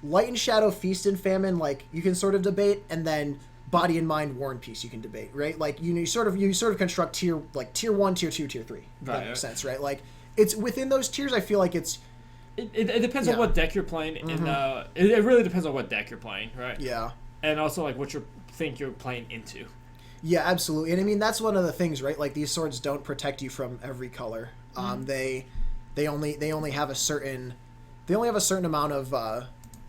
Light and Shadow, Feast and Famine, like, you can sort of debate, and then Body and Mind, War and Peace you can debate, right? Like, you sort of construct tier 1, tier 2, tier 3, right, that makes sense, right? Like, it's, within those tiers, I feel like it's, It depends on what deck you're playing. It really depends on what deck you're playing, right? Yeah. And also like what you think you're playing into. Yeah, absolutely. And I mean that's one of the things, right? Like these swords don't protect you from every color. They only have a certain amount of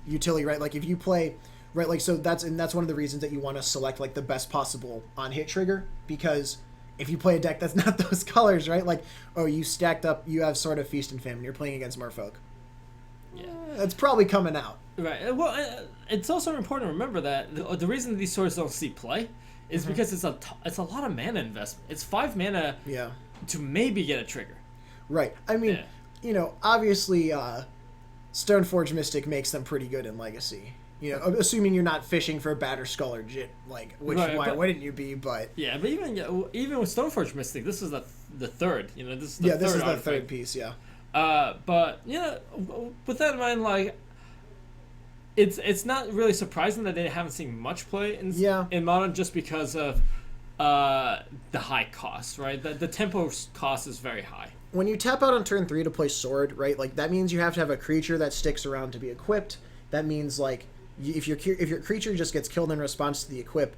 utility, right? Like if you play right, like so that's one of the reasons that you want to select like the best possible on hit trigger, because if you play a deck that's not those colors, right? Like, oh, you stacked up, you have Sword of Feast and Famine, you're playing against Merfolk. Yeah, that's probably coming out. Right. Well, it's also important to remember that the reason these swords don't see play is because it's a lot of mana investment. It's 5 mana to maybe get a trigger. Right. I mean, obviously, Stoneforge Mystic makes them pretty good in Legacy. Assuming you're not fishing for Batter Skull or Jit, like, which why wouldn't you be? But yeah, but even with Stoneforge Mystic, this is the third. This is the third piece. Yeah. But with that in mind, like, it's not really surprising that they haven't seen much play in Modern, just because of the high cost, right? The tempo cost is very high. When you tap out on turn 3 to play Sword, right? Like that means you have to have a creature that sticks around to be equipped. That means like if your creature just gets killed in response to the equip,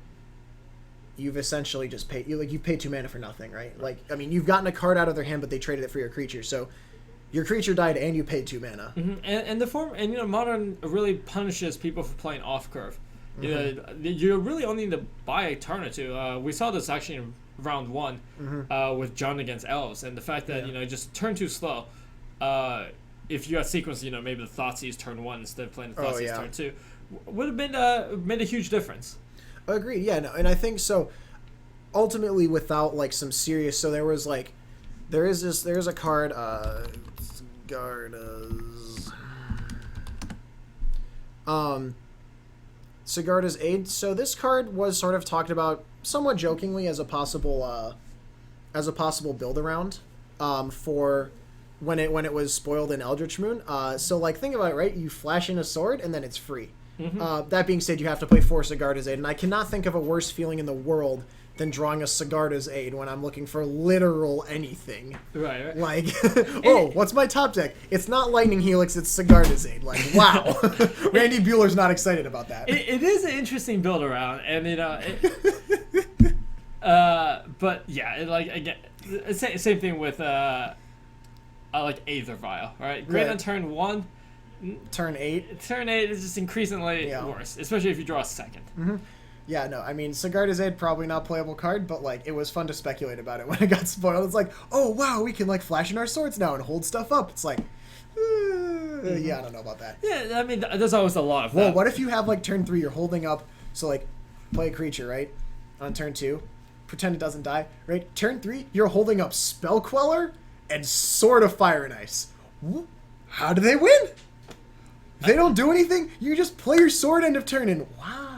you've essentially just paid you paid 2 mana for nothing, right? Like I mean you've gotten a card out of their hand, but they traded it for your creature, so your creature died and you paid 2 mana. And Modern really punishes people for playing off curve. You really only need to buy a turn or two. We saw this actually in round 1 with John against Elves, and the fact that just turn too slow. If you had sequence, maybe the Thoughtseize turn 1 instead of playing the Thoughtseizes turn 2, would have been made a huge difference. Agreed. Yeah, no, and I think so. Ultimately, without like some serious, so there is a card. Sigarda's Aid. So this card was sort of talked about somewhat jokingly as a possible build around for when it was spoiled in Eldritch Moon. So like think about it, right? You flash in a sword and then it's free. That being said, you have to play 4 Sigarda's Aid, and I cannot think of a worse feeling in the world than drawing a Sigarda's Aid when I'm looking for literal anything. Right. Like, oh, what's my top deck? It's not Lightning Helix, it's Sigarda's Aid. Like, wow. Randy Bueller's not excited about that. It is an interesting build around, and but yeah, like again, same thing with like Aether Vial, right? Great on turn 1. Turn 8. Turn 8 is just increasingly worse, especially if you draw a second. Yeah, no, I mean, Sigarda's Aid, probably not playable card, but, like, it was fun to speculate about it when it got spoiled. It's like, oh, wow, we can, like, flash in our swords now and hold stuff up. It's like, yeah, I don't know about that. Yeah, I mean, there's always a lot of that. Well, what if you have, like, turn 3, you're holding up, so, like, play a creature, right? On turn 2, pretend it doesn't die, right? Turn 3, you're holding up Spell Queller and Sword of Fire and Ice. How do they win? If they don't do anything, you just play your sword end of turn and wow.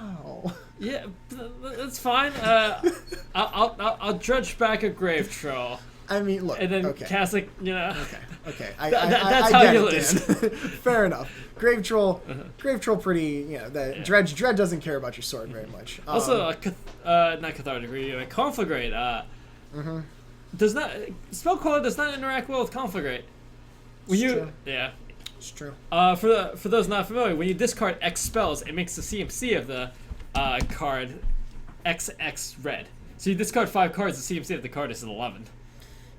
Yeah, that's fine. I'll dredge back a Grave Troll. I mean, look, and then cast a, Okay. That's how you lose. Fair enough. Grave Troll, pretty. Dredge doesn't care about your sword very much. Also, not Cathartic, Conflagrate. Does not Spell Queller does not interact well with Conflagrate. True. Yeah. It's true. For those not familiar, when you discard X spells, it makes the CMC of the card XX red. So you discard 5 cards, the CMC of the card is an 11.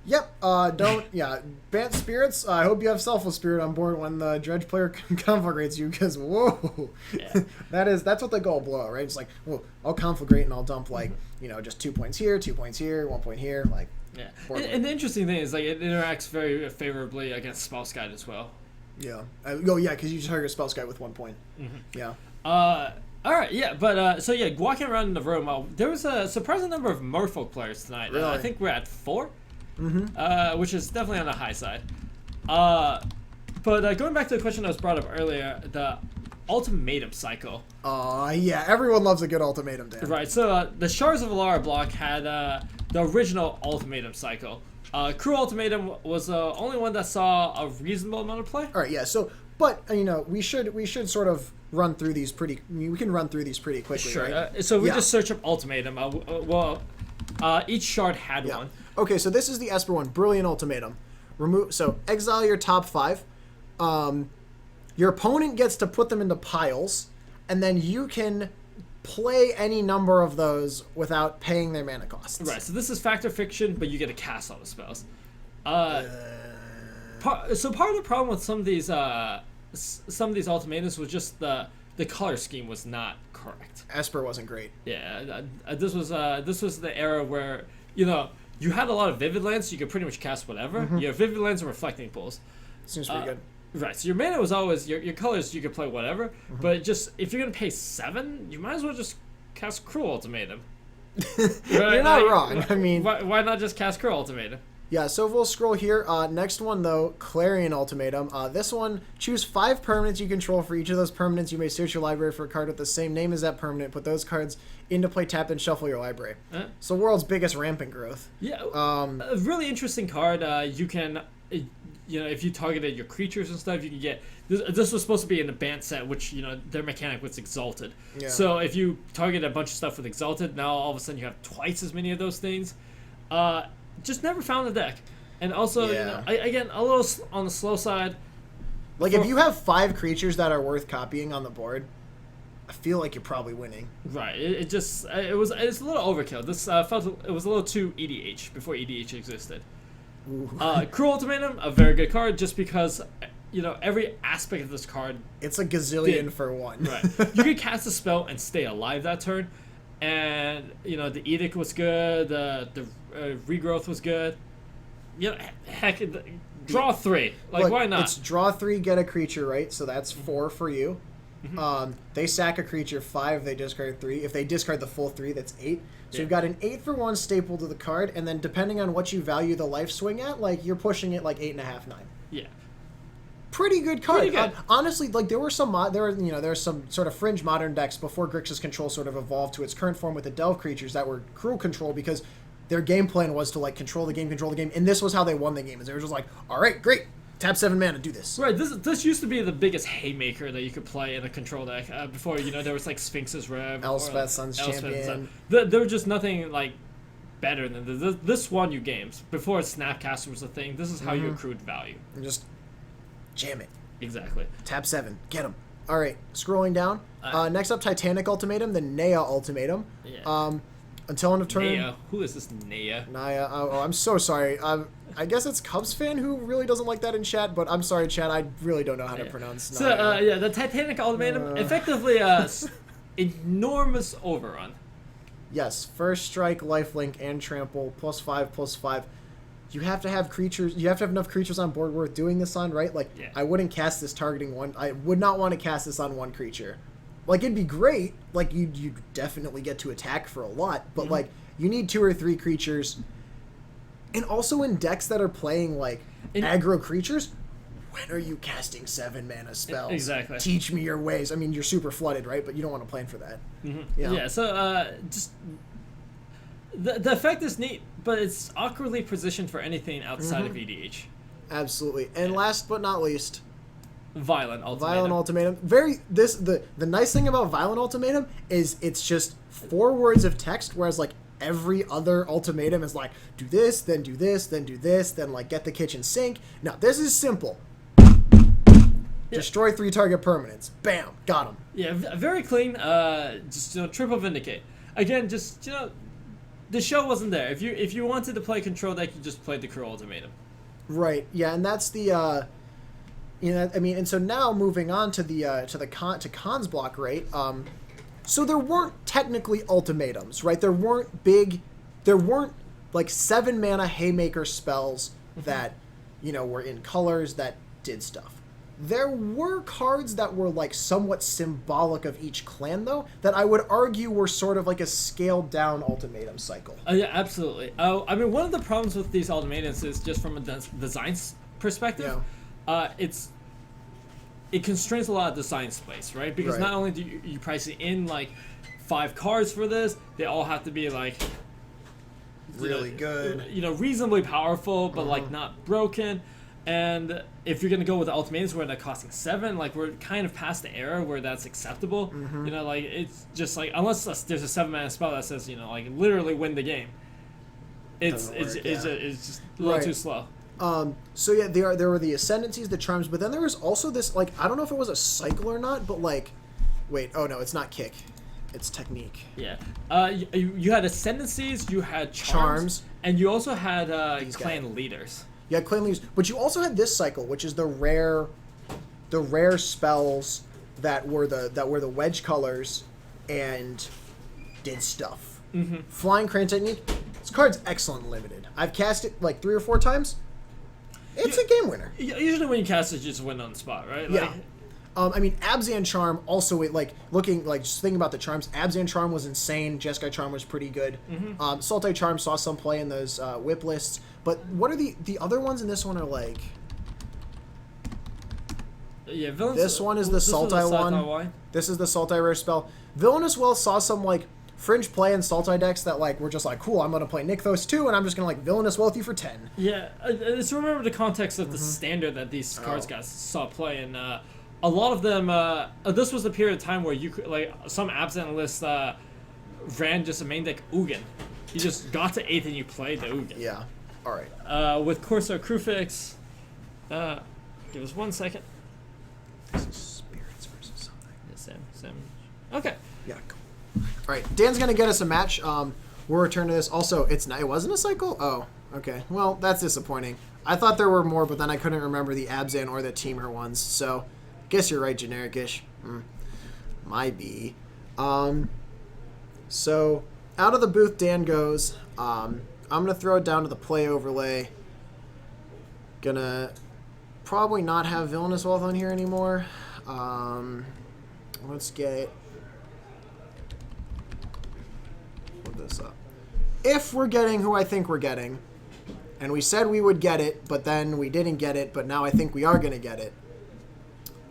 Yep. Bant Spirits. I hope you have Selfless Spirit on board when the Dredge player conflagrates you, because whoa, that's what they call blow, right? It's like, whoa, I'll conflagrate and I'll dump like just 2 points here, 2 points here, 1 point here, like. Yeah. And the interesting thing is like it interacts very favorably against Spellskite as well. Yeah. Because you target Spellskite with 1 point. Yeah. All right, yeah, but walking around in the room, there was a surprising number of Merfolk players tonight. Really? I think we're at 4, which is definitely on the high side. But going back to the question that was brought up earlier, the ultimatum cycle. Yeah, everyone loves a good ultimatum, Dan. Right, so the Shards of Alara block had the original ultimatum cycle. Crew Ultimatum was the only one that saw a reasonable amount of play. All right, yeah. So, but we should sort of run through these pretty. I mean, we can run through these pretty quickly. Sure. Right? So we just search up Ultimatum. Each shard had one. Okay, so this is the Esper one. Brilliant Ultimatum. So exile your top 5. Your opponent gets to put them into piles, and then you can play any number of those without paying their mana costs. Right, so this is Fact or Fiction, but you get to cast all the spells. So part of the problem with some of these ultimatums was just the color scheme was not correct. Esper wasn't great. Yeah, this was the era where you had a lot of Vivid Lands, so you could pretty much cast whatever. You have Vivid Lands and Reflecting Pools. Seems pretty good. Right, so your mana was always your colors. You could play whatever, but just if you're gonna pay 7, you might as well just cast Cruel Ultimatum. Right? You're not wrong. I mean, why not just cast Cruel Ultimatum? Yeah, so we'll scroll here. Next one, though, Clarion Ultimatum. This one, choose 5 permanents you control. For each of those permanents, you may search your library for a card with the same name as that permanent. Put those cards into play, tap, and shuffle your library. So world's biggest rampant growth. Yeah, a really interesting card. You can, if you targeted your creatures and stuff, you can get... This was supposed to be in the Bant set, which, their mechanic was Exalted. Yeah. So if you target a bunch of stuff with Exalted, now all of a sudden you have twice as many of those things. Just never found the deck. And also, again, a little on the slow side. Like, if you have 5 creatures that are worth copying on the board, I feel like you're probably winning. Right. It's a little overkill. This felt it was a little too EDH before EDH existed. Cruel Ultimatum, a very good card, just because every aspect of this card. It's a gazillion for one. Right. You could cast a spell and stay alive that turn, and the Edict was good. The Regrowth was good. Heck, draw 3. Like, look, why not? It's draw 3, get a creature, right? So that's 4 for you. They sack a creature 5, they discard 3. If they discard the full 3, that's 8. So you've got an 8 for 1 staple to the card, and then depending on what you value the life swing at, like, you're pushing it like 8.5, 9. Yeah. Pretty good card. Pretty good. Honestly, like, there were some sort of fringe modern decks before Grixis Control sort of evolved to its current form with the Delve creatures that were Cruel Control, because their game plan was to, like, control the game, and this was how they won the game. Is they were just like, all right, great, tap 7 mana, do this. Right, this used to be the biggest haymaker that you could play in a control deck. Before, there was like Sphinx's Rev. Elspeth, Sun's Champion. There was just nothing like better than this won you games. Before Snapcaster was a thing, this is how you accrued value. And just jam it. Exactly. Tap 7, get him. All right, scrolling down. Next up, Titanic Ultimatum, the Naya Ultimatum. Yeah. Until end of turn. Naya. Who is this Naya? Naya. Oh, I'm so sorry. I guess it's Cubs fan who really doesn't like that in chat, but I'm sorry, chat. I really don't know how to pronounce Naya. So, the Titanic Ultimatum, effectively enormous overrun. Yes, first strike, lifelink, and trample, +5/+5. You have to have creatures. You have to have enough creatures on board worth doing this on, right? Like, I wouldn't cast this targeting one. I would not want to cast this on one creature. Like, it'd be great. Like, you'd definitely get to attack for a lot, but like, you need 2 or 3 creatures. And also in decks that are playing like aggro creatures, when are you casting 7 mana spells? Exactly. Teach me your ways. I mean, you're super flooded, right? But you don't want to plan for that. Yeah. So just the effect is neat, but it's awkwardly positioned for anything outside of EDH. Absolutely. And last but not least, Violent Ultimatum. Violent Ultimatum. The nice thing about Violent Ultimatum is it's just 4 words of text, whereas like every other ultimatum is like, do this, then do this, then do this, then like get the kitchen sink. Now this is simple. Destroy 3 target permanents. Bam, got him. Yeah, very clean. Just triple vindicate. Again, just the show wasn't there. If you wanted to play control deck, you just played the Cruel Ultimatum. Right. Yeah, and that's the I mean, and so now moving on to the cons block, right? So there weren't technically ultimatums, right? There weren't like 7 mana haymaker spells that, were in colors that did stuff. There were cards that were like somewhat symbolic of each clan, though, that I would argue were sort of like a scaled down ultimatum cycle. Yeah, absolutely. I mean, one of the problems with these ultimatums is just from a design perspective. Yeah. It constrains a lot of design space, right? Because not only do you price it in like 5 cards for this, they all have to be like really good, reasonably powerful, but like not broken. And if you're gonna go with the ultimatums where they're costing 7, like we're kind of past the era where that's acceptable. Like it's just like unless there's a 7 mana spell that says like literally win the game, it's just a little too slow. So yeah, there were the Ascendancies, the Charms, but then there was also this, like, I don't know if it was a cycle or not, but like, wait, oh no, it's not Kick, it's Technique. Yeah. You had Ascendancies, you had Charms, and you also had Clan Leaders. Yeah, Clan Leaders, but you also had this cycle, which is the rare spells that were the wedge colors and did stuff. Flying Crane Technique, this card's excellent limited. I've cast it like 3 or 4 times. It's a game winner. Usually when you cast it, you just win on the spot, right? Yeah. I mean, Abzan Charm also, just thinking about the charms, Abzan Charm was insane. Jeskai Charm was pretty good. Sultai Charm saw some play in those whip lists. But what are the other ones in this one are like? Yeah, this one is the Sultai one. This is the Sultai rare spell. Villainous Wealth saw some like fringe play in Sultai decks that like were just like, cool, I'm gonna play Nykthos too, and I'm just gonna like Villainous Wealth you for 10. Yeah, just remember the context of the standard that these cards guys saw play, and a lot of them. This was the period of time where you could like some Absent lists ran just a main deck Ugin. You just got to 8th and you played the Ugin. Yeah. All right. With Corsair Crewfix, give us 1 second. This is spirits versus something. Yeah, Sam. Okay. Yeah. Cool. All right. Dan's gonna get us a match. We'll return to this. Also, it wasn't a cycle. Oh. Okay. Well, that's disappointing. I thought there were more, but then I couldn't remember the Abzan or the Teamer ones. So, guess you're right, generic-ish. Might be. So, out of the booth, Dan goes. I'm going to throw it down to the play overlay. Gonna probably not have Villainous Wealth on here anymore. Let's put this up. If we're getting who I think we're getting, and we said we would get it, but then we didn't get it, but now I think we are going to get it.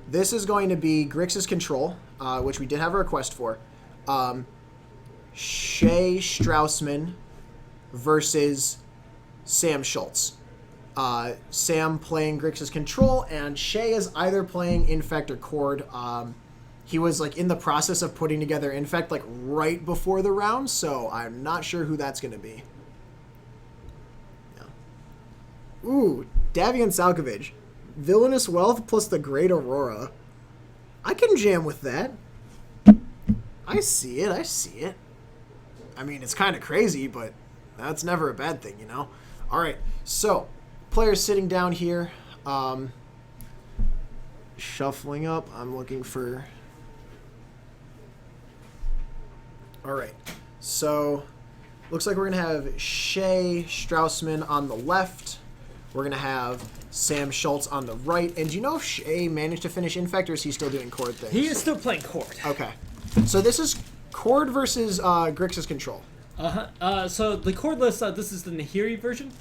This is going to be Grixis Control, which we did have a request for. Shea Straussman versus Sam Schultz. Sam playing Grixis Control, and Shay is either playing Infect or Chord. He was like in the process of putting together Infect like right before the round, so I'm not sure who that's going to be. Yeah. Ooh, Davian Salkovage. Villainous Wealth plus the Great Aurora. I can jam with that. I see it. I mean, it's kind of crazy, but that's never a bad thing, you know? All right, so players sitting down here. Shuffling up. I'm looking for... All right, so looks like we're going to have Shay Straussman on the left. We're going to have Sam Schultz on the right. And do you know if Shay managed to finish Infect, or is he still doing Chord things? He is still playing Chord. Okay. So this is Chord versus Grixis Control. So the Chord list, this is the Nahiri version.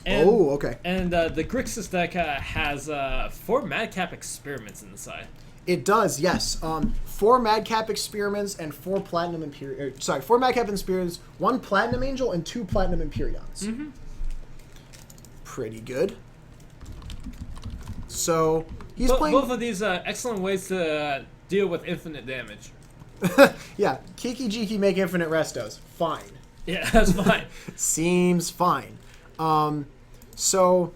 And, okay. And the Grixis deck has 4 Madcap Experiments in the side. It does, yes. 4 Madcap Experiments and 4 Platinum Imperial. Sorry, 4 Madcap Experiments, 1 Platinum Angel, and 2 Platinum Imperions. Mm-hmm. Pretty good. So he's playing. Both of these excellent ways to deal with infinite damage. Yeah, Kiki Jiki make infinite restos. Fine. Yeah, that's fine. Seems fine. So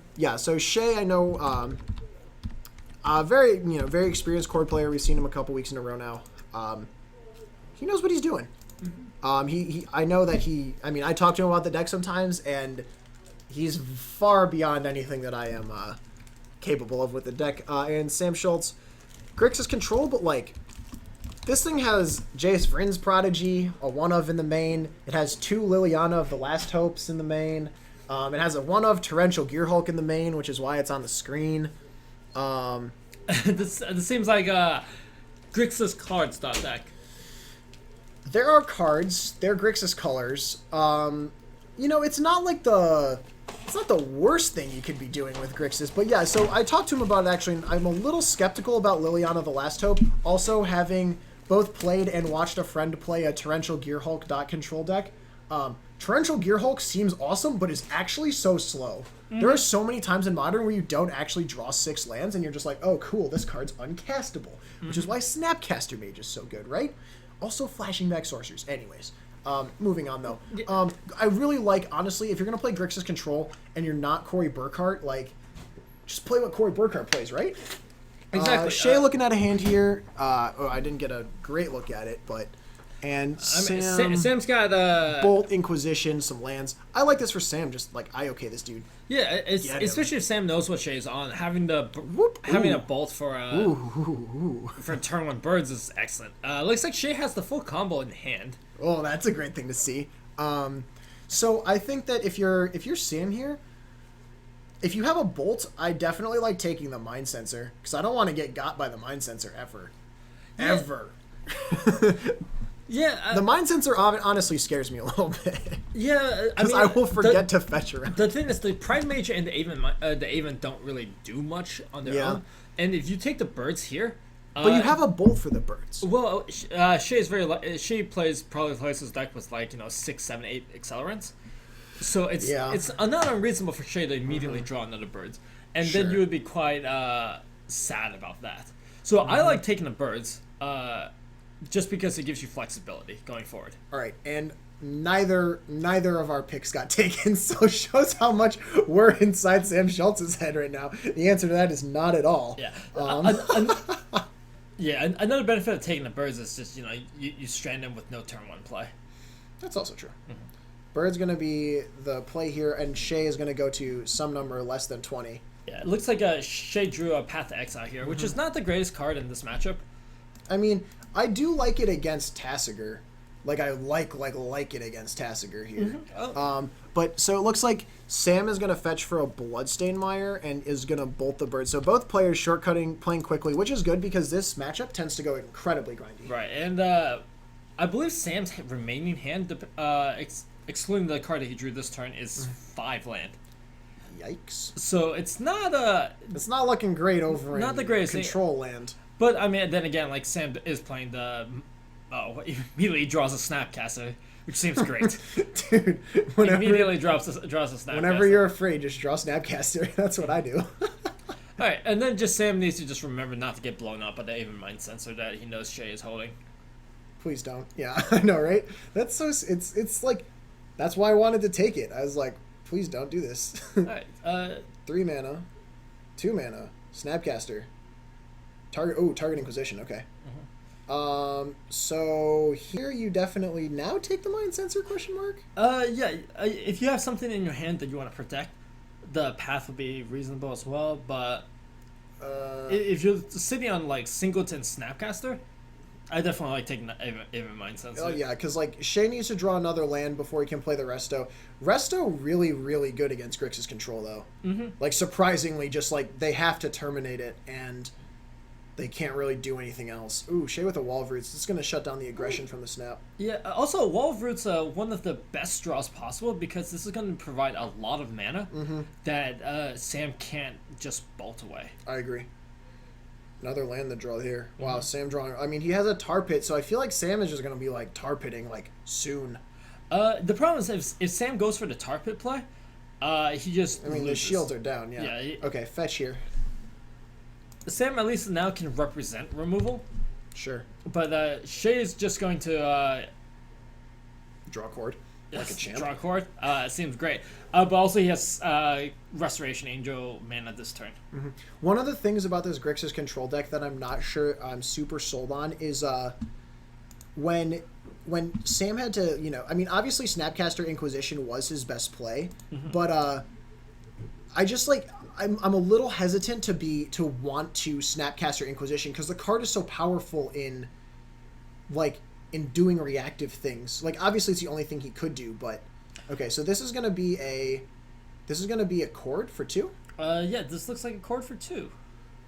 Shay, I know, very experienced Chord player. We've seen him a couple weeks in a row now. He knows what he's doing. Mm-hmm. I know that I talk to him about the deck sometimes, and he's far beyond anything that I am capable of with the deck. And Sam Schultz, Grixis Control, but like, this thing has Jace Vryn's Prodigy, a 1-of in the main. It has 2 Liliana of the Last Hopes in the main. It has a 1-of Torrential Gearhulk in the main, which is why it's on the screen. This seems like Grixis cards deck. There are cards. They're Grixis colors. It's not like it's not the worst thing you could be doing with Grixis, but yeah, so I talked to him about it actually, and I'm a little skeptical about Liliana the Last Hope, also having both played and watched a friend play a Torrential Gearhulk control deck. Torrential Gearhulk seems awesome, but is actually so slow. Mm-hmm. There are so many times in Modern where you don't actually draw 6 lands, and you're just like, oh, cool, this card's uncastable, which is why Snapcaster Mage is so good, right? Also Flashing Back Sorcerers. Anyways, moving on, though. I really like, honestly, if you're going to play Grixis Control and you're not Corey Burkhart, like, just play what Corey Burkhart plays, right? Exactly. Shay looking at a hand here. I didn't get a great look at it, but... And Sam's got Bolt, Inquisition, some lands. I like this for Sam. Just like okay this dude. Yeah, especially if Sam knows what Shay's on. Having a Bolt for turn 1 birds is excellent. Looks like Shay has the full combo in hand. Oh, that's a great thing to see. So I think that if you're Sam here, if you have a Bolt, I definitely like taking the Mind Sensor because I don't want to get got by the Mind Sensor ever. Yeah, the Mind Sensor honestly scares me a little bit. Yeah, because I will forget to fetch around. The thing is, the Pride Mage and the Aven don't really do much on their own. And if you take the birds here, but you have a Bolt for the birds. Well, She probably plays his deck with 6, 7, 8 accelerants. So it's not unreasonable for Shay to immediately draw another birds, and then you would be quite sad about that. So I like taking the birds. Just because it gives you flexibility going forward. All right, and neither of our picks got taken, so it shows how much we're inside Sam Schultz's head right now. The answer to that is not at all. Yeah. Another benefit of taking the birds is just you strand them with no turn 1 play. That's also true. Mm-hmm. Bird's going to be the play here, and Shay is going to go to some number less than 20. Yeah, it looks like Shay drew a Path to Exile here, which is not the greatest card in this matchup. I mean, I do like it against Tassiger. Like, I like it against Tassiger here. Mm-hmm. But, so it looks like Sam is going to fetch for a Bloodstained Mire and is going to bolt the bird. So both players shortcutting, playing quickly, which is good because this matchup tends to go incredibly grindy. Right, and I believe Sam's remaining hand, excluding the card that he drew this turn, is 5 land. Yikes. So it's not it's not looking great over not in the greatest control land. But I mean, then again, Sam is playing he immediately draws a Snapcaster, which seems great. Dude, Immediately draws a Snapcaster. Whenever you're afraid, just draw Snapcaster. That's what I do. Alright, and then just Sam needs to just remember not to get blown up by the Aven Mind Sensor that he knows Shay is holding. Please don't. Yeah, I know, right? That's so... It's like... That's why I wanted to take it. I was like, please don't do this. Alright, 3 mana. 2 mana. Snapcaster. Target Inquisition, okay. So here you definitely now take the Mind Sensor, question mark? Yeah, if you have something in your hand that you want to protect, the path will be reasonable as well, but if you're sitting on, like, Singleton Snapcaster, I definitely like taking the Aven Mind Sensor. Oh, yeah, because, like, Shay needs to draw another land before he can play the Resto. Resto really, really good against Grixis control, though. Mm-hmm. Like, surprisingly, just, like, they have to terminate it, and they can't really do anything else. Ooh, Shay with a Wall of Roots. It's going to shut down the aggression from the snap. Yeah, also, Wall of Roots one of the best draws possible, because this is going to provide a lot of mana that Sam can't just bolt away. I agree. Another land to draw here. Wow, Sam drawing... I mean, he has a Tar Pit, so I feel like Sam is just going to be, like, Tar Pitting, like, soon. The problem is, if Sam goes for the Tar Pit play, he just I mean, loses. the shields are down, yeah. Okay, fetch here. Sam at least now can represent removal. Sure. But Shay is just going to... Draw Chord. Like a champ. Draw Chord. Seems great. But also he has Restoration Angel mana this turn. Mm-hmm. One of the things about this Grixis control deck that I'm not sure I'm super sold on is when Sam had to, you know, I mean, obviously Snapcaster Inquisition was his best play, but I just, like, I'm a little hesitant to want to Snapcaster Inquisition because the card is so powerful in, like, in doing reactive things. Like, obviously it's the only thing he could do, but okay, so this is gonna be a Chord for 2? Yeah, this looks like a Chord for 2.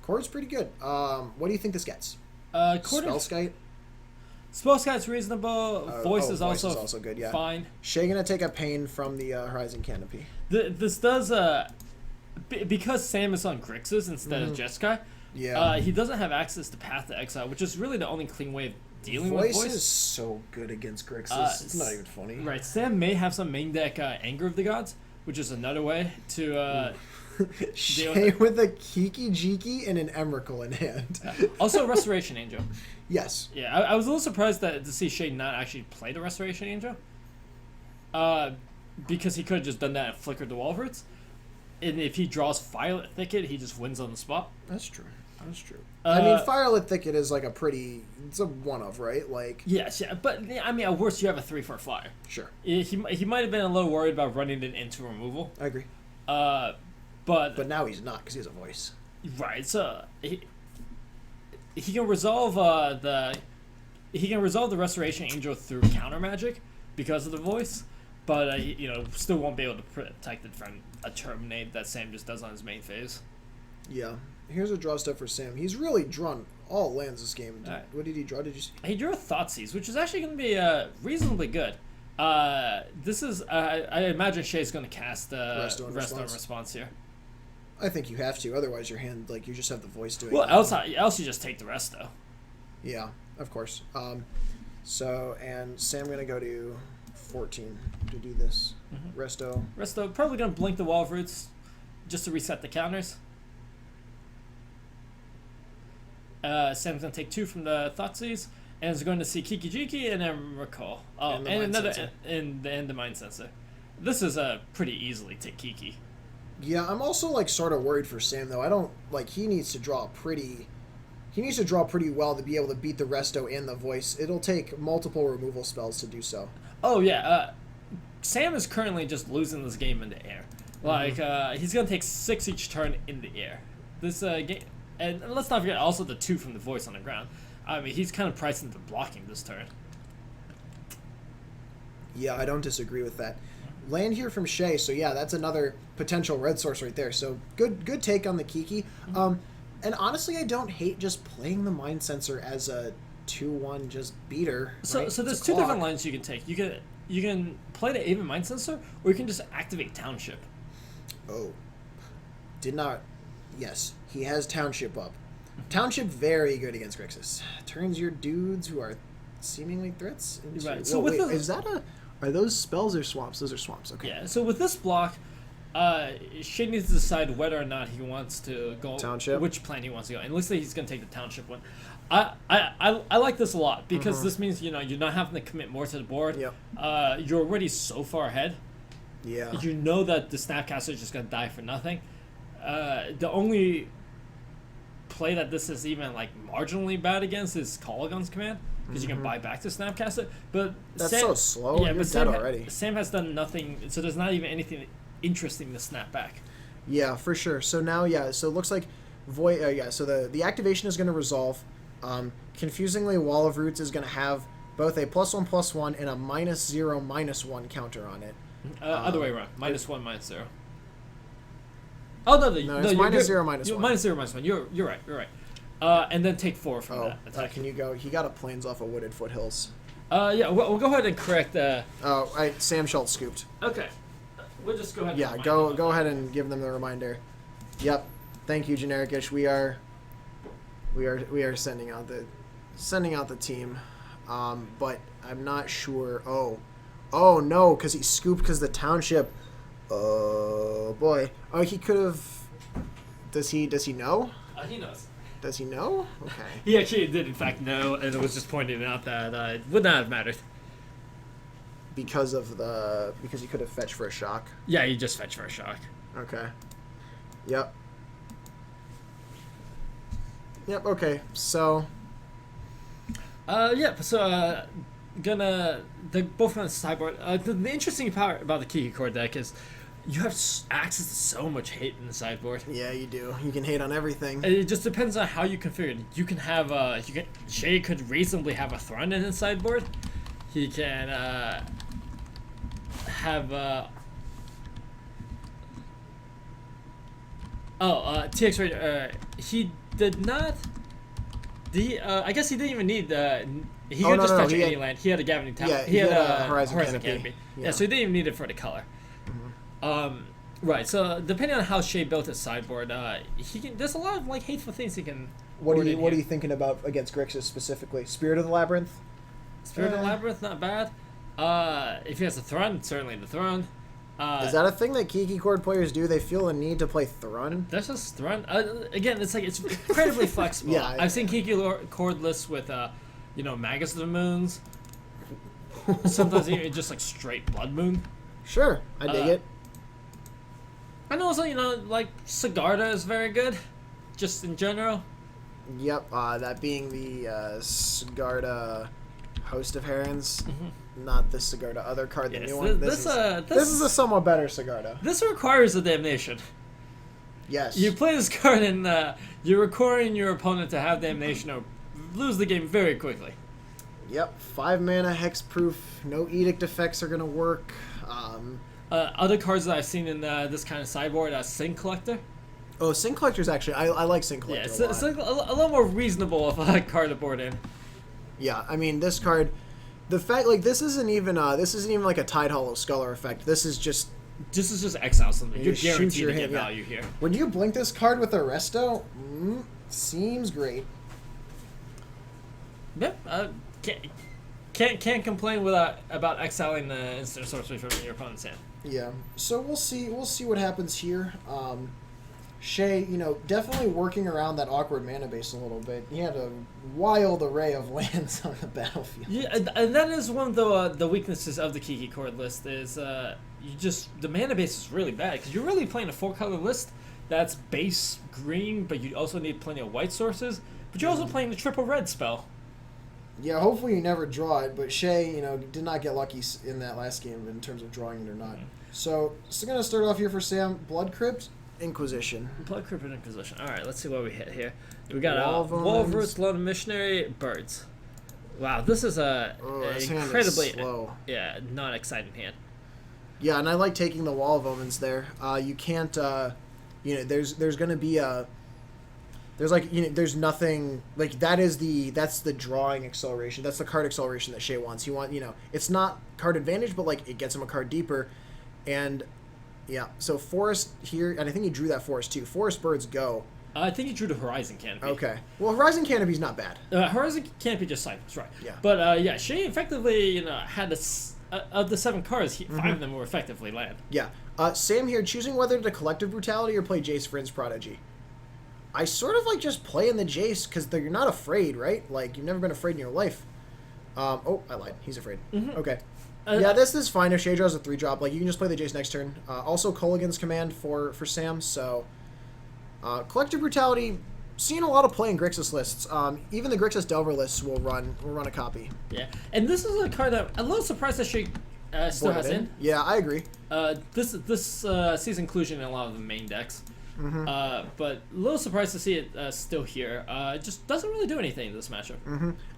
Chord's pretty good. What do you think this gets? Chord Spellskite? Spellskite's reasonable. Voice is also good, yeah. Fine. Shay gonna take a pain from the Horizon Canopy. This does because Sam is on Grixis instead of Jeskai. Yeah. He doesn't have access to Path to Exile, which is really the only clean way of dealing with Voice. Voice is so good against Grixis. It's not even funny. Right. Sam may have some main deck Anger of the Gods, which is another way to Shay with a Kiki Jiki and an Emrakul in hand. Also, Restoration Angel. Yes. Yeah, I was a little surprised to see Shay not actually play the Restoration Angel. Because he could have just done that and flickered the Wall of Roots. And if he draws Violet Thicket, he just wins on the spot. That's true. I mean, Firelit Thicket is like it's a one-of, right? Like, yes, yeah, but I mean, at worst, you have a 3/4 flyer. Sure. He might have been a little worried about running it into removal. I agree. But now he's not because he has a voice. Right. So he can resolve the Restoration Angel through counter magic because of the voice, but still won't be able to protect it from a Terminate that Sam just does on his main phase. Yeah. Here's a draw step for Sam. He's really drawn all lands this game. Right. What did he draw? Did you see? He drew a Thoughtseize, which is actually going to be reasonably good. This is I imagine Shay's going to cast Resto in response here. I think you have to. Otherwise, your hand, like, you just have the voice doing. Well, else you just take the Resto. Yeah, of course. And Sam going to go to 14 to do this. Resto probably going to blink the Wall of Roots just to reset the counters. Sam's going to take 2 from the Thoughtseize, and is going to see Kiki Jiki and then recall. And the Mind Sensor. This is pretty easily take Kiki. Yeah, I'm also, like, sort of worried for Sam, though. I don't, like, he needs to draw pretty well to be able to beat the Resto and the Voice. It'll take multiple removal spells to do so. Oh, yeah. Sam is currently just losing this game in the air. Like, he's going to take 6 each turn in the air. This game... And let's not forget also the 2 from the Voice on the ground. I mean, he's kind of priced into blocking this turn. Yeah, I don't disagree with that. Land here from Shay, so yeah, that's another potential red source right there. So good take on the Kiki. And honestly, I don't hate just playing the Mind Sensor as a 2/1 just beater. So there's 2 different lines you can take. You can play the Aven Mind Sensor, or you can just activate Township. Oh, yes, he has Township up. Township very good against Grixis. Turns your dudes who are seemingly threats into... Right. So is that a... Are those spells or swamps? Those are swamps. Okay. Yeah. So with this block, Shay needs to decide whether or not he wants to go Township. which plan he wants to go. And it looks like he's going to take the township one. I like this a lot because this means you're not having to commit more to the board. Yep. You're already so far ahead. Yeah. You know that the Snapcaster is just going to die for nothing. The only play that this is even like marginally bad against is Colligon's command because you can buy back the Snapcaster. But That's so slow. You're dead already. Sam has done nothing, so there's not even anything interesting to snap back. Yeah, for sure. So now, so it looks like Void. So the activation is going to resolve. Confusingly, Wall of Roots is going to have both a +1/+1 and a -0/-1 counter on it. Other way around. -1, -0. Oh no, it's -0/-1. -0/-1. You're right. And then take 4 from that attack. Can you go? He got a plains off of Wooded Foothills. Yeah, we'll go ahead and correct. Sam Schultz scooped. Okay, we'll just go ahead. Yeah, go ahead and give them the reminder. Yep. Thank you, Genericish. We are sending out the team, but I'm not sure. Oh no, because he scooped because the township. Oh boy. Oh, he could have. Does he know? He knows. Does he know? Okay. He actually did, in fact, know, and it was just pointing out that it would not have mattered. Because he could have fetched for a shock. Yeah, he just fetched for a shock. Okay. Yep. Okay. So. They're both on the sideboard. The interesting part about the Kiki Chord deck is you have access to so much hate in the sideboard. Yeah, you do. You can hate on everything. It just depends on how you configure it. You can have Shay could reasonably have a Thrun in his sideboard. He can have TX right. He did not. I guess he didn't even need he could just fetch any land. He had a Gathering Tower. Yeah, he had a Horizon Canopy. Yeah, so he didn't even need it for the color. Right. So depending on how Shay built his sideboard, there's a lot of like hateful things he can. What are you thinking about against Grixis specifically? Spirit of the Labyrinth. Spirit of the Labyrinth, not bad. If he has a Thrun, certainly the Thrun. Is that a thing that Kiki Chord players do? They feel a need to play Thrun? That's just Thrun. Again, it's incredibly flexible. Yeah, I've seen Kiki Chord lists with, Magus of the Moons. Sometimes even just like straight Blood Moon. Sure, I dig it. And also, Sigarda is very good, just in general. Yep, that being the Sigarda Host of Herons. Not the Sigarda other card, the new one. This is a somewhat better Sigarda. This requires a damnation. Yes. You play this card and you're requiring your opponent to have damnation or lose the game very quickly. Yep, 5 mana, hexproof, no edict effects are going to work. Other cards that I've seen in this kind of sideboard, Sin Collector. Oh, Sin Collector's actually, I like Sin Collector a lot. It's a little more reasonable of a card to board in. Yeah, I mean, this card, the fact, this isn't even like a Tide Hollow Sculler effect. This is just exile something. You're shoot guaranteed your to get hand, value here. When you blink this card with Arresto, seems great. Yep, can't complain about exiling the instant sorcery from your opponent's hand. Yeah, so we'll see what happens here. Shay, definitely working around that awkward mana base a little bit. He had a wild array of lands on the battlefield. Yeah, and that is one of the weaknesses of the Kiki Chord list is the mana base is really bad because you're really playing a 4-color list that's base green, but you also need plenty of white sources. But you're also playing the triple red spell. Yeah, hopefully you never draw it, but Shay, did not get lucky in that last game in terms of drawing it or not. So going to start off here for Sam, Blood Crypt, Inquisition. Blood Crypt and Inquisition. All right, let's see what we hit here. We got Wall of Roots, Lone Missionary, Birds. Wow, this is incredibly slow. not exciting hand. Yeah, and I like taking the Wall of Omens there. You can't, there's going to be a... There's nothing that's the drawing acceleration. That's the card acceleration that Shay wants. It's not card advantage, but it gets him a card deeper, and yeah. So Forest here, and I think he drew that Forest too. Forest Birds go. I think he drew the Horizon Canopy. Okay. Well, Horizon Canopy's not bad. Horizon Canopy just cycles, right? Yeah. But Shay effectively had of the 7 cards, 5 of them will effectively land. Yeah. Sam here, choosing whether to Collective Brutality or play Jace Vryn's Prodigy. I sort of like just playing the Jace because you're not afraid, right? Like, you've never been afraid in your life. Oh, I lied. He's afraid. Okay. Yeah, this is fine if Shade draws a 3-drop. Like, you can just play the Jace next turn. Also, Kolaghan's Command for Sam, so... Collective Brutality, seeing a lot of play in Grixis lists. Even the Grixis Delver lists will run a copy. Yeah, and this is a card that I'm a little surprised that she still has in. Yeah, I agree. This sees inclusion in a lot of the main decks. But a little surprised to see it still here. It just doesn't really do anything in this matchup.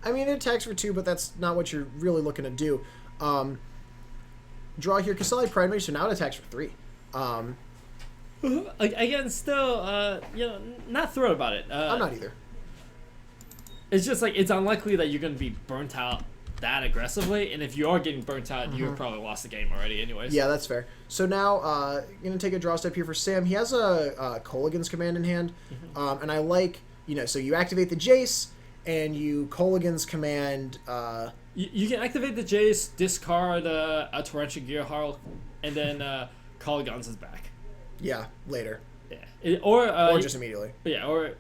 I mean, it attacks for 2, but that's not what you're really looking to do. Draw here, Kasali Pride Mage, so now it attacks for 3. Again, still, not thrilled about it. I'm not either. It's just like, it's unlikely that you're going to be burnt out that aggressively, and if you are getting burnt out, you've probably lost the game already anyways. Yeah, that's fair. So now, going to take a draw step here for Sam. He has a Kolaghan's Command in hand, and I like, so you activate the Jace, and you Kolaghan's Command... You can activate the Jace, discard a Torrential Gearhulk, and then Kolaghan's is back. Yeah, later. Yeah, or just immediately. Yeah, or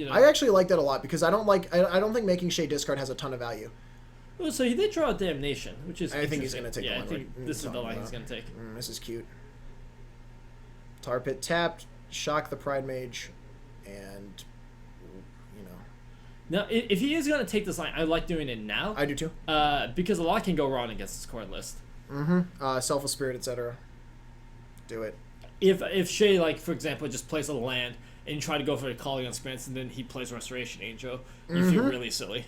I actually like that a lot because I don't think making Shade discard has a ton of value. Well, so he did draw a Damnation, which is I think he's gonna take. Yeah, the I think this is the line he's gonna take. This is cute. Tar Pit tapped, shock the Pride Mage, and Now, if he is gonna take this line, I like doing it now. I do too. Because a lot can go wrong against this Chord list. Selfless Spirit, etc. Do it. If Shay, like, for example, just plays a land and you try to go for a Calling on Spirits and then he plays Restoration Angel, you feel really silly.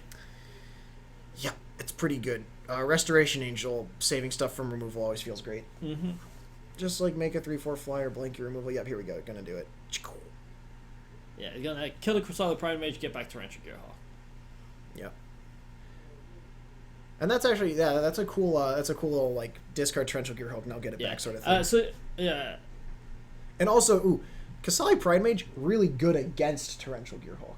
Yeah, it's pretty good. Restoration Angel, saving stuff from removal always feels great. Just like make a 3/4 flyer, blank your removal. Yep, here we go. Gonna do it. Yeah, you're gonna kill the Crusade Pride Mage, get back to Torrential Gearhulk. Yep. And that's actually that's a cool little like discard Torrential Gearhulk and I'll get it back sort of thing. And also, Kasali Pride Mage, really good against Torrential Gearhulk.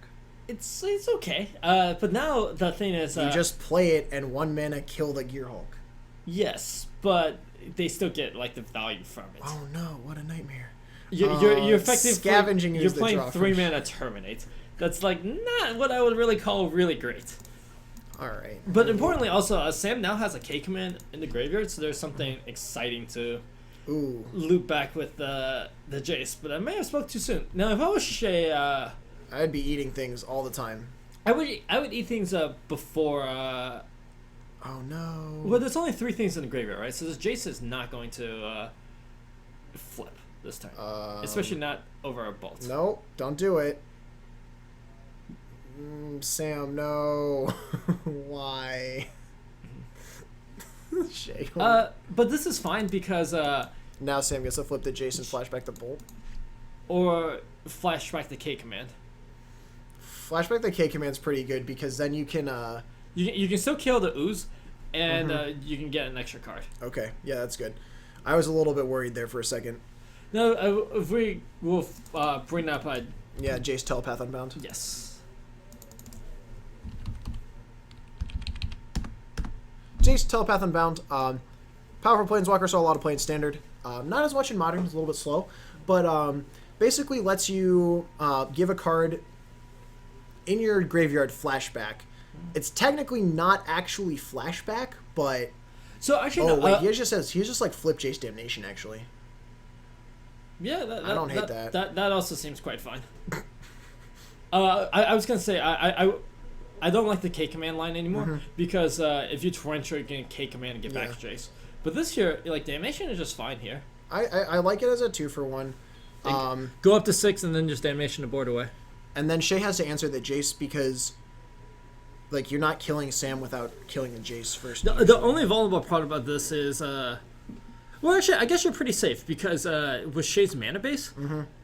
It's okay. But now the thing is... you just play it and 1 mana kill the Gearhulk. Yes, but they still get, like, the value from it. Oh no, what a nightmare. You're effectively... Scavenging you're playing 3 mana Terminate. That's, like, not what I would really call really great. Alright. But importantly, also, Sam now has a K command in the graveyard, so there's something exciting to... loop back with the Jace, but I may have spoke too soon. Now, if I was Shay, I'd be eating things all the time. I would eat things before. Oh no. Well, there's only 3 things in the graveyard, right? So this Jace is not going to flip this time, especially not over a Bolt. No, don't do it. Sam, no. Why? Shay. But this is fine because now Sam gets to flip the Jace and flashback the Bolt. Or flashback the K command. Flashback the K command's pretty good because then you can you can still kill the Ooze, and you can get an extra card. Okay, yeah, that's good. I was a little bit worried there for a second. No, if we will bring up Jace Telepath Unbound. Yes. Jace Telepath Unbound. Powerful Planeswalker, saw a lot of play in Standard. Not as much in Modern, it's a little bit slow. But basically lets you give a card in your graveyard flashback. It's technically not actually flashback, but... So actually, oh, wait, he just like flip Jace Damnation, actually. Yeah, I don't hate that. That also seems quite fine. I was going to say, I don't like the K command line anymore because if you torrential, you can K command and get back to Jace. But this here, like, Damnation is just fine here. I like it as a 2-for-1. Go up to 6 and then just Damnation to board away. And then Shay has to answer the Jace because, like, you're not killing Sam without killing the Jace first. The only vulnerable part about this is, well, actually, I guess you're pretty safe because with Shay's mana base,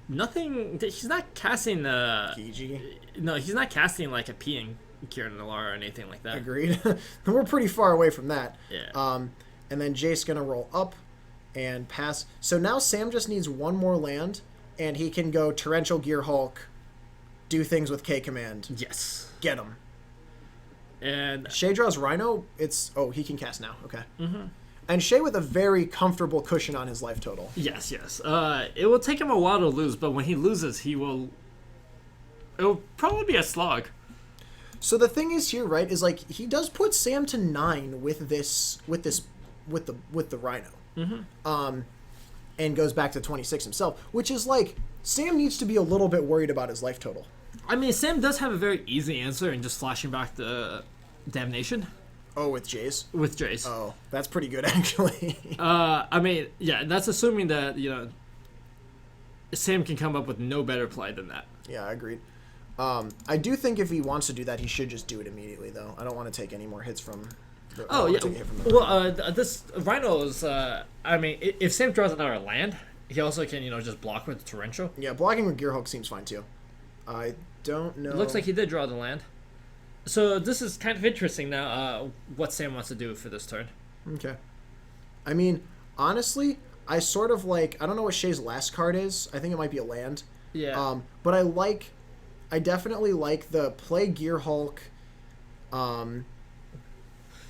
nothing. He's not casting Kiji? No, he's not casting like a peeing Kieran Nalar or anything like that. Agreed. We're pretty far away from that. Yeah. And then Jace gonna roll up and pass. So now Sam just needs 1 more land, and he can go Torrential Gearhulk, do things with K command. Yes. Get him. And Shay draws Rhino. He can cast now. Okay. Mm-hmm. And Shay with a very comfortable cushion on his life total. yes. It will take him a while to lose, but when he loses, it will probably be a slog. So the thing is here, right, is like he does put Sam to 9 with the Rhino. Mm-hmm. And goes back to 26 himself, which is like Sam needs to be a little bit worried about his life total. I mean, Sam does have a very easy answer in just flashing back the Damnation. Oh, with Jace? With Jace. Oh, that's pretty good, actually. I mean, yeah, that's assuming that, Sam can come up with no better play than that. Yeah, I agreed. I do think if he wants to do that, he should just do it immediately, though. I don't want to take any more hits from... This Rhino is... if Sam draws another land, he also can, just block with the Torrential. Yeah, blocking with Gearhulk seems fine, too. I don't know... It looks like he did draw the land. So this is kind of interesting now, what Sam wants to do for this turn. Okay. I mean, honestly, I sort of like... I don't know what Shay's last card is. I think it might be a land. Yeah. But I definitely like the play Gearhulk.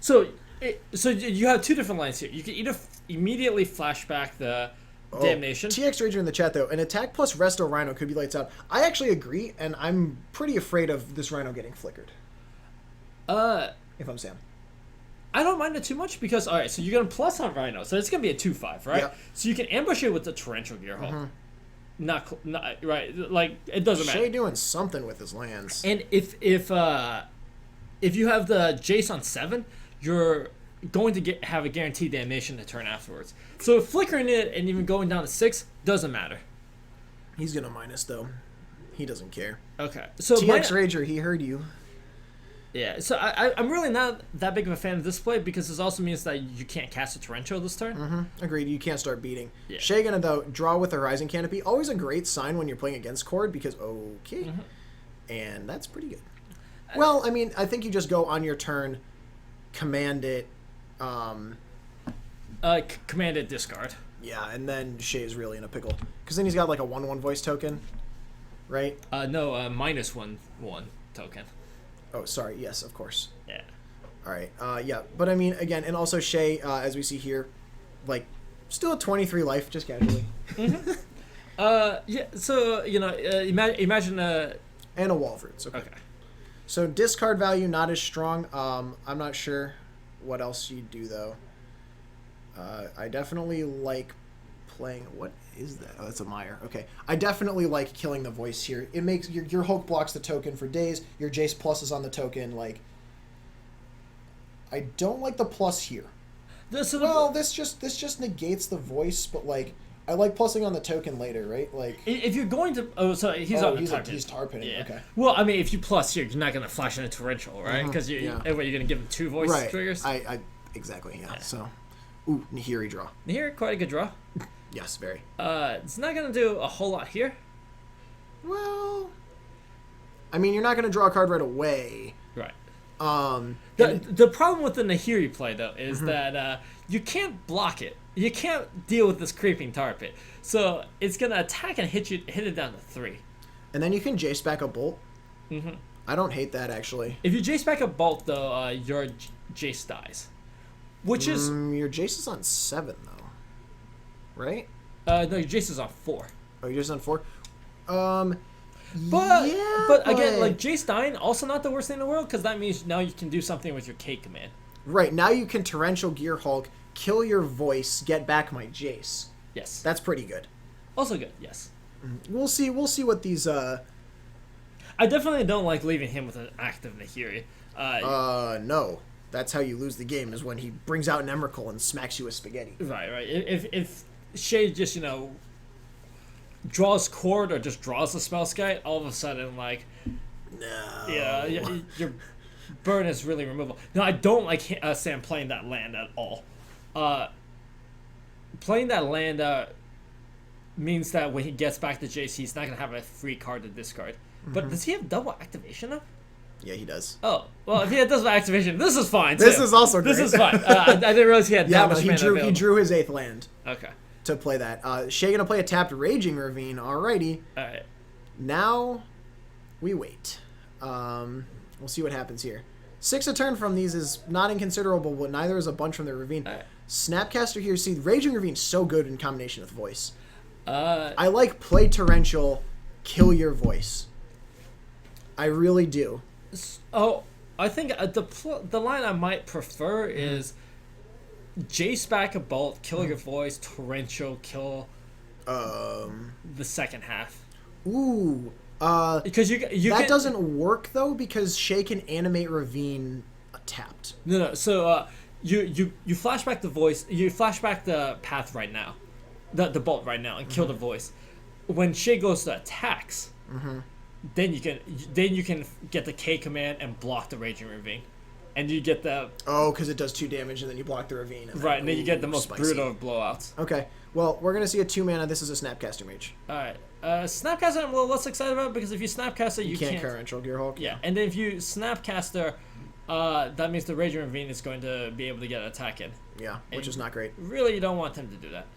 So you have two different lines here. You can either immediately flash back the Damnation. TX Rager in the chat, though. An attack plus Resto Rhino could be lights out. I actually agree, and I'm pretty afraid of this Rhino getting flickered. If I'm Sam. I don't mind it too much because, alright, so you're going to plus on Rhino. So it's going to be a 2/5, right? Yeah. So you can ambush it with the Torrential Gearhulk. Mm-hmm. Not right. Like, it doesn't matter. Shay doing something with his lands. And if you have the Jace on 7, you're going to have a guaranteed Damnation to turn afterwards. So flickering it and even going down to 6 doesn't matter. He's gonna minus though. He doesn't care. Okay. So TX Rager, he heard you. Yeah. So I'm really not that big of a fan of this play because this also means that you can't cast a Torrential this turn. Mm-hmm. Agreed. You can't start beating. Yeah. Shay gonna though draw with the Horizon Canopy. Always a great sign when you're playing against Chord because and that's pretty good. Well, I mean, I think you just go on your turn, command it. Command it, discard. Yeah, and then Shay's really in a pickle because then he's got like a 1/1 voice token, right? No, -1/1 token. Oh, sorry. Yes, of course. Yeah. All right. Yeah, but I mean, again, and also Shay, as we see here, like, still at 23 life, just casually. Mm-hmm. Yeah. So imagine and a Wall of Roots. Okay. So discard value not as strong. I'm not sure what else you do though. I definitely like playing. What is that? Oh, that's a Mire. Okay. I definitely like killing the voice here. It makes your Hulk blocks the token for days. Your Jace pluses on the token. Like, I don't like the plus here. This just negates the voice, but like I like plussing on the token later, right? Like if you're going to he's tar pitting. Yeah. Okay. Well, I mean, if you plus here, you're not going to flash in a Torrential, right? Because you're going to give him 2 voice triggers. I exactly. Yeah. So, Nahiri draw. Nahiri, quite a good draw. Yes, very. It's not going to do a whole lot here. Well, I mean, you're not going to draw a card right away. Right. The problem with the Nahiri play though is Mm-hmm. that you can't block it. You can't deal with this creeping tar pit. So it's gonna attack and hit it down to 3. And then you can Jace back a Bolt. Mm-hmm. I don't hate that actually. If you Jace back a Bolt though, your Jace dies, which is your Jace is on 7 though, right? No, your Jace is on 4. Oh, you're just on 4. But again, like Jace dying, also not the worst thing in the world because that means now you can do something with your K command. Right, now you can Torrential Gearhulk, kill your voice, get back my Jace. Yes. That's pretty good. Also good, yes. We'll see what these I definitely don't like leaving him with an active Nahiri. No. That's how you lose the game, is when he brings out an Emrakul and smacks you with spaghetti. Right. If Shay just, draws Chord or just draws the spell Sky, all of a sudden, like, no. Yeah, your burn is really removable. No, I don't like Sam playing that land at all. Playing that land means that when he gets back to Jace, he's not going to have a free card to discard. Mm-hmm. But does he have double activation up? Yeah, he does. Oh, well, if he had double activation, this is fine, too. This is also great. This is fine. I didn't realize he had that much mana available. He drew his 8th land. Okay. To play that. Shay gonna play a tapped Raging Ravine. Alrighty. Alright. Now, we wait. We'll see what happens here. 6 a turn from these is not inconsiderable, but neither is a bunch from the Ravine. All right. Snapcaster here. See, Raging Ravine's so good in combination with Voice. I I like play Torrential, kill your Voice. I really do. I think the line I might prefer is Jace back a Bolt, kill your Voice, Torrential, kill the second half. Ooh. Because you that can, doesn't work though because Shay can animate Ravine tapped. No. So you flashback the Voice, you flashback the path right now, the Bolt right now, and kill the Voice. When Shay goes to attacks, then you can get the K command and block the Raging Ravine, and you get the because it does 2 damage and then you block the Ravine. And then you get the most spicy. brutal of blowouts. Okay, well we're gonna see a 2 mana. This is a Snapcaster Mage. All right. Snapcaster I'm a little less excited about because if you Snapcaster, you can't Torrential Gearhulk. Yeah, and then if you Snapcaster, that means the Raging Ravine is going to be able to get an attack in. Yeah, which is not great. Really, you don't want them to do that.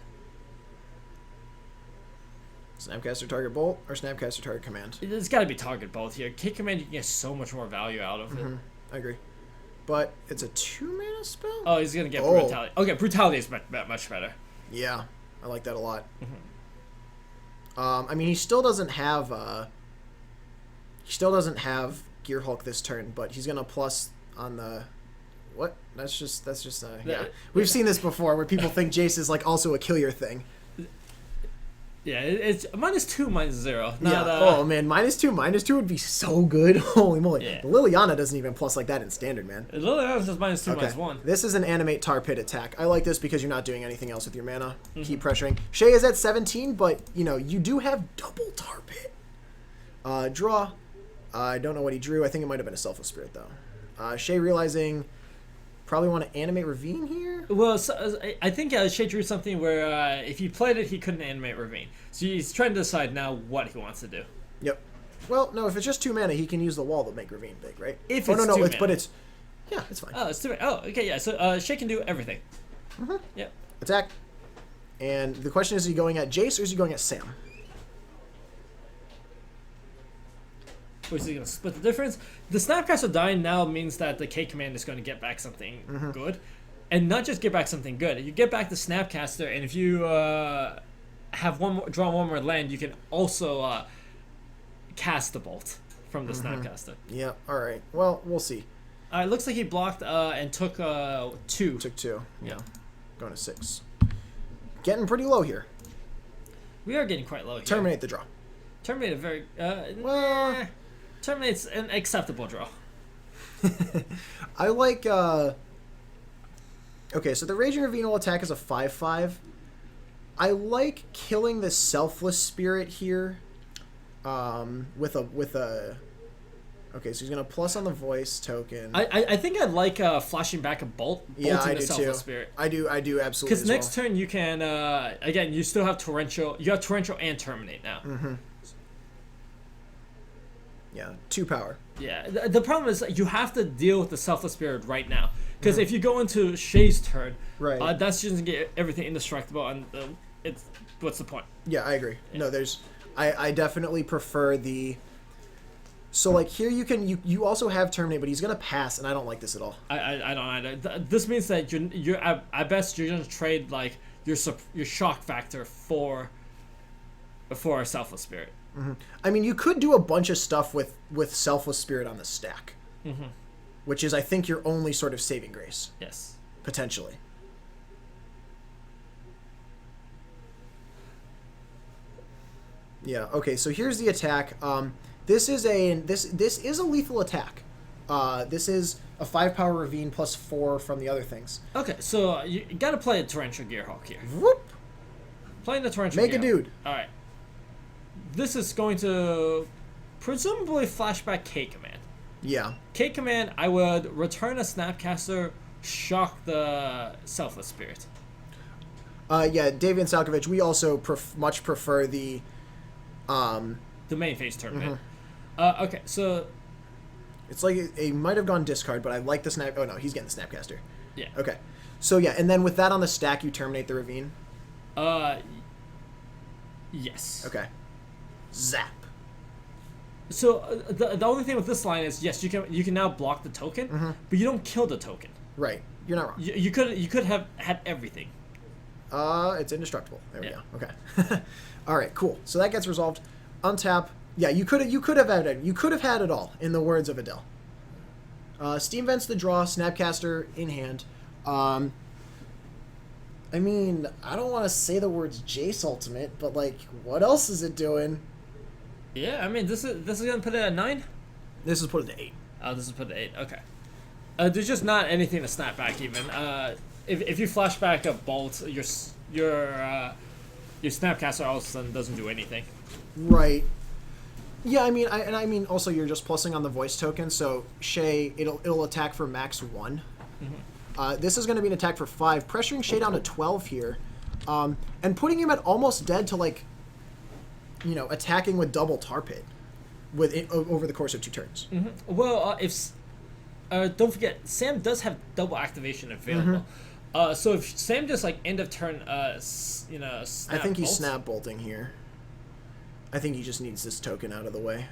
Snapcaster target Bolt or Snapcaster target Command? It's got to be target both here. K command, you can get so much more value out of it. I agree. But it's a 2 mana spell? Oh, he's going to get Brutality. Okay, Brutality is much better. Yeah, I like that a lot. I mean, he still doesn't have Gearhulk this turn, but he's gonna plus on the what? That's just yeah. We've seen this before where people think Jace is like also a kill your thing. Yeah, it's -2, -0. Not, oh man, -2 would be so good. Holy moly! Yeah. Liliana doesn't even plus like that in standard, man. Liliana's just -2, Okay. -1. This is an animate tar pit attack. I like this because you're not doing anything else with your mana. Keep pressuring. Shay is at 17, but you know you do have double tar pit. Draw. I don't know what he drew. I think it might have been a Selfless Spirit though. Shay realizing probably want to animate Ravine here. Well, so, I think Shay drew something where if he played it, he couldn't animate Ravine. So he's trying to decide now what he wants to do. Yep. Well, no, if it's just 2 mana, he can use the wall to make Ravine big, right? If no, it's no, 2 it's, mana. but it's it's fine. Oh, it's 2 mana. Oh, okay, yeah. So Shay can do everything. Yep. Attack. And the question is he going at Jace or is he going at Sam? Which is going to split the difference. The Snapcaster dying now means that the K command is going to get back something good. And not just get back something good. You get back the Snapcaster, and if you draw one more land, you can also cast the Bolt from the Snapcaster. Yeah, alright. Well, we'll see. It looks like he blocked and took 2. Took 2. Yeah. Going to 6. Getting pretty low here. We are getting quite low here. Terminate the draw. Terminate a very... Well... Terminate's an acceptable draw. I like... Okay, so the Raging Ravine will attack as a 5/5. I like killing the Selfless Spirit here with a... Okay, so he's going to plus on the Voice token. I think I like flashing back a Bolt. Yeah, I the do Selfless too. Spirit. I do absolutely. Because next turn you can... again, you still have Torrential. You have Torrential and Terminate now. Yeah, 2 power. Yeah, the problem is you have to deal with the Selfless Spirit right now. Because if you go into Shay's turn, right, that's just going to get everything indestructible, and it's what's the point? Yeah, I agree. Yeah. No, there's... I definitely prefer the... So, like, here you also have Terminate, but he's going to pass, and I don't like this at all. I don't either. This means that you're at best you're going to trade, like, your shock factor for a Selfless Spirit. I mean, you could do a bunch of stuff with Selfless Spirit on the stack. Which is, I think, your only sort of saving grace. Yes. Potentially. Yeah, okay, so here's the attack. This is a lethal attack. This is a 5 power Ravine plus 4 from the other things. Okay, so you got to play a Torrential Gearhulk here. Whoop! Playing the Torrential Make Gearhulk. a dude. Alright. This is going to presumably flashback K command. Yeah. K command, I would return a Snapcaster, shock the Selfless Spirit. Yeah, Davian Salkovich, we also much prefer the main phase tournament. Okay, so... It's like it might have gone discard, but I like the snap... Oh, no, he's getting the Snapcaster. Yeah. Okay. So, yeah, and then with that on the stack, you terminate the Ravine? Yes. Okay. Zap. So the only thing with this line is yes, you can now block the token, but you don't kill the token. Right. You're not wrong. You could have had everything. It's indestructible. There we go. Okay. All right. Cool. So that gets resolved. Untap. Yeah, you could have had it. You could have had it all, in the words of Adele. Steam Vents the draw. Snapcaster in hand. I mean, I don't want to say the words Jace Ultimate, but like, what else is it doing? Yeah, I mean, this is gonna put it at 9. This is put it at 8. Oh, this is put at 8. Okay. There's just not anything to snap back even. If you flash back a bolt, your Snapcaster all of a sudden doesn't do anything. Right. Yeah, I mean, also you're just plussing on the voice token, so Shay, it'll attack for max 1. This is going to be an attack for 5, pressuring Shay down to 12 here, and putting him at almost dead to, like, you know, attacking with double Tar Pit over the course of 2 turns. Well, don't forget, Sam does have double activation available. So if Sam just like end of turn, snap I think he's bolt, snap bolting here. I think he just needs this token out of the way.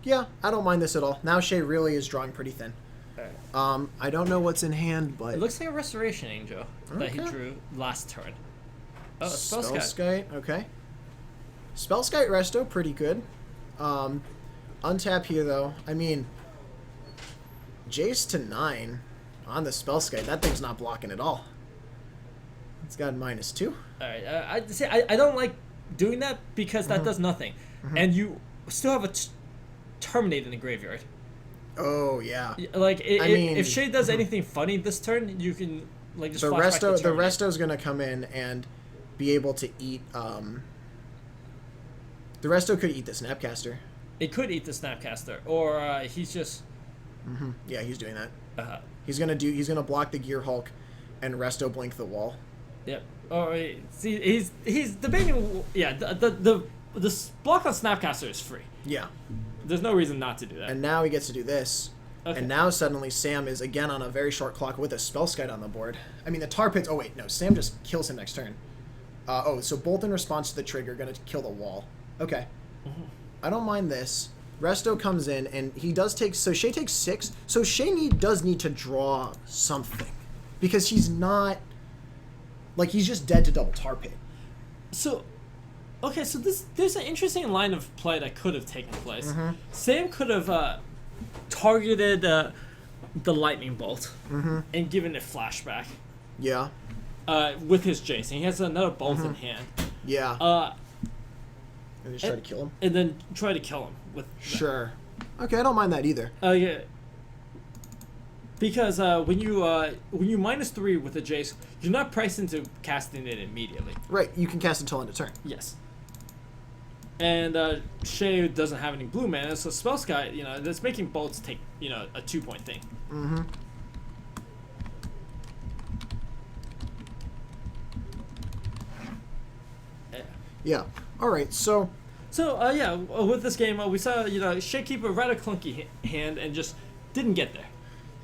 Yeah, I don't mind this at all. Now Shay really is drawing pretty thin. Alright. I don't know what's in hand, but It looks like a Restoration Angel that he drew last turn. Oh, Spellskite. Okay. Spellskite Resto, pretty good. Untap here, though. I mean, Jace to 9 on the Spellskite. That thing's not blocking at all. It's got -2. Alright, I don't like doing that because that does nothing. And you still have a Terminate in the graveyard. Oh, yeah. Like, I mean, if Shay does anything funny this turn, you can, like, just the flash back Resto, the Resto's going to come in and be able to eat, the Resto could eat the Snapcaster. It could eat the Snapcaster, or he's just... Yeah, he's doing that. He's gonna block the Gear Hulk and Resto blink the wall. Yep. Or see, he's debating. Yeah, the block on Snapcaster is free. Yeah. There's no reason not to do that. And now he gets to do this. Okay. And now suddenly Sam is again on a very short clock with a Spellskite on the board. I mean, the Tar Pits... Oh, wait, no. Sam just kills him next turn. So Bolt in response to the trigger, gonna kill the wall. Okay. I don't mind this. Resto comes in, and he does take... So Shay takes 6. So Shay does need to draw something. Because he's not... Like, he's just dead to double Tar Pit. So, okay, so there's an interesting line of play that could have taken place. Sam could have targeted the Lightning Bolt and given it flashback. Yeah. With his Jason. He has another bolt in hand. Yeah. And just try to kill him? And then try to kill him with Sure. Okay, I don't mind that either. Yeah. Because when you -3 with a Jace, you're not priced into casting it immediately. Right, you can cast until end of turn. Yes. And Shay doesn't have any blue mana, so Spellskite, that's making bolts take, a 2-point thing. Yeah. All right. So yeah, with this game, we saw Shay keep a rather clunky hand and just didn't get there.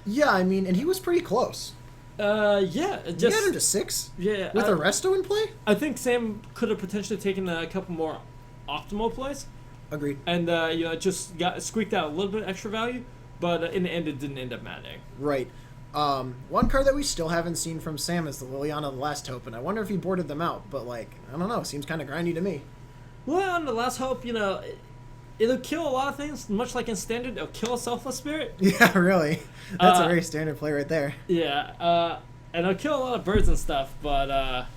Yeah, I mean, and he was pretty close. Yeah, He got him to 6. Yeah, with a Resto in play. I think Sam could have potentially taken a couple more optimal plays. Agreed. And just got squeaked out a little bit extra value, but in the end, it didn't end up mattering. Right. One card that we still haven't seen from Sam is the Liliana the Last Hope, and I wonder if he boarded them out, but, like, I don't know. Seems kind of grindy to me. Well, on the Last Hope, it'll kill a lot of things, much like in Standard. It'll kill a Selfless Spirit. Yeah, really. That's a very standard play right there. Yeah, and it'll kill a lot of birds and stuff, but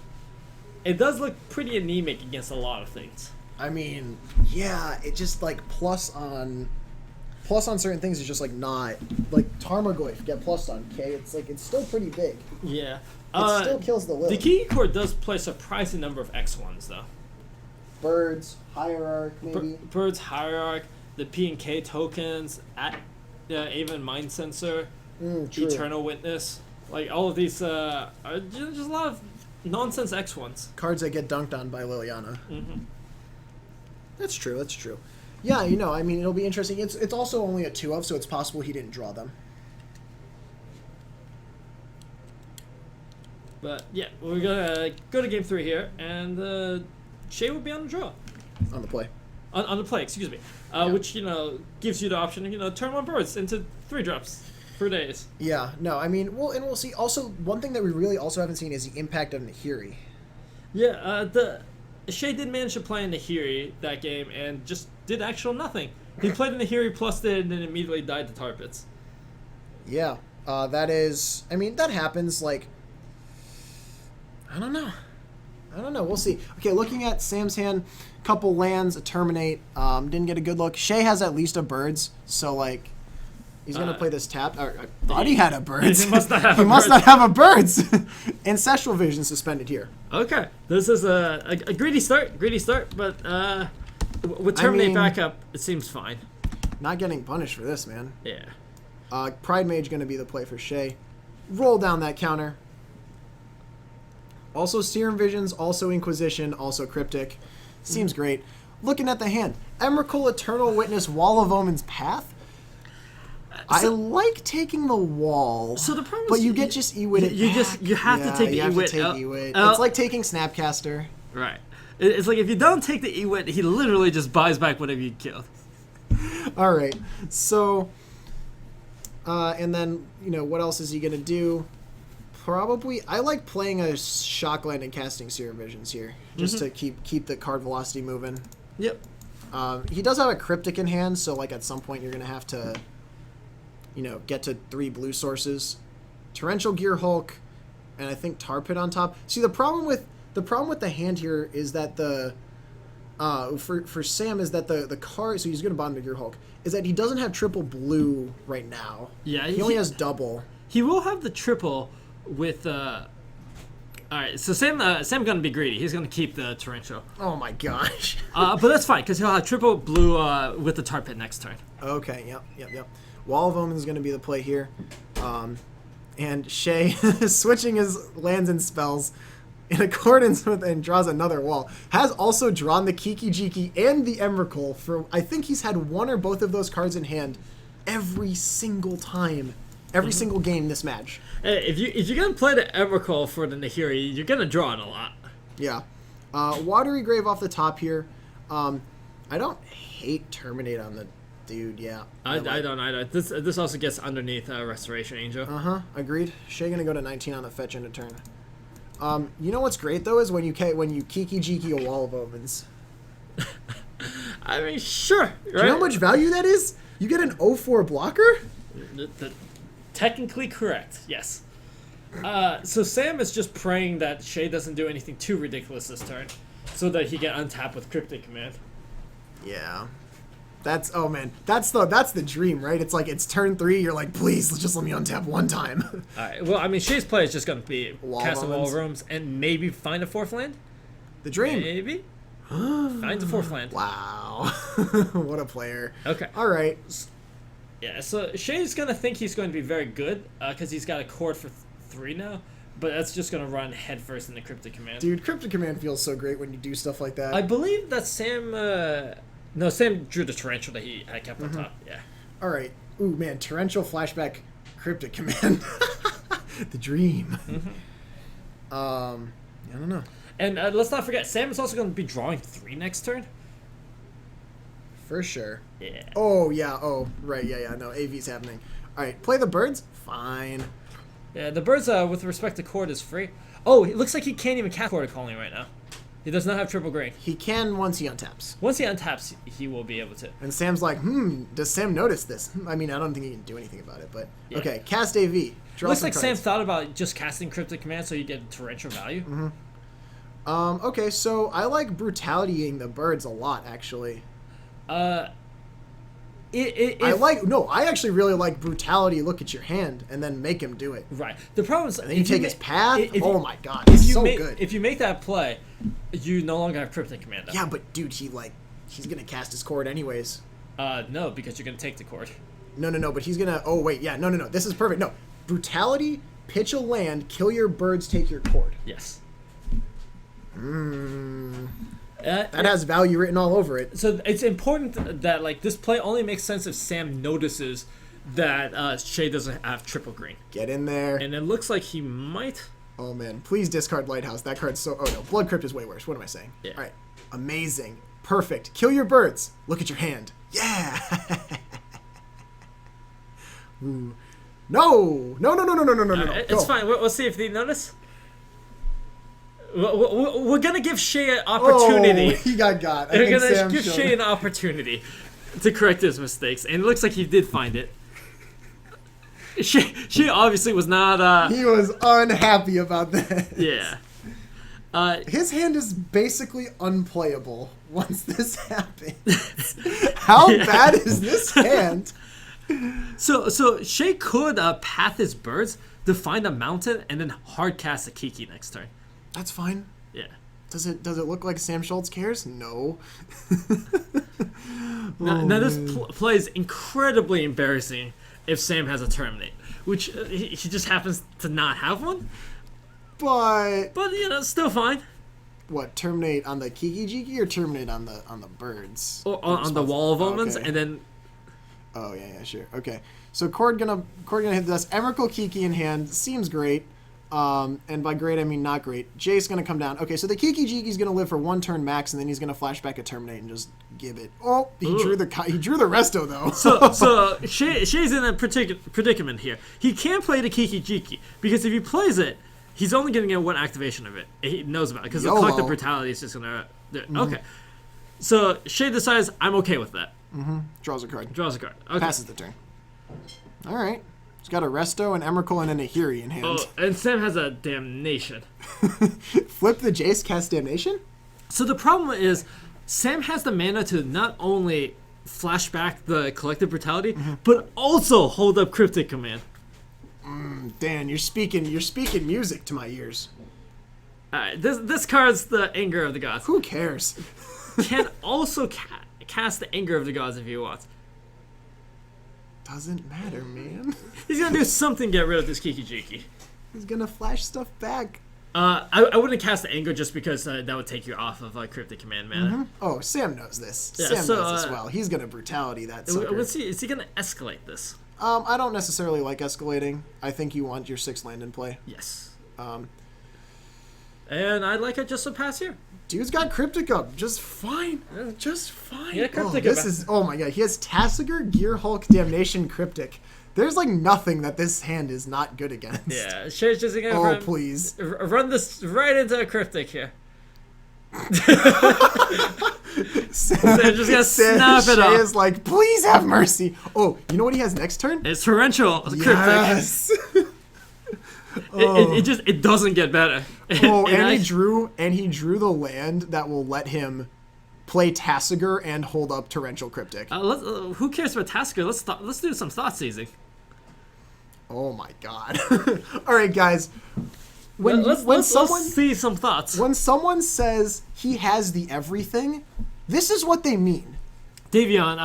it does look pretty anemic against a lot of things. I mean, yeah, it just, like, plus on certain things is just, like, not... Like, Tarmogoyf, get plus on, okay? It's, like, it's still pretty big. Yeah. It still kills the Lily. The Key Chord does play a surprising number of X1s, though. Birds, Hierarch, maybe? Birds, Hierarch, the P and K tokens, even Mind Sensor, Eternal Witness. Like, all of these are just a lot of nonsense X1s. Cards that get dunked on by Liliana. That's true. Yeah, I mean, it'll be interesting. It's also only a 2 of, so it's possible he didn't draw them. But, yeah, we're going to go to Game 3 here, and Shay will be on the draw. On the play. on the play. Excuse me, which gives you the option to turn 1 birds into 3-drops for days. Yeah, no, I mean, we'll see. Also, one thing that we really also haven't seen is the impact of Nahiri. Yeah, Shay did manage to play in Nahiri that game and just did actual nothing. He played in Nahiri plus it and then immediately died to tar pits. Yeah, that is... I mean, that happens, like... I don't know. We'll see. Okay, looking at Sam's hand, couple lands, a Terminate. Didn't get a good look. Shay has at least a Birds, so, like... He's going to play this tap. I thought he had a Birds. He must not have he must not have a Birds. Ancestral Vision suspended here. Okay. This is a greedy start, but with Terminate backup, it seems fine. Not getting punished for this, man. Yeah. Pride Mage going to be the play for Shay. Roll down that counter. Also Serum Visions, also Inquisition, also Cryptic. Seems great. Looking at the hand. Emrakul, Eternal Witness, Wall of Omen's Path. I like taking the wall. So the problem but is you get just Ewit. You have to take the Ewit. It's like taking Snapcaster. Right. It's like if you don't take the Ewit, he literally just buys back whatever you killed. All right. So, and then what else is he gonna do? Probably, I like playing a Shock Land and casting Serum Visions here, just to keep the card velocity moving. Yep. He does have a Cryptic in hand, so like at some point you're gonna have to, get to 3 blue sources. Torrential Gear Hulk, and I think Tar Pit on top. See, the problem with the hand here is that the for Sam is that the card. So he's gonna bottom the Gear Hulk. Is that he doesn't have triple blue right now. Yeah, he only has double. He will have the triple with. All right, so Sam gonna be greedy. He's gonna keep the Torrential. Oh my gosh. But that's fine because he'll have triple blue with the Tar Pit next turn. Okay. Yep. Wall of Omen is going to be the play here. And Shay, switching his lands and spells in accordance with and draws another wall, has also drawn the Kiki Jiki and the Emrakul for, I think he's had one or both of those cards in hand every single time, every single game this match. Hey, if you're going to play the Emrakul for the Nahiri, you're going to draw it a lot. Yeah. Watery Grave off the top here. I don't hate Terminate on the dude, yeah. I don't either. This also gets underneath Restoration Angel. Agreed. Shay gonna go to 19 on the fetch end of turn. You know what's great though is when you Kiki Jiki a Wall of Omens. I mean, sure. Right? Do you know how much value that is? You get an 0-4 blocker? Technically correct, yes. So Sam is just praying that Shay doesn't do anything too ridiculous this turn, so that he can untap with Cryptic Command. Yeah. That's the dream, right? It's like it's turn 3. You're like, please, just let me untap one time. All right. Well, I mean, Shay's play is just going to be cast a Wall of Rooms and maybe find a 4th land. The dream. Maybe. Finds a 4th land. Wow. What a player. Okay. All right. Yeah. So Shay's going to think he's going to be very good because he's got a Chord for 3 now. But that's just going to run headfirst in the Cryptic Command. Dude, Cryptic Command feels so great when you do stuff like that. I believe that Sam... No, Sam drew the Torrential that he had kept on top. Yeah. All right. Ooh, man. Torrential flashback Cryptic Command. The dream. I don't know. And let's not forget, Sam is also going to be drawing 3 next turn. For sure. Yeah. Oh, yeah. Oh, right. Yeah. No, AV's happening. All right. Play the birds? Fine. Yeah, the birds, with respect to Chord, is free. Oh, it looks like he can't even cast Chord Calling right now. He does not have triple green. He can once he untaps. Once he untaps, he will be able to. And Sam's like, does Sam notice this? I mean, I don't think he can do anything about it, but... Yeah. Okay, cast AV. Draw Looks some like cards. Sam thought about just casting Cryptic Command so you get torrential value. Okay, so I like brutalitying the birds a lot, actually. I actually really like brutality. Look at your hand, and then make him do it. Right. The problem is, and then you take his path. Oh my god, it's so good. If you make that play, you no longer have Cryptic Command. Yeah, but dude, he's gonna cast his Chord anyways. No, because you're gonna take the Chord. No, but he's gonna. Oh wait, yeah, no. This is perfect. No, brutality, pitch a land, kill your birds, take your Chord. Yes. That has value written all over it. So it's important that this play only makes sense if Sam notices that Shay doesn't have triple green. Get in there. And it looks like he might. Oh man, please discard Lighthouse. That card's so. Oh no, Blood Crypt is way worse. What am I saying? Yeah. All right, amazing. Perfect. Kill your birds. Look at your hand. Yeah. Ooh. No. No. It's fine. We'll see if they notice. We're gonna give Shay an opportunity. Oh, he got. We're gonna give Shay an opportunity to correct his mistakes, and it looks like he did find it. Shay obviously was not. He was unhappy about that. Yeah. His hand is basically unplayable once this happens. How bad is this hand? So Shay could path his birds to find a mountain and then hard cast a Kiki next turn. That's fine. Yeah. Does it look like Sam Schultz cares? No. Now this play is incredibly embarrassing if Sam has a terminate, which he just happens to not have one. But Still fine. What, terminate on the Kiki Jiki or terminate on the birds? Or on the wall of omens, okay. and then. Oh yeah, sure. Okay. So Chord gonna hit this. Emrakul Kiki in hand seems great. And by great I mean not great. Jace gonna come down. Okay, so the Kiki Jiki's gonna live for 1 turn max, and then he's gonna flash back a terminate and just give it. Oh, he drew the resto though. So Shay's in a predicament here. He can't play the Kiki Jiki because if he plays it, he's only gonna get 1 activation of it. He knows about it because the collective brutality is just gonna do it. Okay. So Shay decides I'm okay with that. Draws a card. Okay. Passes the turn. All right. He's got a resto, an Emrakul, and an Ahiri in hand. Oh, and Sam has a damnation. Flip the Jace, cast Damnation? So the problem is, Sam has the mana to not only flash back the collective brutality, but also hold up Cryptic Command. Dan, you're speaking music to my ears. Alright, this card's the Anger of the Gods. Who cares? Can also cast the Anger of the Gods if he wants. Doesn't matter, man. He's gonna do something to get rid of this Kiki Jiki. He's gonna flash stuff back. I wouldn't cast the Anger just because that would take you off of Cryptic Command mana. Oh, Sam knows this. Yeah, Sam knows this well. He's gonna brutality that sucker. Let's see, is he gonna escalate this? I don't necessarily like escalating. I think you want your 6 land in play. Yes. And I'd like it just to pass here. Dude's got Cryptic up. Just fine. Just fine. Yeah, Cryptic up. Oh my god. He has Tasigur, Gear Hulk, Damnation, Cryptic. There's like nothing that this hand is not good against. Yeah, Shay's just gonna please. Run this right into a Cryptic here. Sam just gonna snap it up. Shay is like, please have mercy. Oh, you know what he has next turn? It's Torrential Cryptic. Yes. It doesn't get better. And he drew the land that will let him play Tasigur and hold up Torrential Cryptic. Who cares about Tasigur? Let's do some thought seizing. Oh my god! All right, guys. Let's see some thoughts. When someone says he has the everything, this is what they mean. Davion,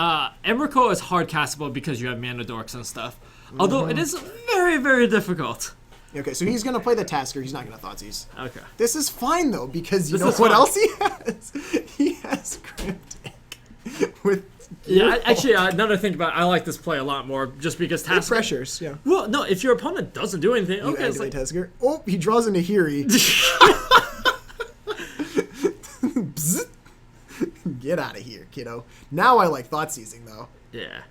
Emrakul is hard castable because you have mana dorks and stuff. Although it is very, very difficult. Okay, so he's gonna play the Tasigur. He's not gonna Thoughtseize. Okay. This is fine though because you know what else he has? He has Cryptic with. Yeah, actually, now that I think about it, I like this play a lot more just because Tasigur. Pressures, yeah. Well, no, if your opponent doesn't do anything, you okay, it's like Tasigur. Oh, he draws into Ahiri. Get out of here, kiddo. Now I like Thoughtseizing though. Yeah.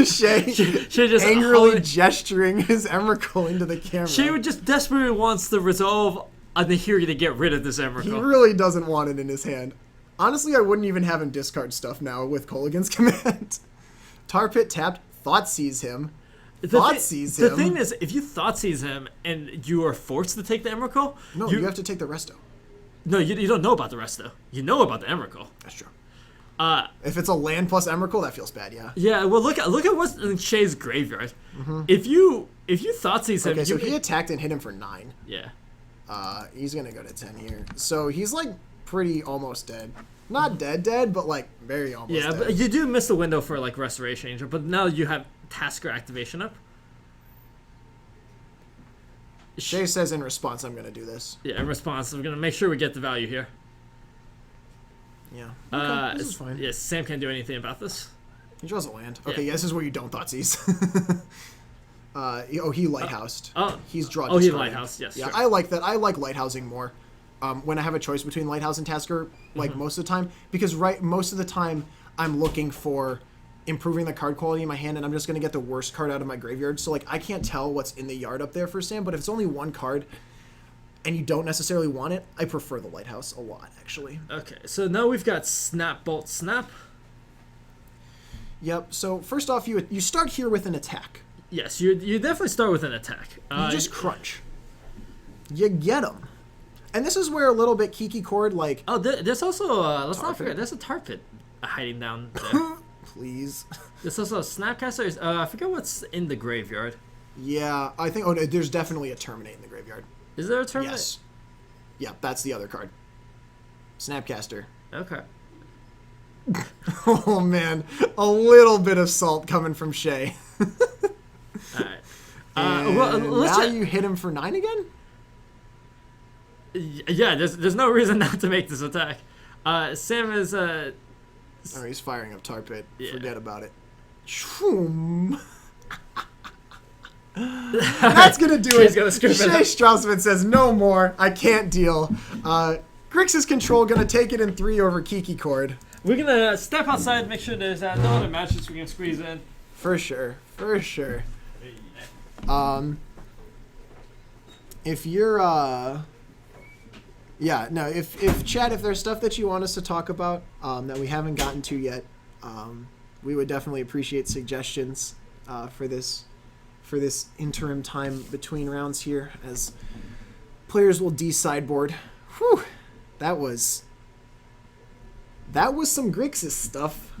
Shay just angrily gesturing his Emrakul into the camera. Shay would just desperately wants to resolve on Ahiri to get rid of this Emrakul. He really doesn't want it in his hand. Honestly, I wouldn't even have him discard stuff now with Kolaghan's command. Tar Pit tapped, Thoughtseize him. Thoughtseize him. The thing is, if you Thoughtseize him and you are forced to take the Emrakul... No, you have to take the resto. No, you don't know about the resto. You know about the Emrakul. That's true. If it's a land plus Emrakul, that feels bad, yeah. Yeah, well, look at what's in Shay's graveyard. If you Thoughtseize him... Okay, so he attacked and hit him for 9. Yeah. He's gonna go to 10 here. So he's like pretty almost dead. Not dead, but like very almost dead. Yeah, but you do miss the window for like Restoration Angel, but now you have Tasigur activation up. Shay says in response, I'm gonna do this. Yeah, in response, I'm gonna make sure we get the value here. Yeah. Okay, this is fine. Yes, Sam can't do anything about this. He draws a land. Yeah. Okay, yeah, this is where you don't Thoughtseize. He lighthoused. Oh, he's drawn. Oh, he lighthoused. Yes. Yeah, sure. I like that. I like lighthousing more. when I have a choice between Lighthouse and Tasker, like most of the time, because most of the time I'm looking for improving the card quality in my hand, and I'm just going to get the worst card out of my graveyard. So like I can't tell what's in the yard up there for Sam, but if it's only one card and you don't necessarily want it, I prefer the Lighthouse a lot, actually. Okay, so now we've got Snap, Bolt, Snap. Yep, so first off, you start here with an attack. Yes, you definitely start with an attack. You just crunch. You get them. And this is where a little bit Kiki Chord, like... Oh, there's also, let's not forget, there's a Tar Pit hiding down there. Please. There's also a Snapcaster. I forget what's in the graveyard. Yeah, I think... Oh, there's definitely a Terminate in the graveyard. Is there a Terminate? Yes. Yeah, that's the other card. Snapcaster. Okay. Oh, man. A little bit of salt coming from Shay. Alright. Now you hit him for 9 again? Yeah, there's no reason not to make this attack. Sam is... Oh, he's firing up Tar Pit. Yeah. Forget about it. Shroom. That's going to do it. Shay Straussman says, no more. I can't deal. Grixis Control going to take it in 3 over Kiki Chord. We're going to step outside and make sure there's no other matches we can squeeze in. For sure. For sure. If you're... Yeah, no, if Chad, if there's stuff that you want us to talk about that we haven't gotten to yet, we would definitely appreciate suggestions for this interim time between rounds here, as players will de-sideboard. Whew, that was some Grixis stuff.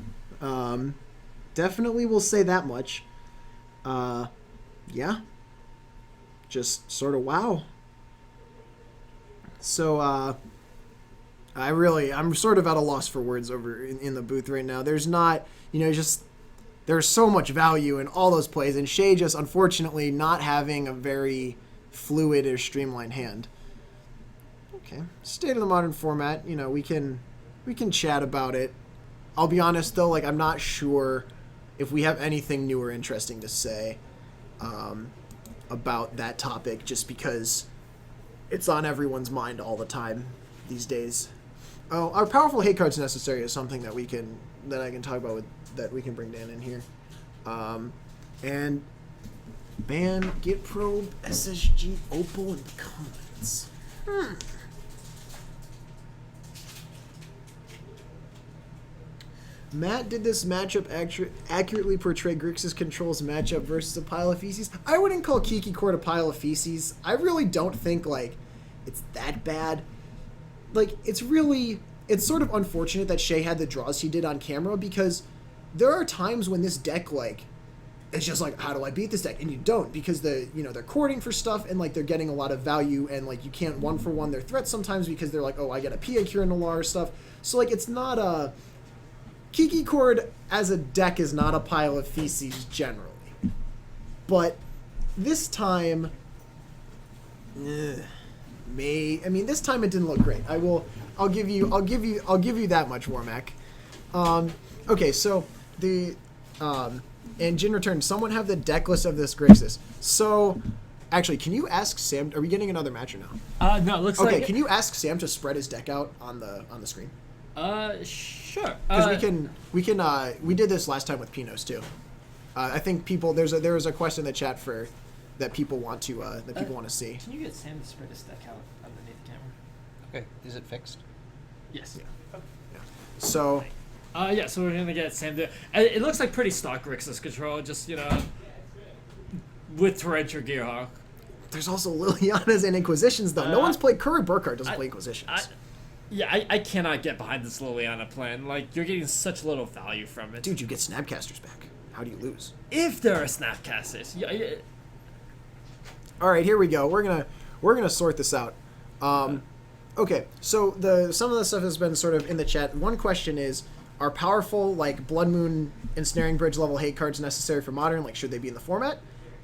Definitely will say that much. Yeah. Just sort of wow. So, I'm sort of at a loss for words over in the booth right now. There's not, there's so much value in all those plays, and Shay just unfortunately not having a very fluid or streamlined hand. Okay, State of the Modern format, we can chat about it. I'll be honest though, like I'm not sure if we have anything new or interesting to say about that topic, just because it's on everyone's mind all the time these days. Oh, our powerful hate cards necessary is something that I can talk about that we can bring Dan in here. And ban, Git Probe, SSG, Opal, and comments. Matt, did this matchup accurately portray Grixis Control's matchup versus a pile of feces? I wouldn't call Kiki Chord a pile of feces. I really don't think, it's that bad. It's sort of unfortunate that Shay had the draws he did on camera, because there are times when this deck, it's just how do I beat this deck? And you don't, because they're courting for stuff, and, they're getting a lot of value, and, you can't one-for-one their threats sometimes because they're oh, I get a Pia Cure Noir stuff. So, it's not a... Kiki Chord as a deck is not a pile of feces generally, but this time, this time it didn't look great. I'll give you that much, Warmack. Okay, so and in return, someone have the deck list of this Grixis. So, actually, can you ask Sam? Are we getting another match or no? No, it looks okay, can you ask Sam to spread his deck out on the screen? Sure. Because we did this last time with Pinos too. I think there was a question in the chat that people want to see. Can you get Sam to spread his deck out underneath the camera? Okay, is it fixed? Yes. Yeah. So. So we're gonna get Sam to. It looks like pretty stock Grixis Control, just with Torrential Gearhawk. There's also Liliana's and Inquisitions though. No one's played Curry Burkhardt doesn't play Inquisitions. I cannot get behind this Liliana plan. You're getting such little value from it. Dude, you get Snapcasters back. How do you lose? If there are Snapcasters. Yeah. All right, here we go. We're gonna sort this out. Okay, so some of the stuff has been sort of in the chat. One question is, are powerful Blood Moon Ensnaring Bridge level hate cards necessary for Modern? Should they be in the format?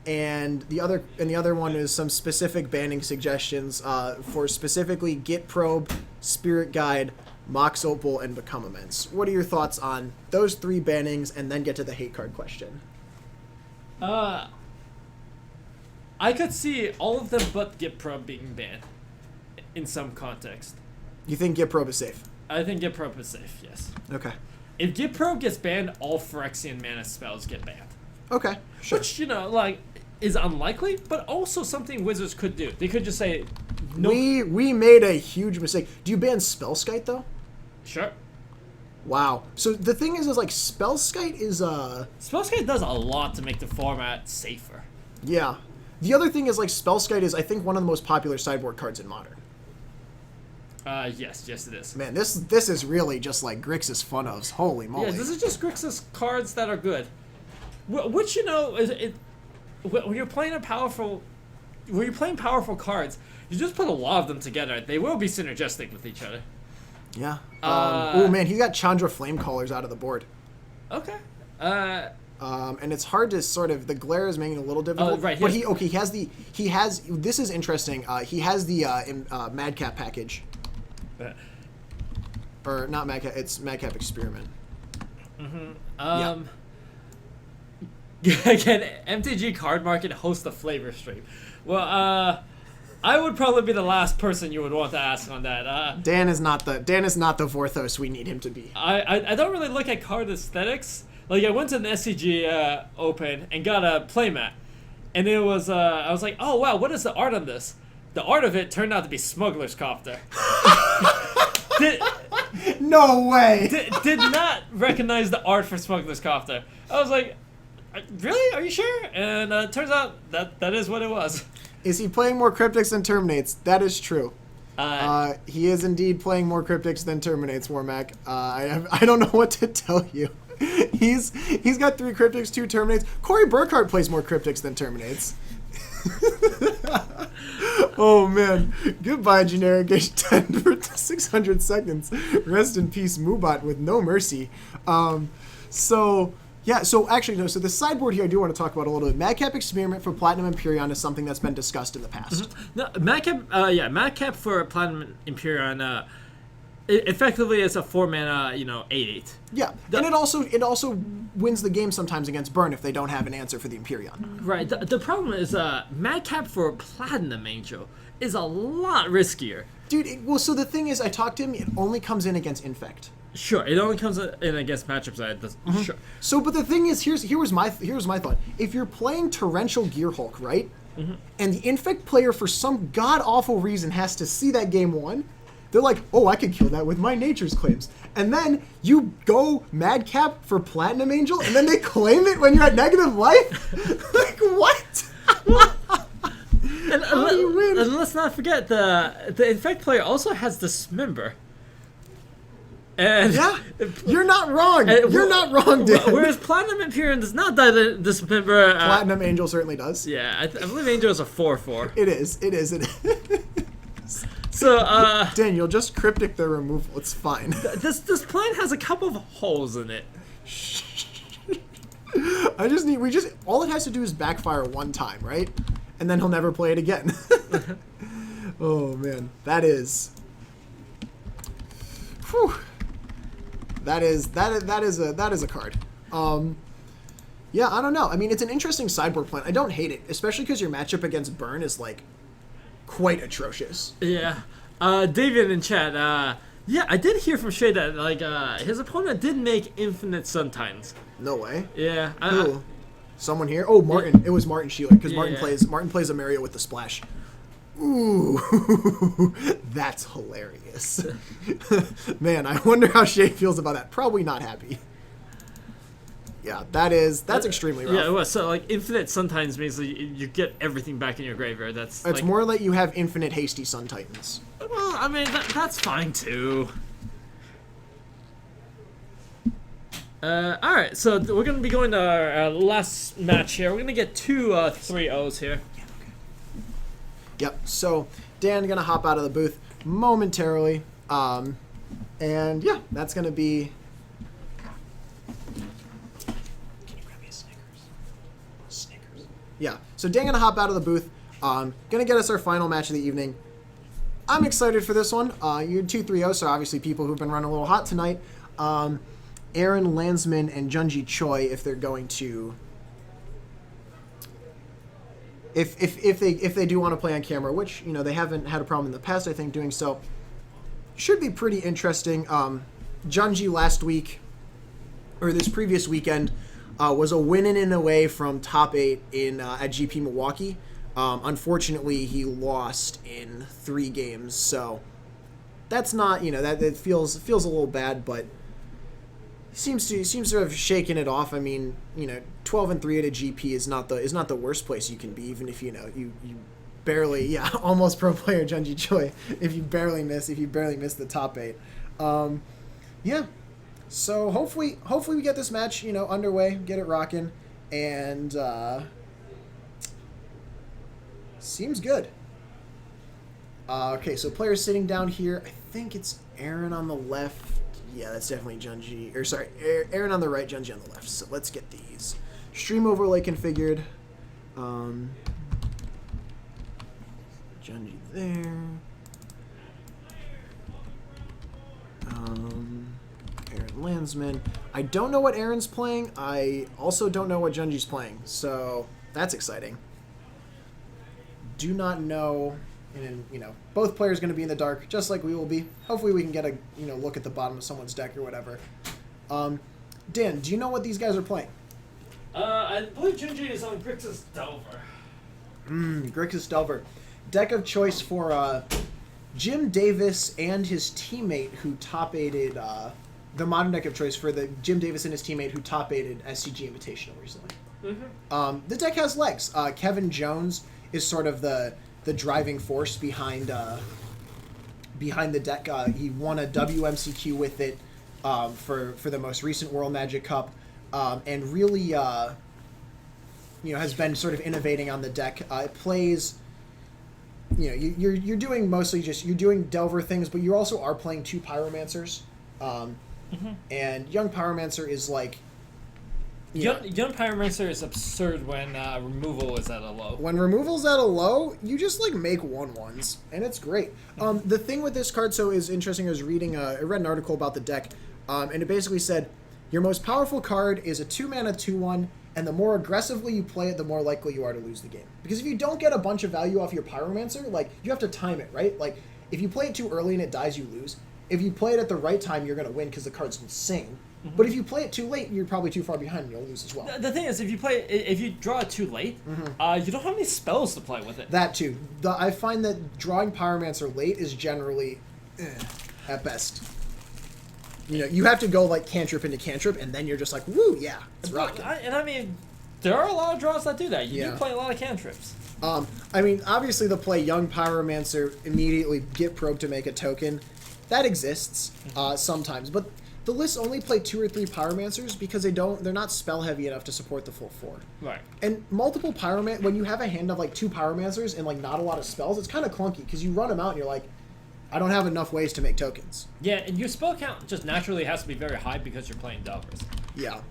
And the other one is some specific banning suggestions for specifically Git Probe, Spirit Guide, Mox Opal, and Become Immense. What are your thoughts on those 3 bannings, and then get to the hate card question? I could see all of them but Git Probe being banned. in some context. You think Get Probe is safe? I think Get Probe is safe, yes. Okay. If Get Probe gets banned, all Phyrexian mana spells get banned. Okay, sure. Which, like, is unlikely, but also something Wizards could do. They could just say, no. We made a huge mistake. Do you ban Spellskite, though? Sure. Wow. So the thing is like, Spellskite is, Spellskite does a lot to make the format safer. Yeah. The other thing is, like, Spellskite is, I think, one of the most popular sideboard cards in Modern. Yes, it is. Man, this is really just like Grixis fun-ofs. Holy moly. Yeah, this is just Grixis cards that are good. Which, when you're playing powerful cards, you just put a lot of them together. They will be synergistic with each other. Yeah. Oh man, he got Chandra Flamecallers out of the board. Okay. And it's hard to sort of, the glare is making it a little difficult. Right. But he has this is interesting. He has the Madcap package. Or not Madcap, it's Madcap Experiment. Yeah. Can MTGCardmarket host a flavor stream? Well, I would probably be the last person you would want to ask on that. Dan is not the Vorthos we need him to be. I don't really look at card aesthetics. Like, I went to an SCG Open and got a playmat, and it was I was like, oh wow, what is the art on this? The art of it turned out to be Smuggler's Copter. No way. Did not recognize the art for Smuggler's Copter. I was like, really? Are you sure? And it turns out that is what it was. Is he playing more Cryptics than Terminates? That is true. He is indeed playing more Cryptics than Terminates, Warmac. I don't know what to tell you. He's got 3 Cryptics, 2 Terminates. Corey Burkhart plays more Cryptics than Terminates. Oh man. Goodbye, generic age 10 for 600 seconds. Rest in peace, Mubat with no mercy. So actually, no, so the sideboard here I do want to talk about a little bit. Madcap Experiment for Platinum Empyrean is something that's been discussed in the past. No, Madcap for Platinum Empyrean, effectively it's a 4-mana, 8/8. Yeah, and it also wins the game sometimes against Burn if they don't have an answer for the Empyrean. Right. The problem is Madcap for Platinum Angel is a lot riskier. Dude, so the thing is, I talked to him. It only comes in against Infect. Sure, it only comes in against matchups that does. Sure. So, but the thing is, here was my thought. If you're playing Torrential Gearhulk, right, and the Infect player for some god awful reason has to see that game 1. They're like, oh, I could kill that with my Nature's Claims. And then you go Madcap for Platinum Angel, and then they claim it when you're at negative life? Like, what? How do you win? And let's not forget, the Infect player also has Dismember. And yeah, you're not wrong. You're not wrong, dude. Whereas Platinum Empyrean does not die Dismember. Platinum Angel certainly does. Yeah, I believe Angel is a 4/4. It is. So, Daniel, just cryptic the removal. It's fine. This plan has a couple of holes in it. All it has to do is backfire 1 time, right? And then he'll never play it again. Oh man, that is. Whew. That is a card. Yeah, I don't know. I mean, it's an interesting sideboard plan. I don't hate it, especially because your matchup against Burn is like quite atrocious. Yeah. David in chat, yeah, I did hear from Shay that his opponent did make Infinite Sun Titans. No way. Yeah. Who? Someone here? Oh, Martin. Yeah. It was Martin Sheeler because Martin plays a Mario with the splash. Ooh, that's hilarious. Man, I wonder how Shay feels about that. Probably not happy. Yeah, that's extremely rough. Yeah, well, so Infinite Sun Titans means you get everything back in your graveyard. It's more like you have infinite hasty Sun Titans. Well, I mean that's fine too. All right, so we're gonna be going to our last match here. We're gonna get 2 3-0s here. Yeah, okay. Yep. So Dan gonna hop out of the booth momentarily, and yeah, that's gonna be. Yeah, so Dan gonna hop out of the booth. Gonna get us our final match of the evening. I'm excited for this one. You're 2-3-0, so obviously people who've been running a little hot tonight. Aaron Landsman and Junji Choi, if they're going to if they do want to play on camera, which they haven't had a problem in the past, I think doing so should be pretty interesting. Junji last week, or this previous weekend, was a win in and away from top 8 in at GP Milwaukee. Unfortunately, he lost in 3 games, so that's not that it feels a little bad, but he seems to have shaken it off. I mean, 12-3 at a GP is not the worst place you can be, even if you barely almost pro player Junji Choi if you barely miss the top 8. So hopefully we get this match underway, get it rocking, and seems good. Okay, so players sitting down here. I think it's Aaron on the left. Yeah, that's definitely Junji. Or sorry, Aaron on the right, Junji on the left. So let's get these stream overlay configured. Junji there. Aaron Landsman. I don't know what Aaron's playing. I also don't know what Junji's playing. So that's exciting. Do not know. And both players going to be in the dark, just like we will be. Hopefully, we can get a look at the bottom of someone's deck or whatever. Dan, do you know what these guys are playing? I believe Junji is on Grixis Delver. Grixis Delver, deck of choice for Jim Davis and his teammate who top-aided the modern deck of choice for the Jim Davis and his teammate who top-aided SCG Invitational recently. Mm-hmm. The deck has legs. Kevin Jones is sort of the driving force behind the deck. He won a WMCQ with it for the most recent World Magic Cup, and really has been sort of innovating on the deck. It plays, you're doing mostly you're doing Delver things, but you also are playing 2 Pyromancers, and Young Pyromancer is like. Young Pyromancer is absurd when removal is at a low. When removal's at a low, you just make 1/1s, and it's great. The thing with this card is interesting. I read an article about the deck, and it basically said your most powerful card is a 2-mana 2/1, and the more aggressively you play it, the more likely you are to lose the game. Because if you don't get a bunch of value off your Pyromancer, you have to time it, right? If you play it too early and it dies, you lose. If you play it at the right time, you're going to win because the card's insane. Mm-hmm. But if you play it too late, you're probably too far behind and you'll lose as well. The thing is, if you draw it too late, you don't have any spells to play with it. That too. I find that drawing Pyromancer late is generally at best. You have to go cantrip into cantrip, and then you're just like, woo, yeah, it's rocking. I mean, there are a lot of draws that do that. You do play a lot of cantrips. I mean, obviously the play Young Pyromancer, immediately get probed to make a token. That exists sometimes, but the lists only play 2 or 3 Pyromancers because they're not spell heavy enough to support the full 4. Right. And multiple when you have a hand of 2 Pyromancers and not a lot of spells, it's kind of clunky because you run them out and you're like, I don't have enough ways to make tokens. Yeah, and your spell count just naturally has to be very high because you're playing Delvers. Yeah.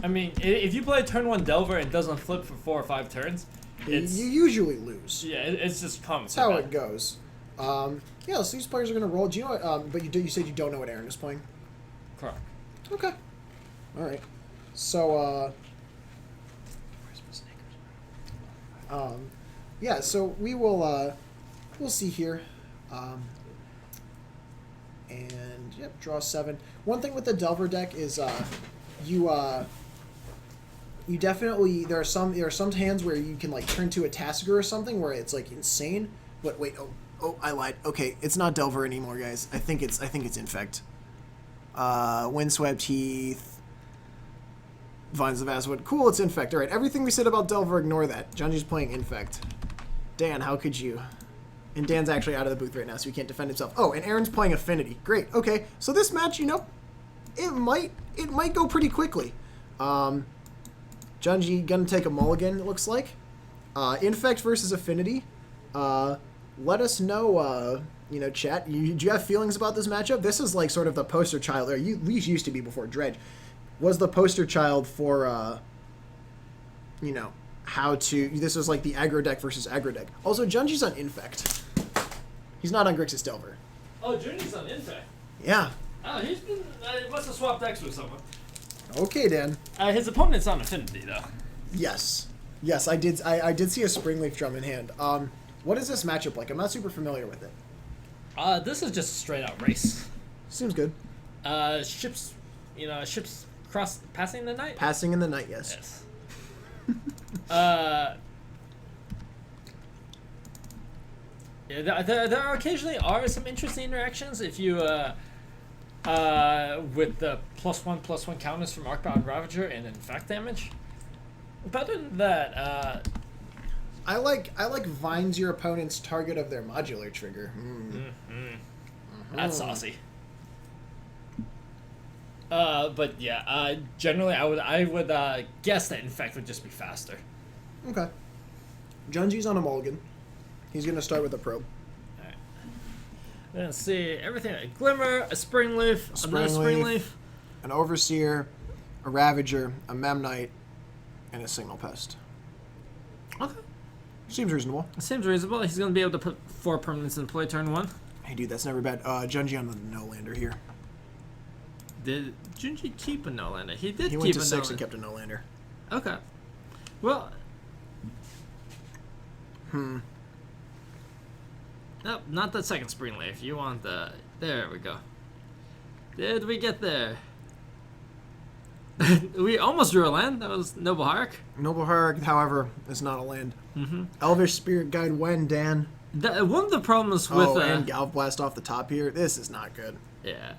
I mean, if you play turn 1 Delver and doesn't flip for 4 or 5 turns, you usually lose. Yeah, it's just common. That's how it goes. So these players are going to roll. Do you know what, but you said you don't know what Aaron is playing? Correct. Okay. All right. So, so we will, we'll see here. And, draw 7. One thing with the Delver deck is, you definitely, there are some hands where you can, turn to a Tasigur or something where it's, insane. But wait, I lied. Okay, it's not Delver anymore, guys. I think it's Infect. Windswept Heath, Vines of Azwood. Cool, it's Infect. All right, everything we said about Delver, ignore that. Junji's playing Infect. Dan, how could you? And Dan's actually out of the booth right now, so he can't defend himself. Oh, and Aaron's playing Affinity. Great. Okay, so this match, it might go pretty quickly. Junji gonna take a mulligan, it looks like. Infect versus Affinity. Let us know, chat. Do you have feelings about this matchup? This is sort of the poster child, or at least used to be before Dredge, was the poster child for, how to. This was the aggro deck versus aggro deck. Also, Junji's on Infect. He's not on Grixis Delver. Oh, Junji's on Infect. Yeah. Oh, he's been. Must have swapped decks with someone. Okay, Dan. His opponent's on Affinity, though. Yes. Yes, I did. I did see a Springleaf Drum in hand. What is this matchup like? I'm not super familiar with it. This is just a straight out race. Seems good. Ships, ships passing the night. Passing in the night, yes. Yes. Yeah, there occasionally are some interesting interactions if you with the +1/+1 counters from Arcbound Ravager and Infect damage. But other than that, I like vines your opponent's target of their modular trigger. That's saucy. But yeah, generally I would guess that Infect would just be faster. Okay. Junji's on a mulligan. He's gonna start with a probe. Alright. Let's see everything: a Glimmer, a Springleaf, another Springleaf, an Overseer, a Ravager, a Memnite, and a Signal Pest. Okay. Seems reasonable. Seems reasonable. He's gonna be able to put 4 permanents in play turn 1. Hey dude, that's never bad. Junji on the no-lander here. Did Junji keep a no-lander? He did. He keep went to a 6 and kept a no-lander. Okay. Well. Nope, not the second Springleaf. You want the... There we go. Did we get there? We almost drew a land. That was Noble Hierarch. Noble Hierarch, however, is not a land. Elvish Spirit Guide when, Dan? One of the problems with... and Galv Blast off the top here. This is not good. Yeah.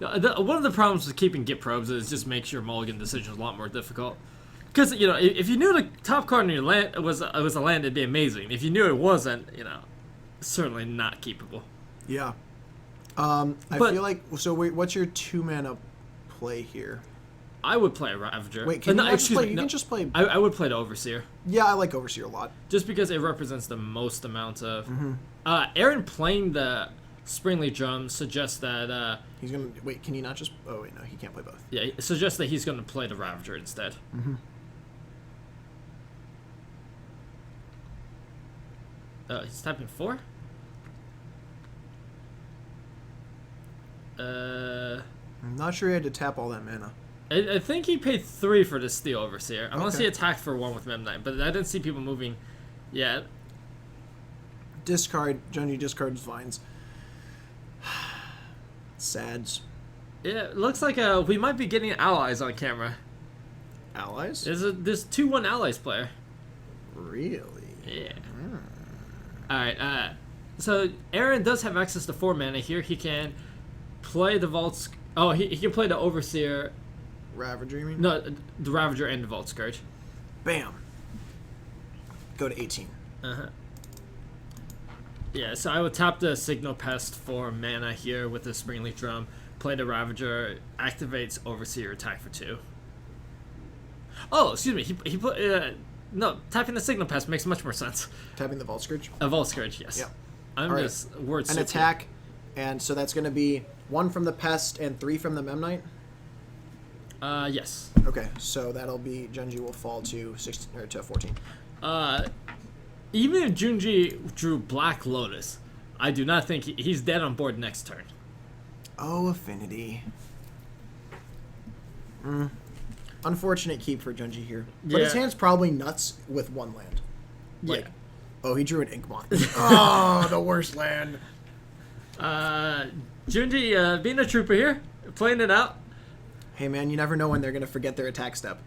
One of the problems with keeping Git probes is just makes your mulligan decisions a lot more difficult. Because, if you knew the top card in your land was a land, it'd be amazing. If you knew it wasn't, certainly not keepable. Yeah. I feel like... So, wait, what's your 2-mana play here? I would play a Ravager. Wait, can you can just play... I would play the Overseer. Yeah, I like Overseer a lot. Just because it represents the most amount of... Aaron playing the Springleaf Drum suggests that... he's going to... Wait, can he not just... Oh, wait, no, he can't play both. Yeah, it suggests that he's going to play the Ravager instead. He's typing 4? I'm not sure he had to tap all that mana. I think he paid 3 for the Steel Overseer. Unless Okay. he attacked for 1 with Memnite, but I didn't see people moving yet. Discard. Junji discards Vines. Sads. Yeah, it looks like we might be getting allies on camera. Allies? There's 2-1 allies player. Really? Yeah. Alright, so Aaron does have access to 4 mana here. He can play the Vault... Oh, he can play the Overseer. Ravager, you mean? No, the Ravager and the Vault Scourge. Bam. Go to 18. Yeah, so I would tap the Signal Pest for mana here with the Springleaf Drum. Play the Ravager, activates Overseer, attack for 2. Oh, excuse me. He put... no, tapping the Signal Pest makes much more sense. Tapping the Vault Scourge? A Vault Scourge, yes. Yeah. I'm All just word An attack, and so that's going to be 1 from the Pest and 3 from the Memnite? Yes. Okay, so that'll be... Junji will fall to 16 or to 14. Even if Junji drew Black Lotus, I do not think he's dead on board next turn. Oh, Affinity. Unfortunate keep for Junji here. But his hand's probably nuts with 1 land. Like, Yeah. Oh, he drew an Inkmoth. Oh, the worst land. Junji, being a trooper here, playing it out. Hey, man, you never know when they're going to forget their attack step.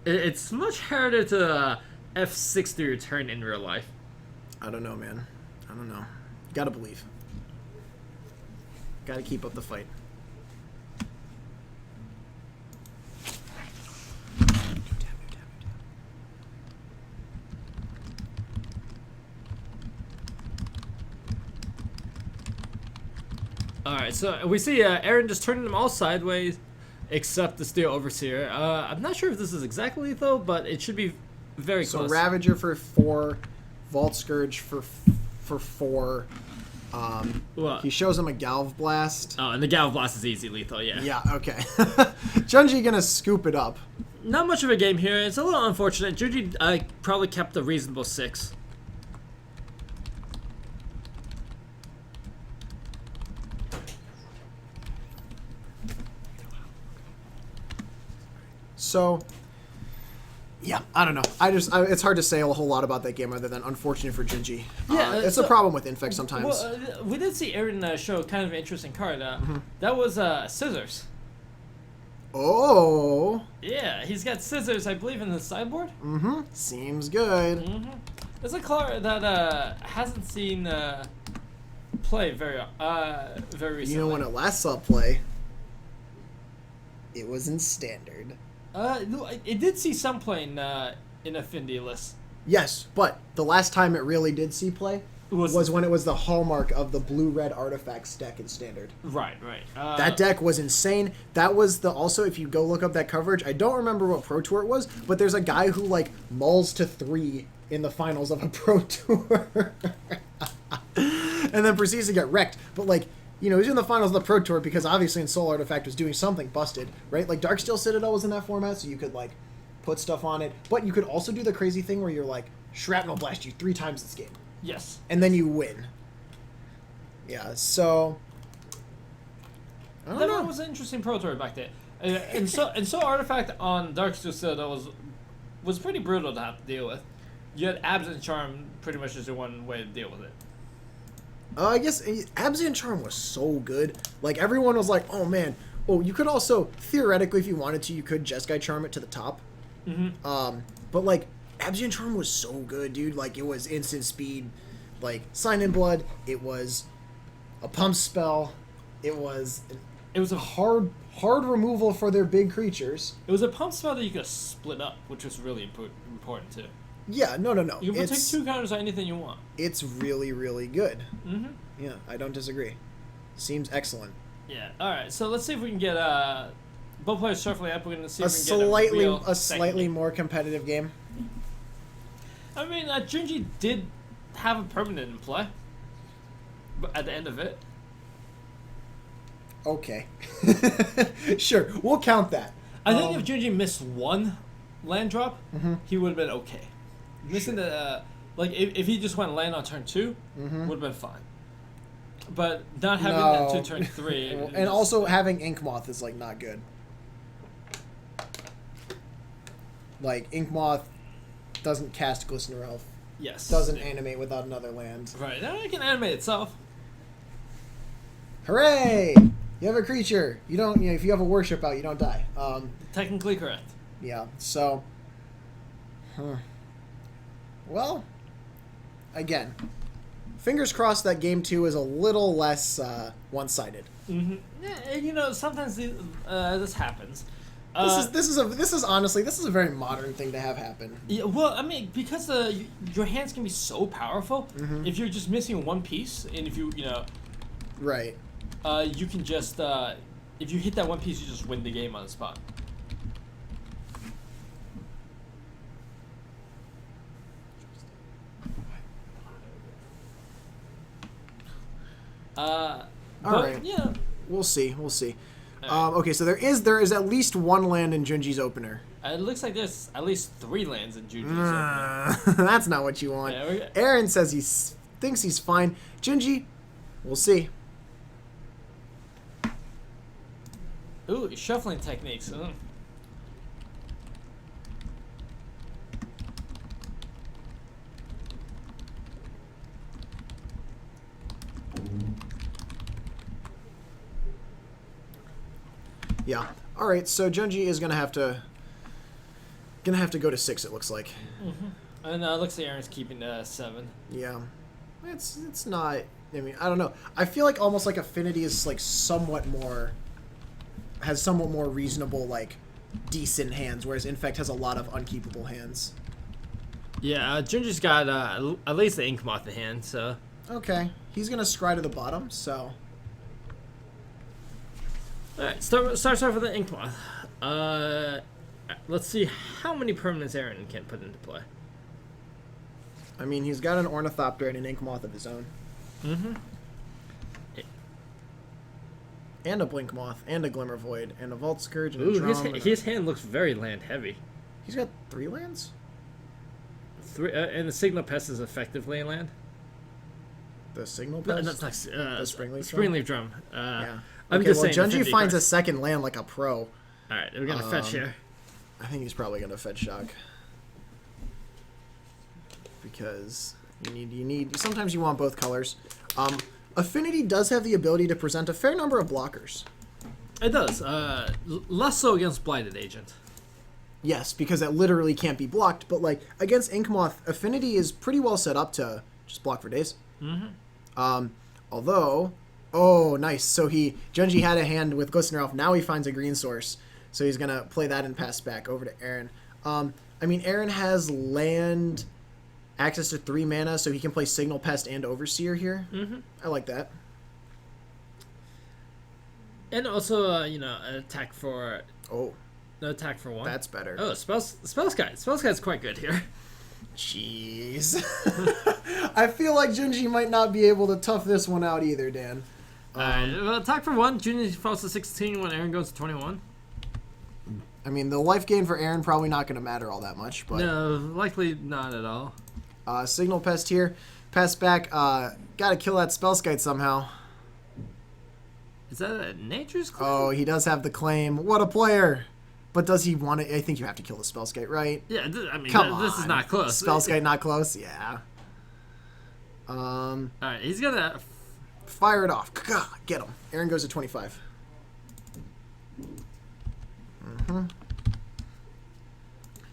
It's much harder to F6 through your turn in real life. I don't know, man. I don't know. Gotta believe. Gotta keep up the fight. Alright, so we see Aaron just turning them all sideways, except the Steel Overseer. I'm not sure if this is exactly lethal, but it should be very close. So Ravager for 4, Vault Scourge for 4. He shows him a Galv Blast. Oh, and the Galv Blast is easy lethal, yeah. Yeah, okay. Junji gonna scoop it up. Not much of a game here. It's a little unfortunate. Junji probably kept a reasonable 6. So, yeah, I don't know. It's hard to say a whole lot about that game other than unfortunate for Gingy. Yeah, it's a problem with Infect sometimes. Well, we did see Aaron show kind of an interesting card. That was Scissors. Oh. Yeah, he's got Scissors, I believe, in the sideboard. Mm-hmm. Seems good. Mm-hmm. It's a card that hasn't seen play very recently. You know when it last saw play? It was in Standard. No, it did see some play in Affinity list. Yes, but the last time it really did see play was when it was the hallmark of the blue-red artifacts deck in Standard. Right. That deck was insane. That was also, if you go look up that coverage, I don't remember what Pro Tour it was, but there's a guy who, like, mulls to 3 in the finals of a Pro Tour. And then proceeds to get wrecked. But, like, you know, he's in the finals of the Pro Tour because obviously in Soul Artifact was doing something busted, right? Like, Darksteel Citadel was in that format, so you could, like, put stuff on it. But you could also do the crazy thing where you're like, Shrapnel Blast you 3 times this game. Yes. And then you win. Yeah, so... I don't know. That was an interesting Pro Tour back there. And so Artifact on Darksteel Citadel was pretty brutal to have to deal with. You had Absent Charm pretty much just the one way to deal with it. I guess Absent Charm was so good. Like, everyone was like, oh man. Oh, you could also, theoretically, if you wanted to, you could Jeskai Charm it to the top. Mm-hmm. But, like, Absent Charm was so good, dude. Like, it was instant speed. Like, Sign in Blood. It was a pump spell. It was a hard removal for their big creatures. It was a pump spell that you could split up, which was really important too. Yeah, no. You can take 2 counters on anything you want. It's really, really good. Mm-hmm. Yeah, I don't disagree. Seems excellent. Yeah. All right. So let's see if we can get both players shuffling up. We're going to see a if we can get a slightly more competitive game. I mean, Junji did have a permanent in play, but at the end of it. Okay. Sure, we'll count that. I think if Junji missed 1 land drop, he would have been okay. Missing the like if he just went land on turn 2, would have been fine. But not having that to turn 3, and also having Ink Moth is like not good. Like Ink Moth doesn't cast Glistener Elf. Yes. Doesn't animate without another land. Right. Now it can animate itself. Hooray! You have a creature. You don't. You know, if you have a worship out, you don't die. Technically correct. Yeah. So. Well. Again, fingers crossed that game 2 is a little less one-sided. Mm-hmm. Yeah, you know, sometimes this happens. This is honestly a very modern thing to have happen. Yeah, well, I mean, because your hands can be so powerful. If you're just missing 1 piece, and if you know, right, you can just if you hit that 1 piece, you just win the game on the spot. All right. Yeah. We'll see. Right. Okay, so there is at least 1 land in Junji's opener. It looks like there's at least 3 lands in Junji's opener. That's not what you want. Yeah, Aaron says he thinks he's fine. Junji, we'll see. Ooh, shuffling techniques. Yeah. All right. So Junji is gonna have to go to 6. It looks like. And it looks like Aaron's keeping 7. Yeah. It's not. I mean, I don't know. I feel like almost like Affinity is like somewhat more reasonable, like decent hands, whereas Infect has a lot of unkeepable hands. Yeah, Junji's got at least the Ink Moth in hand, so. Okay. He's gonna scry to the bottom. So. Alright, starts off with the Ink Moth. Let's see how many permanents Aaron can put into play. I mean, he's got an Ornithopter and an Ink Moth of his own. And a Blink Moth, and a Glimmer Void, and a Vault Scourge, and a Drum. His hand looks very land heavy. He's got 3 lands? 3, and the Signal Pest is effective land. The Signal No, Pest? that's the Springleaf Drum? Springleaf Drum. Yeah. I'm Okay, just well, saying. Junji finds a second land like a pro. Alright, we're gonna fetch here. I think he's probably going to Fed Shock. Because you need sometimes you want both colors. Affinity does have the ability to present a fair number of blockers. It does. Less so against Blighted Agent. Yes, because it literally can't be blocked. But like against Inkmoth, Affinity is pretty well set up to just block for days. Mm-hmm. Although, oh, nice. So Junji had a hand with Glistener Elf. Now he finds a green source. So he's going to play that and pass back over to Aaron. I mean, Aaron has land access to 3 mana, so he can play Signal Pest and Overseer here. Mm-hmm. I like that. And also, an attack for... Oh. The attack for 1. That's better. Oh, Spellskite. Spellskite's quite good here. Jeez. I feel like Junji might not be able to tough this one out either, Dan. Well, attack for 1. Junji falls to 16 when Aaron goes to 21. I mean, the life gain for Aaron probably not going to matter all that much. But no, likely not at all. Signal Pest here. Pass back. Got to kill that Spellskite somehow. Is that a Nature's Claim? Oh, he does have the claim. What a player. But does he want to... I think you have to kill the Spellskite, right? Yeah, Come on. This is not close. Spellskite not close? Yeah. Alright, he's gonna... Fire it off. Get him. Aaron goes to 25. Mm-hmm.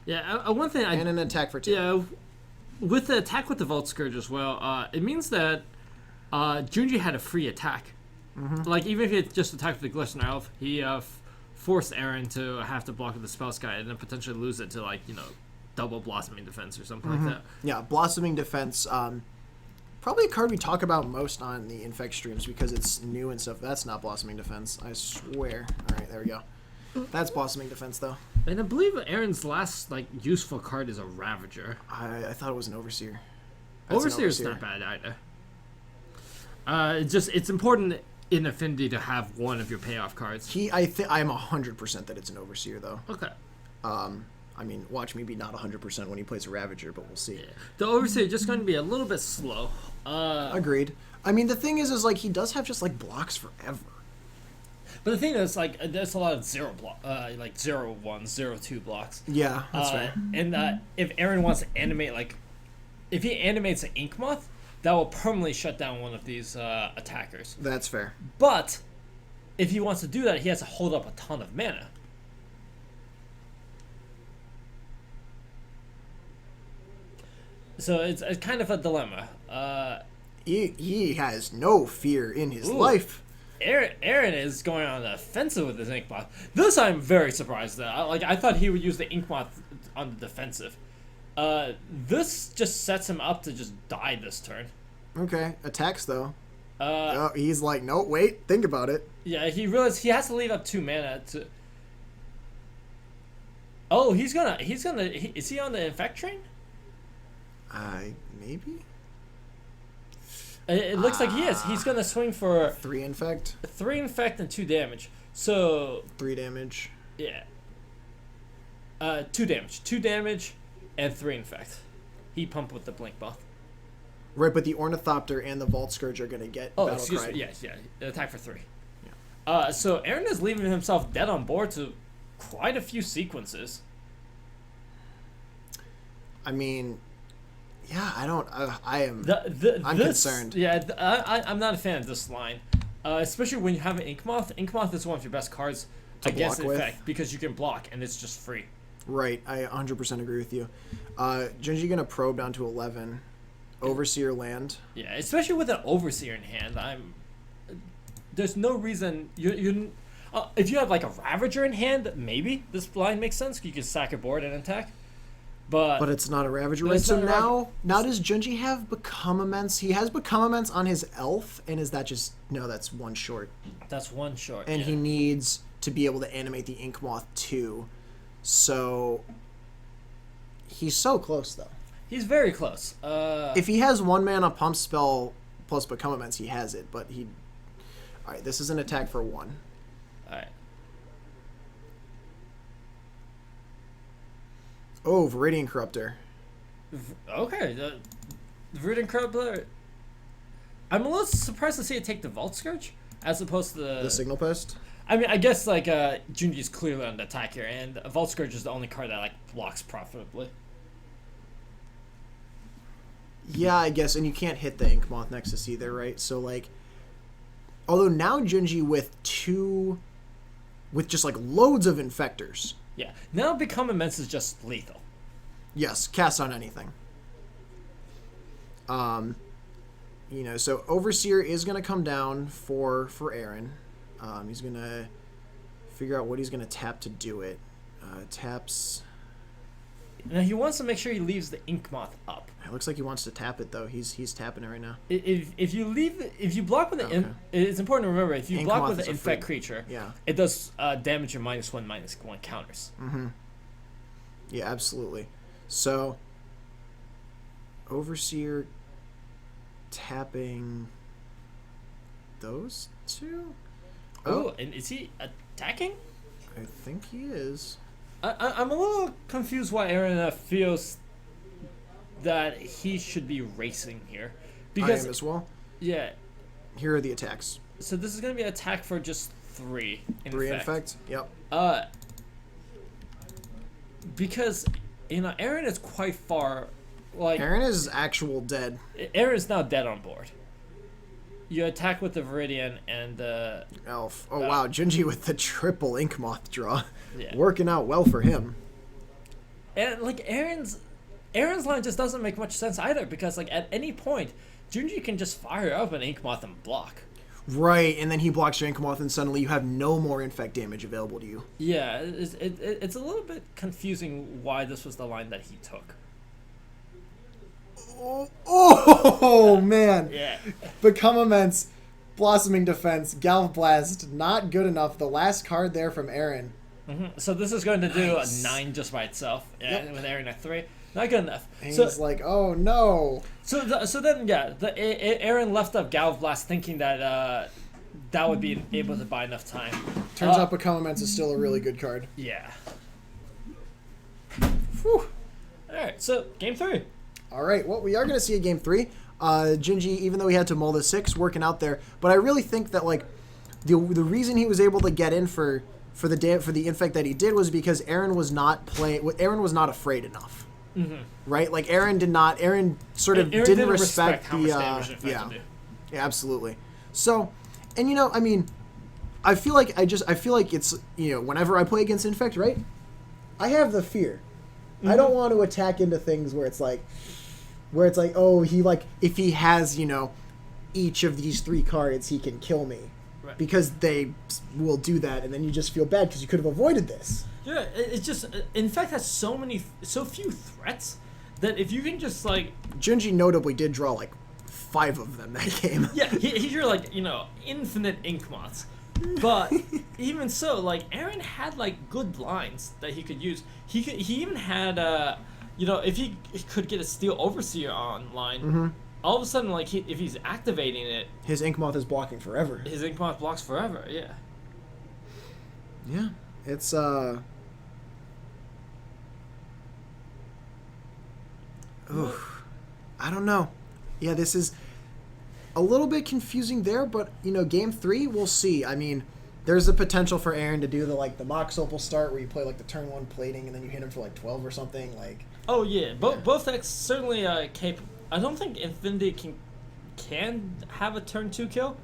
Yeah, one thing And an attack for 2. Yeah, with the attack with the Vault Scourge as well, it means that Junji had a free attack. Mm-hmm. Like, even if he had just attacked with the Glistener Elf, he forced Aaron to have to block with the Spellskite and then potentially lose it to, double Blossoming Defense or something like that. Yeah, Blossoming Defense, probably a card we talk about most on the Infect streams because it's new and stuff. That's not Blossoming Defense, I swear. Alright, there we go. That's Blossoming Defense, though. And I believe Aaron's last, useful card is a Ravager. I thought it was an Overseer. Overseer's not bad either. It's important in Affinity to have one of your payoff cards. I'm 100% that it's an Overseer, though. Okay. I mean, watch me be not 100% when he plays a Ravager, but we'll see. Yeah. The Overseer is just going to be a little bit slow. Agreed. I mean, the thing is he does have just, blocks forever. But the thing is, there's a lot of 0-1, 0-2 blocks. Yeah, that's right. And if Aaron wants to animate, if he animates an Inkmoth, that will permanently shut down one of these attackers. That's fair. But if he wants to do that, he has to hold up a ton of mana. So it's kind of a dilemma. He has no fear in his life. Aaron is going on the offensive with his Inkmoth. This I'm very surprised at. I thought he would use the Inkmoth on the defensive. This just sets him up to just die this turn. Okay, attacks though. He's like, no, wait, think about it. Yeah, he realized he has to leave up 2 mana to. Oh, is he on the Infect train? Maybe. It looks like he is. He's gonna swing for 3 Infect. 3 Infect and 2 damage. So 3 damage. Yeah. 2 damage. 2 damage and 3 Infect. He pumped with the Blink buff. Right, but the Ornithopter and the Vault Scourge are gonna get Oh, Battle excuse Cried. me. Yes, yeah. Attack for 3. Yeah. So Aaron is leaving himself dead on board to quite a few sequences. I mean, yeah, I don't. I'm This, concerned. Yeah, I'm not a fan of this line, especially when you have an Inkmoth. Inkmoth is one of your best cards against Infect because you can block and it's just free. Right, I 100% agree with you. Junji gonna probe down to 11. Overseer land. Yeah, especially with an Overseer in hand, there's no reason you. If you have a Ravager in hand, maybe this line makes sense. You can sack a board and attack. But it's not a Ravager, right? So now does Junji have Become Immense? He has Become Immense on his Elf, and is that just... No, that's 1 short. That's 1 short, and he needs to be able to animate the Inkmoth too. So... He's so close, though. He's very close. If he has 1 mana Pump Spell plus Become Immense, he has it, but he... Alright, this is an attack for 1. Alright. Oh, Viridian Corruptor. Okay, the Viridian Corruptor. I'm a little surprised to see it take the Vault Scourge as opposed to the Signal Pest. I mean, I guess like Junji's clearly on the attack here, and Vault Scourge is the only card that like blocks profitably. Yeah, I guess, and you can't hit the Ink Moth Nexus either, right? So like, although now Junji with just like loads of Infectors. Yeah, now Become Immense is just lethal. Yes, cast on anything. So Overseer is going to come down for Aaron. He's going to figure out what he's going to tap to do it. Taps. Now he wants to make sure he leaves the Ink Moth up. It looks like he wants to tap it though. He's tapping it right now. If you block with the it's important to remember if you Ink block Moth with is an a Infect free- creature, yeah. it does damage your -1/-1 counters. Mm-hmm. Yeah, absolutely. So Overseer tapping those two. Oh, and is he attacking? I think he is. I'm a little confused why Aaron feels that he should be racing here. Because, I am as well. Yeah. Here are the attacks. So this is going to be an attack for just 3 Infect. 3 Infect, yep. Because, Aaron is quite far. Like Aaron is actual dead. Aaron is now dead on board. You attack with the Viridian and the Elf. Oh wow, Junji with the triple Ink Moth draw. Yeah. Working out well for him. And like Aaron's line just doesn't make much sense either, because like at any point, Junji can just fire up an Ink Moth and block. Right, and then he blocks your Ink Moth and suddenly you have no more Infect damage available to you. Yeah, it's a little bit confusing why this was the line that he took. Oh man. Yeah. Become Immense, Blossoming Defense, Galv Blast, not good enough. The last card there from Aaron. Mm-hmm. So this is going to do Nice. a 9 just by itself. Yeah, Yep. with Aaron at 3. Not good enough. And So he's like, oh no. so then Aaron left up Galv Blast thinking that that would be able to buy enough time. Turns out Become Immense is still a really good card. Yeah. Whew. Alright, so game 3. All right, well, we are going to see a game 3. Junji, even though he had to mull the 6, working out there. But I really think that like the reason he was able to get in for the Infect that he did was because Aaron was not afraid enough. Mm-hmm. Right? Like Aaron sort of Aaron didn't respect how the much damage Infect yeah. can do. Yeah, absolutely. So, and I mean, I feel like it's, whenever I play against Infect, right? I have the fear. Mm-hmm. I don't want to attack into things where it's like, oh, if he has, each of these 3 cards, he can kill me. Right. Because they will do that, and then you just feel bad because you could have avoided this. Yeah, it's just Infect has so few threats that if you can just like Junji notably did draw like 5 of them that game. yeah, he drew like infinite Ink Moths, but even so, like Aaron had like good blinds that he could use. He even had if he could get a Steel Overseer online. Mm-hmm. All of a sudden, like if he's activating it, His Ink Moth is blocking forever. his Ink Moth blocks forever. Yeah. Yeah, it's Oof. I don't know. Yeah, this is a little bit confusing there, but game 3 we'll see. I mean, there's the potential for Aaron to do the Mox Opal start where you play like the turn 1 plating and then you hit him for like 12 or something like. Oh yeah, both decks certainly capable. I don't think Infinity can have a turn 2 kill,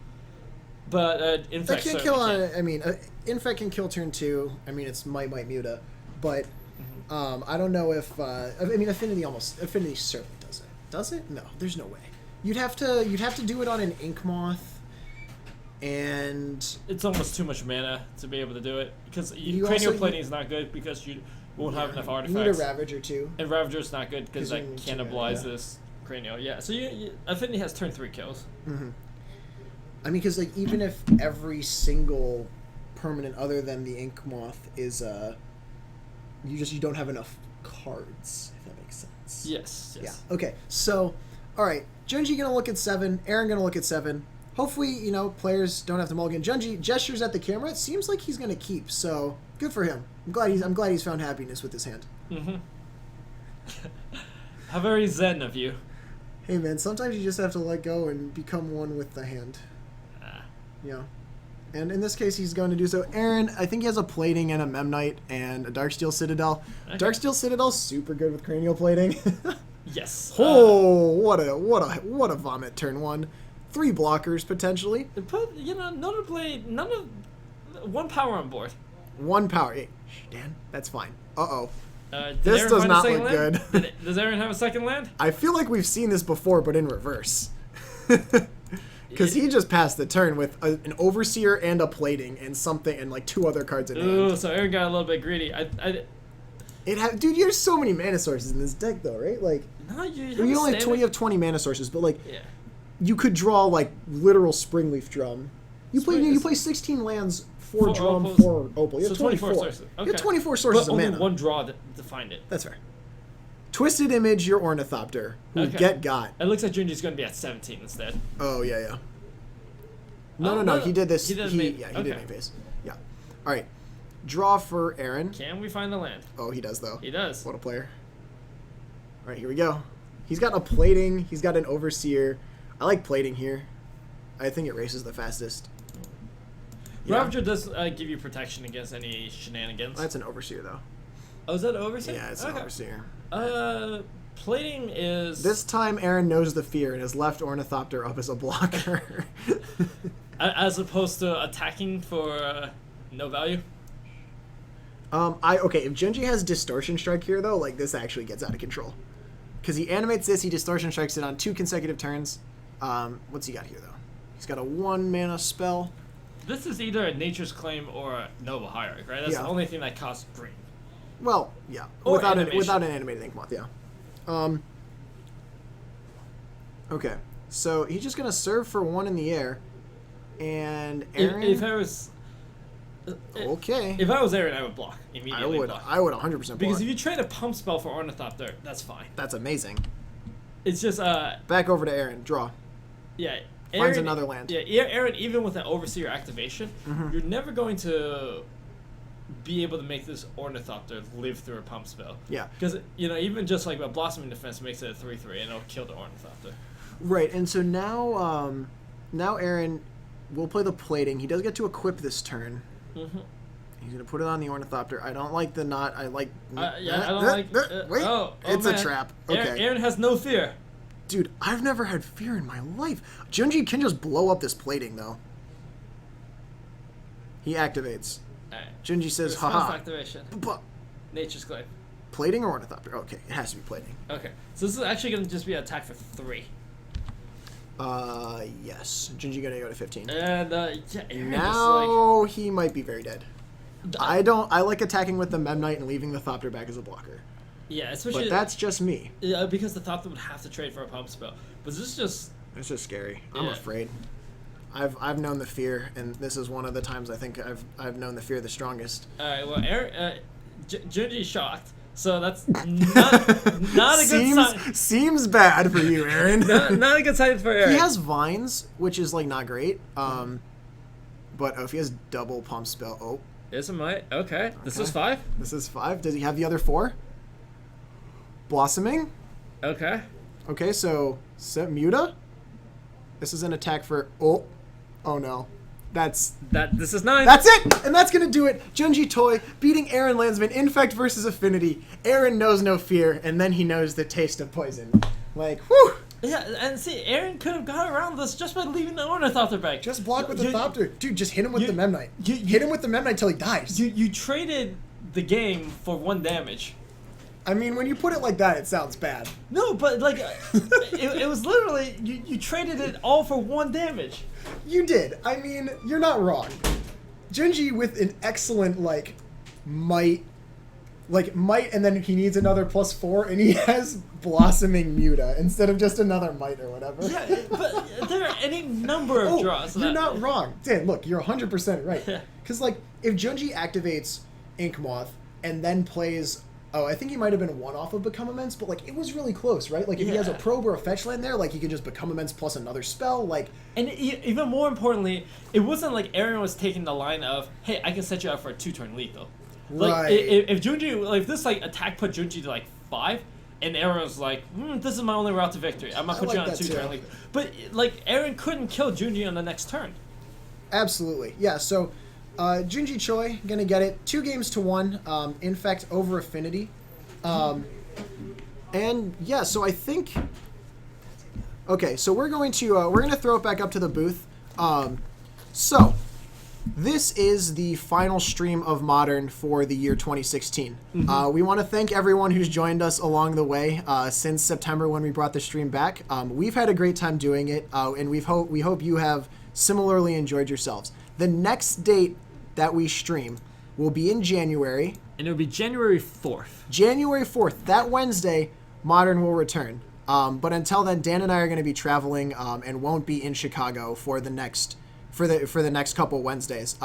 but Infect That can certainly kill can. I mean, Infect can kill turn 2. I mean, it's might muta, but I don't know if I mean Affinity certainly does it. Does it? No, there's no way. You'd have to do it on an Ink Moth, and It's almost too much mana to be able to do it, because You cranial also- plating is not good because you won't have enough you artifacts. need a Ravager too. And Ravager's not good because 'Cause that you need to, cannibalize yeah. this cranial. Yeah, so Affinity has turn 3 kills. Mm-hmm. I mean, because like even if every single permanent other than the Ink Moth is you don't have enough cards, if that makes sense. Yes. Yeah. Okay. So, all right. Junji gonna look at 7. Aaron gonna look at 7. Hopefully, players don't have to mulligan. Junji gestures at the camera. It seems like he's gonna keep. So good for him. I'm glad he's found happiness with his hand. Mm-hmm. How very zen of you. Hey man, sometimes you just have to let go and become one with the hand. Ah. Yeah. And in this case, he's going to do so. Aaron, I think he has a plating and a Memnite and a Darksteel Citadel. Okay. Darksteel Citadel, super good with cranial plating. Yes. Oh, what a vomit turn 1. 3 blockers potentially. Put notably none of 1 power on board. 1 power. Hey, Dan, that's fine. Uh-oh. Did This Aaron does find a not second look land? good. Does Aaron have a second land? I feel like we've seen this before, but in reverse. Because he just passed the turn with an Overseer and a plating and something and like 2 other cards in Ooh, hand. so Aaron got a little bit greedy. Dude, you have so many mana sources in this deck, though, right? Like, No, you only have 20 mana sources, but like, Yeah. you could draw like literal Springleaf Drum. You Spring- play 16 lands, 4 4 drum, opals. 4 opal. You have So 24 24 sources. You have Okay. 24 sources But of only mana. 1 draw to find it. That's fair. Twisted Image, your Ornithopter, who Okay. got. It looks like Junji's going to be at 17 instead. Oh yeah. No, Oh, no. He did this. He did He main- did okay. main phase. Yeah. All right. Draw for Aaron. Can we find the land? Oh, he does though. He does. What a player. All right, here we go. He's got a plating. He's got an Overseer. I like plating here. I think it races the fastest. Yeah. Ravager does give you protection against any shenanigans. That's an Overseer though. Oh, is that Overseer? Yeah, it's an Overseer. Plating is... This time, Aaron knows the fear and has left Ornithopter up as a blocker. As opposed to attacking for no value? Okay, if Junji has Distortion Strike here, though, like, this actually gets out of control. Because he animates this, he Distortion Strikes it on 2 consecutive turns. What's he got here, though? He's got a 1 mana spell. This is either a Nature's Claim or a Noble Hierarch, right? That's Yeah. the only thing that costs green. Well, yeah. Or Without animation. an animated Ink Moth, yeah. Okay, so he's just going to serve for 1 in the air. And Aaron... If I was... Okay. If I was Aaron, I would block. Immediately block. I would 100% block. Because if you trade a pump spell for Ornithopter, that's fine. That's amazing. It's just, Back over to Aaron. Draw. yeah. Finds another land. Yeah, Aaron, even with an Overseer activation, Mm-hmm. you're never going to be able to make this Ornithopter live through a pump spell. Yeah. Because, even just like a Blossoming Defense makes it a 3/3 and it'll kill the Ornithopter. Right, and so now, now Aaron will play the plating. He does get to equip this turn. Mm-hmm. He's gonna put it on the Ornithopter. I don't like the knot. I like. Yeah, I don't like... Wait, it's man. a trap. Okay, Aaron has no fear. dude, I've never had fear in my life. Junji can just blow up this plating though. He activates. Alright. Junji says, Response "Haha." activation. But Nature's Claim. plating or Ornithopter? Okay, it has to be plating. Okay. So this is actually going to just be an attack for 3. Yes. Junji gonna go to 15. And, yeah, Aaron is like... Now he might be very dead. I like attacking with the Memnite and leaving the Thopter back as a blocker. Yeah, especially... But that's just me. because the Thopter would have to trade for a pump spell. But this is just... It's just scary. I'm Yeah. afraid. I've known the fear, and this is one of the times I think I've known the fear the strongest. Alright, well, Aaron... Junji's shocked. So that's not a good sign. Seems bad for you, Aaron. Not a good sign for Aaron. He has vines, which is like not great. But if he has double pump spell, Is it my... Okay. This is 5? this is 5. Does he have the other 4? Blossoming. Okay. Okay, so set Muta. This is an attack for oh no. This is 9. That's it! And that's gonna do it. Junji Toy beating Aaron Landsman, Infect versus Affinity. Aaron knows no fear, and then he knows the taste of poison. Like, whew! Yeah, and see, Aaron could have got around this just by leaving the Ornithopter back. Just block with the Thopter. Dude, just hit him with the Memnite. you- Hit him with the Memnite till he dies. You traded the game for 1 damage. I mean, when you put it like that, it sounds bad. No, but like, it was literally, you traded it all for 1 damage. You did. I mean, you're not wrong. Junji with an excellent, might, and then he needs another +4, and he has Blossoming Muta instead of just another might or whatever. Yeah, but there are any number of draws. You're not wrong. Dan, look, you're 100% right. Because, if Junji activates Ink Moth and then plays... Oh, I think he might have been 1 off of Become Immense, but, it was really close, right? If he has a Probe or a Fetch land there, he could just Become Immense plus another spell, And even more importantly, it wasn't like Aaron was taking the line of, hey, I can set you up for a 2-turn lethal. Right. If Junji, if this, attack put Junji to, 5, and Aaron was like, this is my only route to victory. I'm going to put you on a 2-turn lethal. But, Aaron couldn't kill Junji on the next turn. Absolutely. Yeah, so Junji Choi going to get it 2-1, Infect over Affinity. And yeah, so I think... Okay, so we're going to throw it back up to the booth. So this is the final stream of Modern for the year 2016. We want to thank everyone who's joined us along the way since September when we brought the stream back. We've had a great time doing it, and we hope you have similarly enjoyed yourselves. The next date that we stream will be in January. And it'll be January 4th. January 4th, that Wednesday, Modern will return. But until then, Dan and I are going to be traveling and won't be in Chicago for the next couple Wednesdays.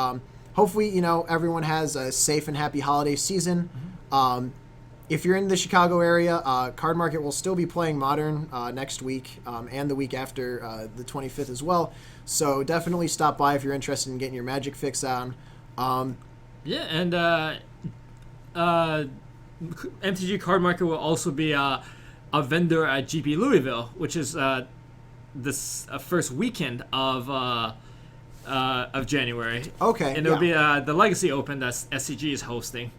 Hopefully, everyone has a safe and happy holiday season. If you're in the Chicago area, Card Market will still be playing Modern next week and the week after the 25th as well. So definitely stop by if you're interested in getting your Magic fix on. Yeah, and MTG Card Market will also be a vendor at GP Louisville, which is this first weekend of January. Okay, and it'll be the Legacy Open that SCG is hosting.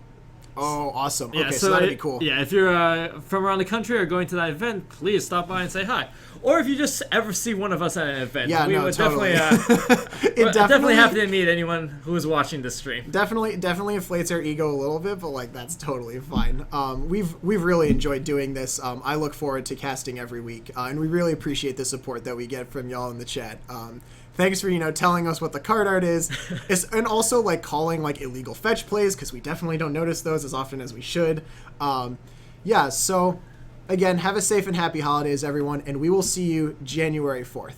Oh, awesome. Yeah, okay, so that'd be cool. Yeah, if you're from around the country or going to that event, please stop by and say hi. Or if you just ever see one of us at an event, we would totally. definitely happy to meet anyone who is watching this stream. Definitely inflates our ego a little bit, but that's totally fine. We've really enjoyed doing this. I look forward to casting every week, and we really appreciate the support that we get from y'all in the chat. Thanks for telling us what the card art is, and also calling illegal fetch plays, because we definitely don't notice those as often as we should. So again, have a safe and happy holidays, everyone, and we will see you January 4th.